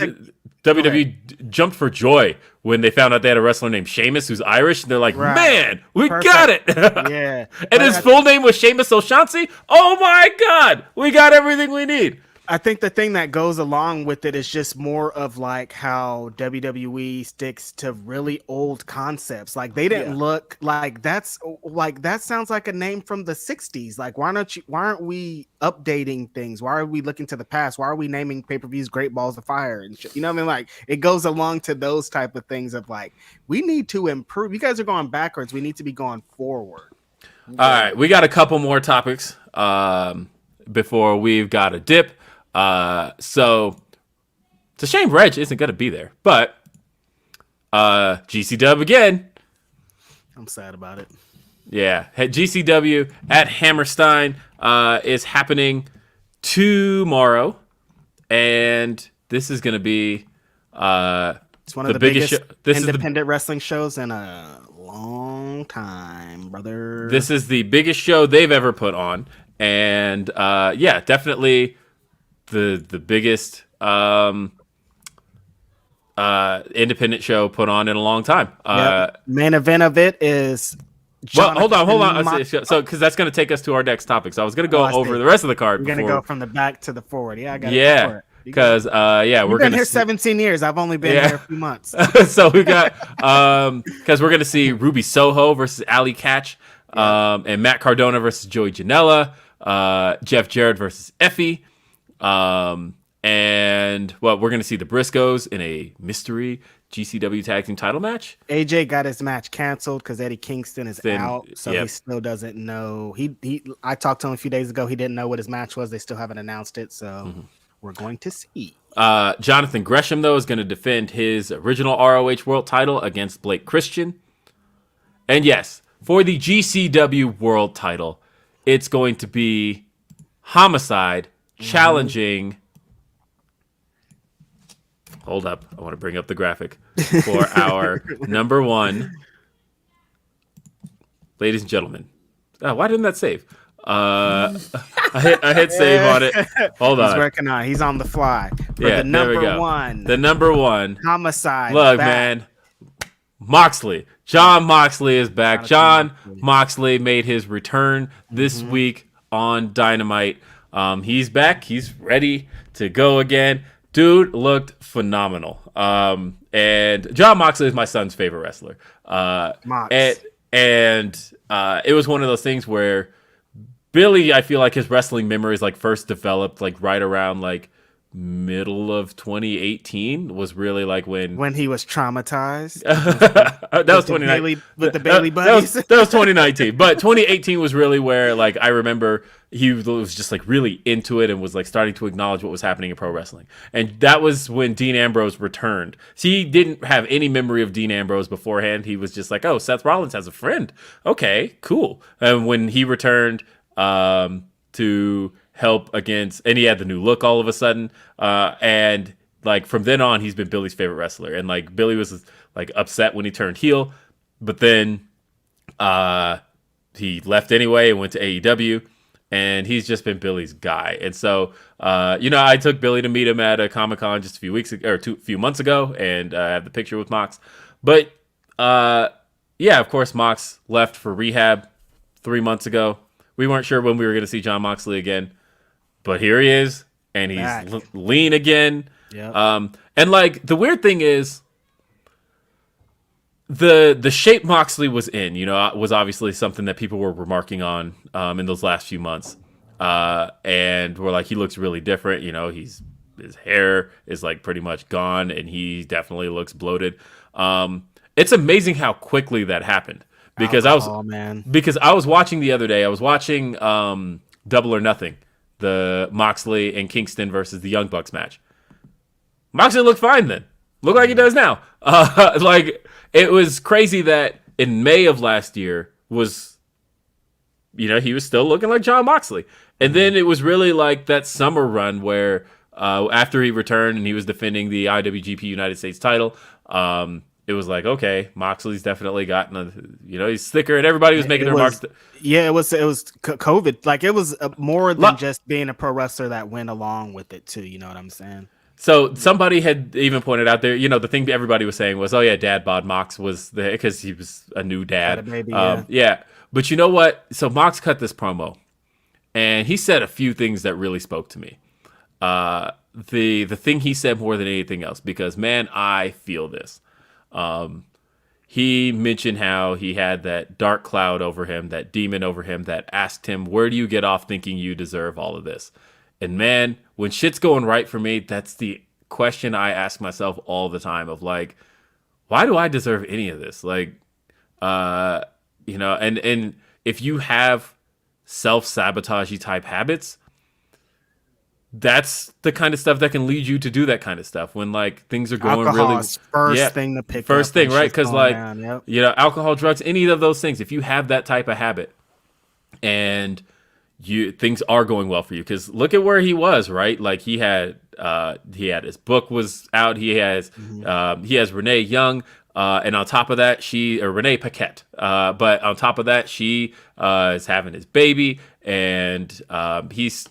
WWE jumped for joy when they found out they had a wrestler named Sheamus who's Irish. And they're like, man, we got it. Yeah. And his full name was Sheamus O'Shaughnessy. Oh my God, we got everything we need. I think the thing that goes along with it is just more of like how WWE sticks to really old concepts. Like they didn't look like that sounds like a name from the 60s. Like why aren't we updating things? Why are we looking to the past? Why are we naming pay-per-views Great Balls of Fire and shit? You know what I mean? Like it goes along to those type of things of like we need to improve. You guys are going backwards. We need to be going forward. All right, we got a couple more topics before we've got a dip. So it's a shame Reg isn't going to be there, but GCW again. I'm sad about it. Yeah, GCW at Hammerstein is happening tomorrow, and this is going to be it's one of the biggest independent wrestling shows in a long time, brother. This is the biggest show they've ever put on, and definitely the biggest independent show put on in a long time. Main event of it is hold on. So because that's going to take us to our next topic. So I was going to go over the rest of the card. We're going to go from the back to the forward. Yeah, I got it. Yeah, because we're been here 17 years. I've only been here a few months. So we got because we're going to see Ruby Soho versus Ali Catch, and Matt Cardona versus Joey Janela, Jeff Jarrett versus Effie. And we're going to see the Briscoes in a mystery GCW tag team title match. AJ got his match canceled because Eddie Kingston is out, so he still doesn't know. I talked to him a few days ago. He didn't know what his match was. They still haven't announced it, so we're going to see. Jonathan Gresham, though, is going to defend his original ROH World title against Blake Christian. And yes, for the GCW World title, it's going to be Homicide challenging. Hold up, I want to bring up the graphic for our number one. Ladies and gentlemen, why didn't that save? I hit save on it. Hold on, he's working on. He's on the fly. For the number one. The number one. Homicide. Look, man, Moxley. John Moxley is back. John Moxley made his return this week on Dynamite. He's back. He's ready to go again. Dude looked phenomenal. And John Moxley is my son's favorite wrestler. And it was one of those things where Billy, I feel like his wrestling memories like first developed like right around like middle of 2018 was really like when he was traumatized. That was 2019 with the Bailey buddies. That was 2019, but 2018 was really where like I remember he was just like really into it and was like starting to acknowledge what was happening in pro wrestling. And that was when Dean Ambrose returned. So he didn't have any memory of Dean Ambrose beforehand. He was just like, oh, Seth Rollins has a friend. Okay, cool. And when he returned to help against, and he had the new look all of a sudden, and like from then on he's been Billy's favorite wrestler. And like Billy was like upset when he turned heel, but then he left anyway and went to AEW, and he's just been Billy's guy. And so I took Billy to meet him at a Comic-Con just a few months ago, and I have the picture with Mox. But of course Mox left for rehab 3 months ago. We weren't sure when we were going to see John Moxley again. But here he is, and he's lean again. Yeah. And like the weird thing is, the shape Moxley was in, was obviously something that people were remarking on in those last few months. And we're like, he looks really different. His hair is like pretty much gone, and he definitely looks bloated. It's amazing how quickly that happened because I was watching the other day. I was watching Double or Nothing. the Moxley and Kingston versus the Young Bucks match. Moxley looked fine then. Looked like he does now. Like, it was crazy that in May of last year was, he was still looking like Jon Moxley. And then it was really like that summer run where after he returned and he was defending the IWGP United States title, it was like, okay, Moxley's definitely gotten he's thicker, and everybody was making their marks. Yeah, it was COVID. Like, it was more than just being a pro wrestler that went along with it too. You know what I'm saying? So somebody had even pointed out there, the thing everybody was saying was, oh yeah, Dad bod Mox was there because he was a new dad. Baby, yeah. But you know what? So Mox cut this promo, and he said a few things that really spoke to me. The thing he said more than anything else, because man, I feel this. He mentioned how he had that dark cloud over him, that demon over him that asked him, where do you get off thinking you deserve all of this? And man, when shit's going right for me, that's the question I ask myself all the time of like, why do I deserve any of this? Like, and if you have self-sabotagey type habits, that's the kind of stuff that can lead you to do that kind of stuff when like things are going first thing to pick first up thing, right? Because like, down, yep. Alcohol, drugs, any of those things, if you have that type of habit and things are going well for you, because look at where he was, right? Like he had his book was out. He has Renee Young, and on top of that, Renee Paquette. But on top of that, she is having his baby, and he's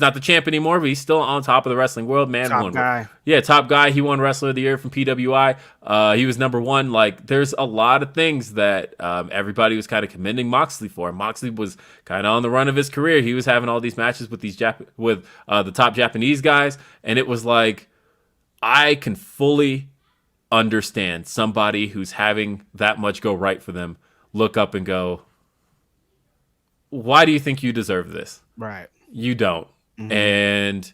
not the champ anymore, but he's still on top of the wrestling world, man. Top guy. Yeah, top guy. He won Wrestler of the Year from PWI. He was number one. Like, there's a lot of things that everybody was kind of commending Moxley for. Moxley was kind of on the run of his career. He was having all these matches with the top Japanese guys, and it was like, I can fully understand somebody who's having that much go right for them look up and go, why do you think you deserve this? Right. You don't. Mm-hmm. And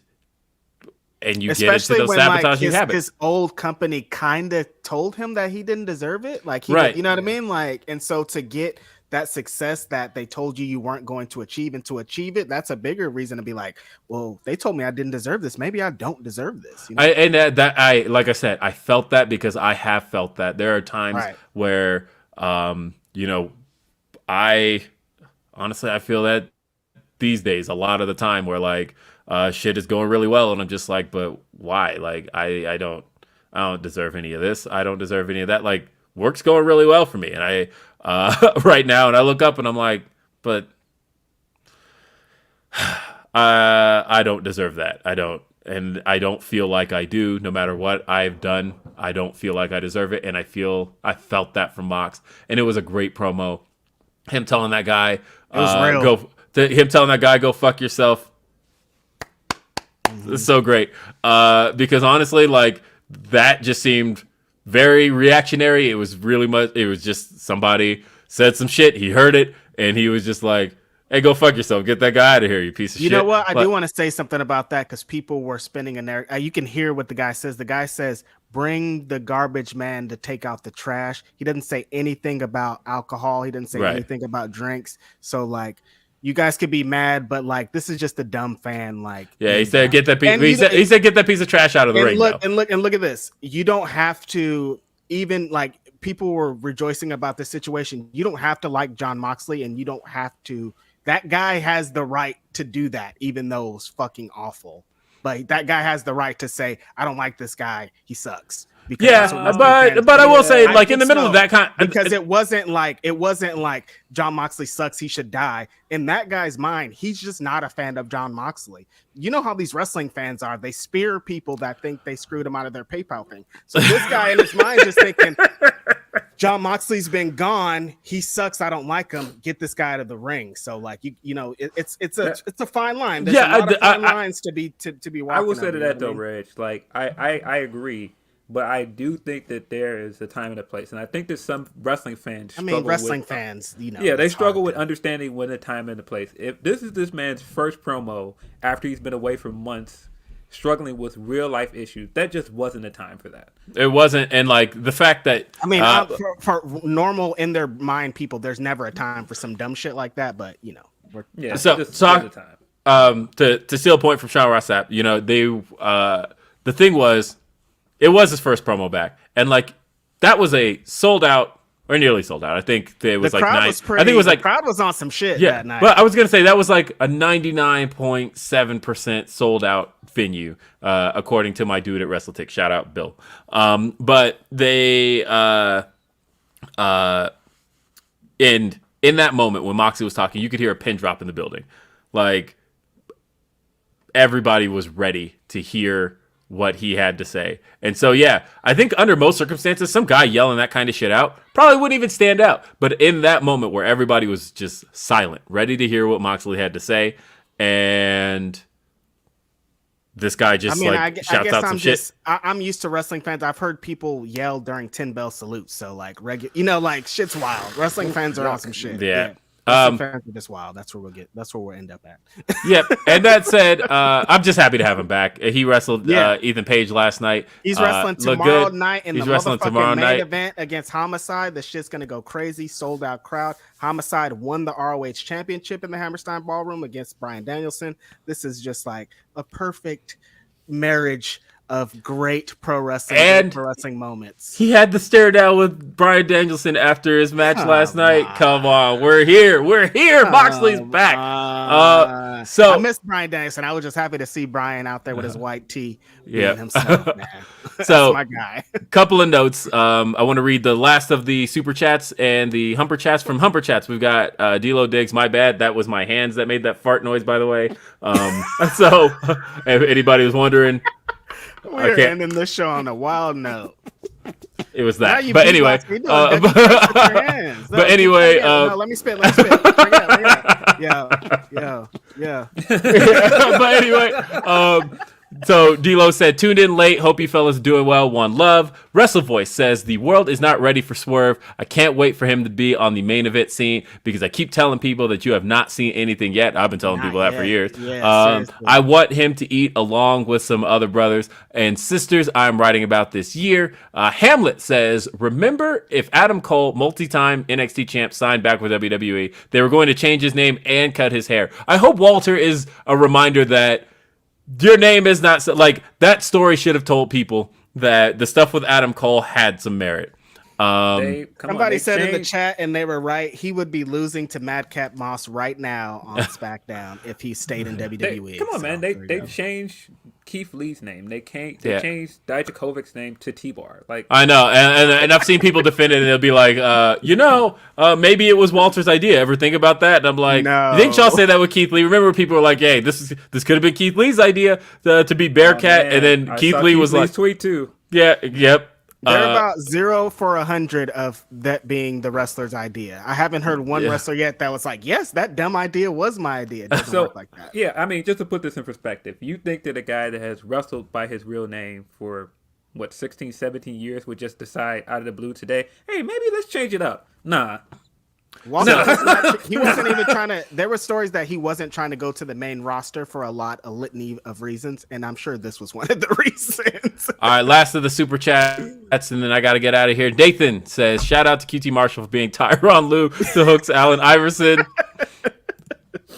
you especially get into those sabotaging habits. His old company kind of told him that he didn't deserve it. Like, you know what I mean? Like, and so to get that success that they told you weren't going to achieve, and to achieve it, that's a bigger reason to be like, well, they told me I didn't deserve this. Maybe I don't deserve this. Like I said, I felt that because I have felt that. There are times where, I feel that these days a lot of the time where like shit is going really well and I'm just like, but why? Like I don't deserve any of this. I don't deserve any of that. Like, work's going really well for me, and I right now, and I look up and I'm like, but I don't deserve that. I don't feel like I do. No matter what I've done, I don't feel like I deserve it, and I felt that from Mox, and it was a great promo. Him telling that guy, it was real. Him telling that guy, go fuck yourself. It's so great. Because honestly, like, that just seemed very reactionary. It was just somebody said some shit. He heard it, and he was just like, hey, go fuck yourself. Get that guy out of here, you piece of shit. You know what? I do want to say something about that, because people were spinning a narrative. You can hear what the guy says. The guy says, bring the garbage man to take out the trash. He doesn't say anything about alcohol. He didn't say anything about drinks. So, like, you guys could be mad, but like, this is just a dumb fan. Like, he said, get that piece. He said, get that piece of trash out of the ring. Look at this. You don't have to, even like, people were rejoicing about this situation. You don't have to like Jon Moxley, and you don't have to. That guy has the right to do that, even though it's fucking awful. But that guy has the right to say, I don't like this guy. He sucks. But I will say, like, in the middle of that kind, because it wasn't like Jon Moxley sucks, he should die. In that guy's mind, he's just not a fan of Jon Moxley. You know how these wrestling fans are. They spear people that think they screwed him out of their PayPal thing. So this guy in his mind just thinking, Jon Moxley's been gone. He sucks. I don't like him. Get this guy out of the ring. So, like, it's a fine line. There's a lot of fine lines to be walking. I will say to that though, Reg. Like, I agree. But I do think that there is a time and a place, and I think that some wrestling fans fans, they struggle with understanding when the time and the place. If this is this man's first promo after he's been away for months, struggling with real life issues, that just wasn't a time for that. It wasn't, and like the fact that for normal in their mind people, there's never a time for some dumb shit like that. But so the time. to steal a point from Sean Ross Sapp, you know, the thing was, it was his first promo back, and like that was a sold out. Or nearly sold out. I think it was like 9. I think it was like the crowd was on some shit yeah, that night. But I was gonna say that was like a 99.7% sold out venue, according to my dude at WrestleTix. Shout out Bill. But they in that moment when Moxley was talking, you could hear a pin drop in the building. Like everybody was ready to hear what he had to say. And so, yeah, I think under most circumstances, some guy yelling that kind of shit out probably wouldn't even stand out. But in that moment where everybody was just silent, ready to hear what Moxley had to say, and this guy just shouts out some shit. I'm used to wrestling fans. I've heard people yell during 10 bell salutes. So like like shit's wild. Wrestling fans are on some shit. Yeah. Fans are just wild. That's where we'll end up at. Yep. And that said, I'm just happy to have him back. He wrestled Ethan Page last night. He's wrestling tomorrow night in the motherfucking main event against Homicide. The shit's gonna go crazy. Sold out crowd. Homicide won the ROH championship in the Hammerstein Ballroom against Bryan Danielson. This is just like a perfect marriage of great pro wrestling moments. He had the stare down with Bryan Danielson after his match last night. Come on, we're here. Moxley's back. So I missed Bryan Danielson. I was just happy to see Bryan out there with his white tee. Yeah, himself, man. So my guy. Couple of notes. I want to read the last of the super chats and the Humper chats from Humper chats. We've got D'Lo Diggs. My bad. That was my hands that made that fart noise, by the way. So if anybody was wondering. We're ending this show on a wild note. It was that. But anyway. But anyway. No, let me spit. Yeah. But anyway. So D'Lo said, tuned in late. Hope you fellas doing well. One love. Wrestle Voice says, the world is not ready for Swerve. I can't wait for him to be on the main event scene because I keep telling people that you have not seen anything yet. I've been telling people that for years. Yeah, I want him to eat along with some other brothers and sisters I'm writing about this year. Hamlet says, remember if Adam Cole, multi-time NXT champ, signed back with WWE, they were going to change his name and cut his hair. I hope Walter is a reminder that your name is not like that. Story should have told people that the stuff with Adam Cole had some merit. Somebody said in the chat, and they were right. He would be losing to Madcap Moss right now on SmackDown if he stayed in WWE. Come on, man. They changed Keith Lee's name. They changed Dijakovic's name to T-Bar. Like I know, and I've seen people defend it, and they'll be like, maybe it was Walter's idea. Ever think about that? And I'm like, no. You think y'all say that with Keith Lee? Remember, people were like, hey, this could have been Keith Lee's idea to be Bearcat, and then Keith Lee was like, tweet too. Yeah, yep. They're about 0 for 100 of that being the wrestler's idea. I haven't heard one wrestler yet that was like, yes, that dumb idea was my idea. It doesn't work like that. Yeah, I mean, just to put this in perspective, you think that a guy that has wrestled by his real name for, 16, 17 years would just decide out of the blue today, hey, maybe let's change it up. Nah. He wasn't even trying to. There were stories that he wasn't trying to go to the main roster for a litany of reasons, and I'm sure this was one of the reasons. All right, last of the super chats, and then I got to get out of here. Dathan says, shout out to QT Marshall for being Tyronn Lue to Hook's Allen Iverson.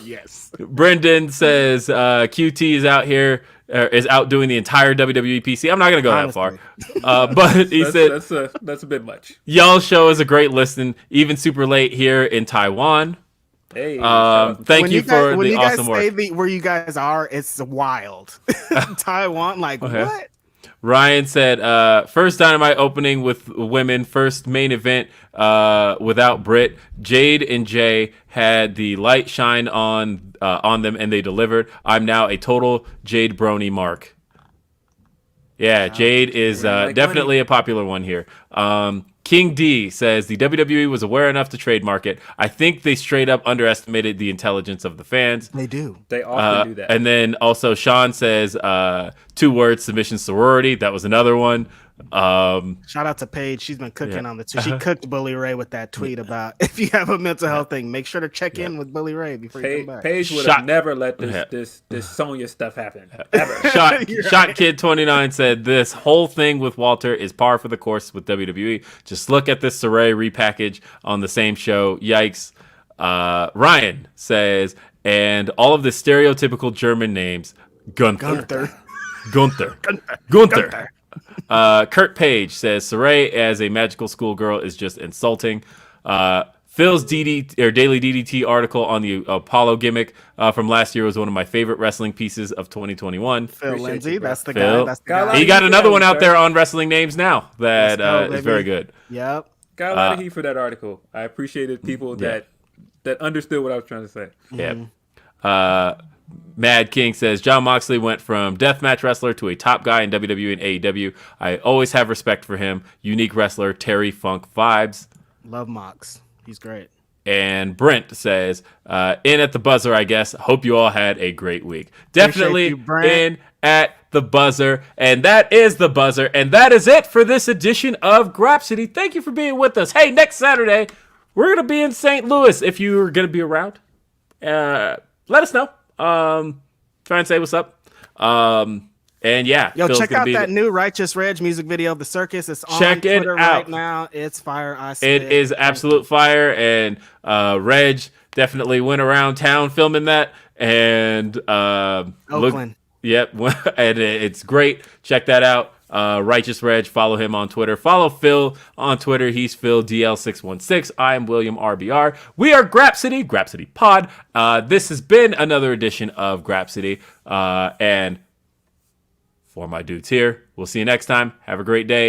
Yes. Brendan says QT is out here. Is outdoing the entire WWE PC. I'm not gonna go that far, but he said that's a bit much. Y'all's show is a great listen, even super late here in Taiwan. Hey, thank you for the awesome work. Where you guys are, it's wild. Taiwan, like what? Ryan said, first Dynamite opening with women, first main event without Britt. Jade and Jay had the light shine on them, and they delivered. I'm now a total Jade Brony mark. Yeah, Jade is definitely a popular one here. King D says the WWE was aware enough to trademark it. I think they straight up underestimated the intelligence of the fans. They do. They often do that. And then also Sean says 2 words, submission sorority. That was another one. Shout out to Paige. She's been cooking on the tweet. She cooked Bully Ray with that tweet about if you have a mental health thing, make sure to check in with Bully Ray before you come back. Paige would have never let this Sonya stuff happen. Ever. Shot Kid 29 said this whole thing with Walter is par for the course with WWE. Just look at this Saray repackage on the same show. Yikes. Ryan says, and all of the stereotypical German names. Gunther. Kurt Page says Saray as a magical schoolgirl is just insulting. Phil's Daily DDT article on the Apollo gimmick from last year was one of my favorite wrestling pieces of 2021. Phil Lindsey, that's the Phil. guy. That's the guy. He got another one out there on Wrestling Names now that is very good. Yep. Got a lot of heat for that article. I appreciated people that understood what I was trying to say. Yeah. Mad King says John Moxley went from deathmatch wrestler to a top guy in WWE and AEW. I always have respect for him. Unique wrestler, Terry Funk vibes. Love Mox. He's great. And Brent says, in at the buzzer, I guess. Hope you all had a great week. Definitely in at the buzzer. And that is the buzzer. And that is it for this edition of Grapsody. Thank you for being with us. Hey, next Saturday, we're going to be in St. Louis. If you're going to be around, let us know. Try and say what's up. And yeah, yo, Phil's check out that the new Righteous Reg music video, The Circus. It's on check Twitter it out right now. It's fire. It is absolute fire, and Reg definitely went around town filming that. And Oakland. Yep, and it's great. Check that out. Righteous Reg, follow him on Twitter. Follow Phil on Twitter. He's Phil DL616. I am William RBR. We are Grapsody Pod. This has been another edition of Grapsody. And for my dudes here, we'll see you next time. Have a great day.